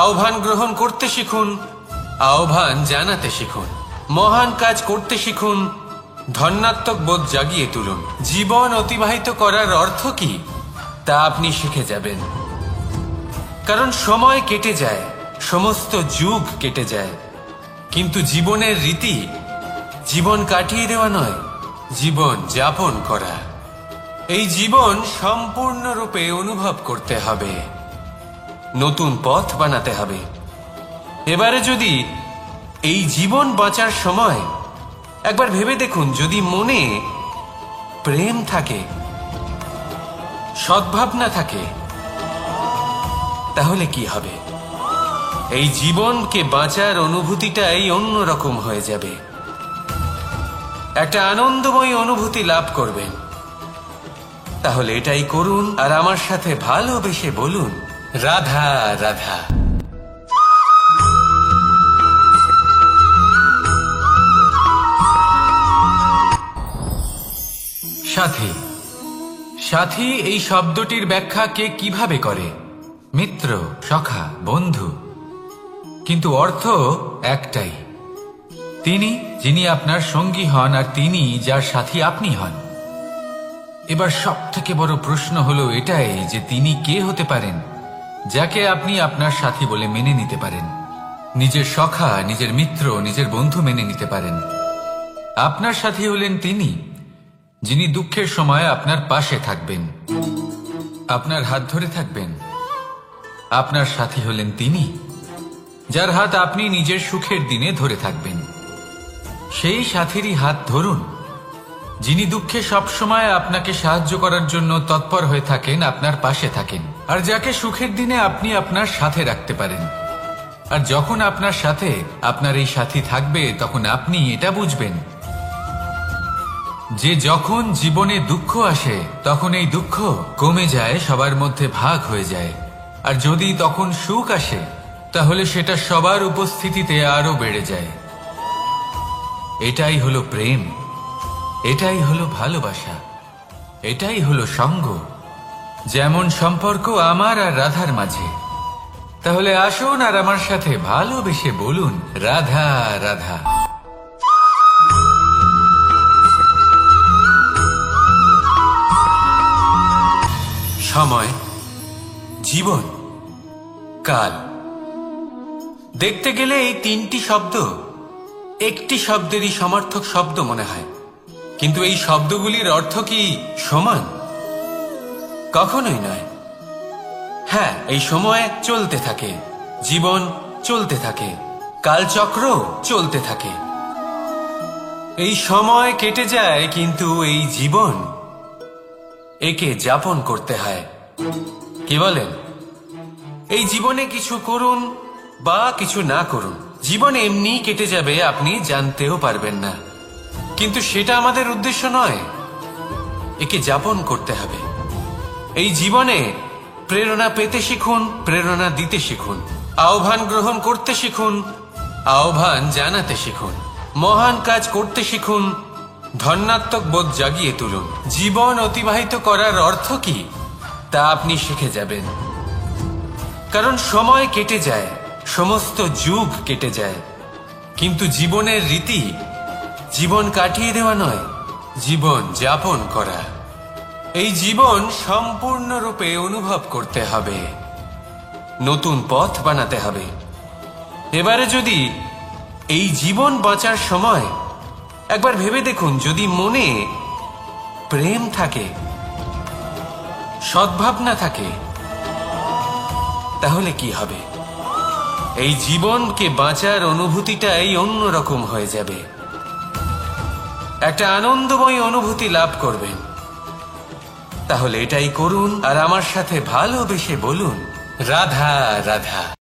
আহ্বান গ্রহণ করতে শিখুন, আহ্বান জানাতে শিখুন, মহান কাজ করতে শিখুন, ধন্যাত্মক বোধ জাগিয়ে তুলুন। জীবন অতিবাহিত করার অর্থ কি তা আপনি শিখে যাবেন। কারণ সময় কেটে যায়, সমস্ত যুগ কেটে যায়, কিন্তু জীবনের রীতি জীবন কাটিয়ে দেওয়া নয়, জীবন যাপন করা। এই জীবন সম্পূর্ণরূপে অনুভব করতে হবে, নতুন পথ বানাতে হবে। এবারে যদি এই জীবন বাঁচার সময় একবার ভেবে দেখুন, যদি মনে প্রেম থাকে, সদ্ভাবনা থাকে, তাহলে কি হবে? এই জীবনকে বাঁচার অনুভূতিটাই অন্যরকম হয়ে যাবে, একটা আনন্দময় অনুভূতি লাভ করবেন। তাহলে এটাই করুন আর আমার সাথে ভালোবেসে বলুন, রাধা রাধা। সাথী। সাথী এই শব্দটির ব্যাখ্যা কে কিভাবে করে? মিত্র, সখা, বন্ধু। কিন্তু অর্থ একটাই, তিনি যিনি আপনার সঙ্গী হন আর তিনি যার সাথী আপনি হন। এবার সব থেকে বড় প্রশ্ন হলো এটাই যে তিনি কে হতে পারেন যাকে আপনি আপনার সাথী বলে মেনে নিতে পারেন, নিজের সখা, নিজের মিত্র, নিজের বন্ধু মেনে নিতে পারেন। আপনার সাথী হলেন তিনি যিনি দুঃখের সময় আপনার পাশে থাকবেন, আপনার হাত ধরে থাকবেন। আপনার সাথী হলেন তিনি যার হাত আপনি নিজের সুখের দিনে ধরে থাকবেন। সেই সাথীরই হাত ধরুন যিনি দুঃখে সবসময় আপনাকে সাহায্য করার জন্য তৎপর হয়ে থাকেন, আপনার পাশে থাকেন, আর যাকে সুখের দিনে আপনি আপনার সাথে রাখতে পারেন। আর যখন আপনার সাথে আপনার এই সাথী থাকবে, তখন আপনি এটা বুঝবেন যে যখন জীবনে দুঃখ আসে তখন এই দুঃখ কমে যায়, সবার মধ্যে ভাগ হয়ে যায়। আর যদি তখন সুখ আসে তাহলে সেটা সবার উপস্থিতিতে আরো বেড়ে যায়। এটাই হলো প্রেম, এটাই হলো ভালোবাসা, এটাই হলো সঙ্গ। যেমন সম্পর্ক আমার আর রাধার মাঝে। তাহলে আসুন আর আমার সাথে ভালোবেসে বলুন, রাধা রাধা। সময়, জীবন, কাল। দেখতে গেলে এই তিনটি শব্দ একটি শব্দেরই সমার্থক শব্দ মনে হয়, কিন্তু এই শব্দগুলির অর্থ কি সমান? কখনোই নয়। হ্যাঁ, এই সময় চলতে থাকে, জীবন চলতে থাকে, কালচক্র চলতে থাকে। এই সময় কেটে যায়, কিন্তু এই জীবন একে যাপন করতে হয়। কি বলেন? এই জীবনে কিছু করুন বা কিছু না করুন, জীবন এমনি কেটে যাবে, আপনি জানতেও পারবেন না। কিন্তু সেটা আমাদের উদ্দেশ্য নয়, একে যাপন করতে হবে। এই জীবনে প্রেরণা পেতে শিখুন, প্রেরণা দিতে শিখুন, আহ্বান গ্রহণ করতে শিখুন, আহ্বান জানাতে শিখুন, মহান কাজ করতে শিখুন, ধন্যাত্মক বোধ জাগিয়ে তুলুন। জীবন অতিবাহিত করার অর্থ কি তা আপনি শিখে যাবেন। কারণ সময় কেটে যায়, সমস্ত যুগ কেটে যায়, কিন্তু জীবনের রীতি জীবন কাটিয়ে দেওয়া নয়, জীবন যাপন করা। এই জীবন সম্পূর্ণরূপে অনুভব করতে হবে, নতুন পথ বানাতে হবে। এবারে যদি এই জীবন বাঁচার সময় একবার ভেবে দেখুন, যদি মনে প্রেম থাকে, সদ্ভাবনা থাকে, তাহলে কি হবে? এই জীবনকে বাঁচার অনুভূতিটাই অন্যরকম হয়ে যাবে, একটা আনন্দময় অনুভূতি লাভ করবেন। তাহলে এটাই করুন আর আমার সাথে ভালোবেসে বলুন, রাধা রাধা।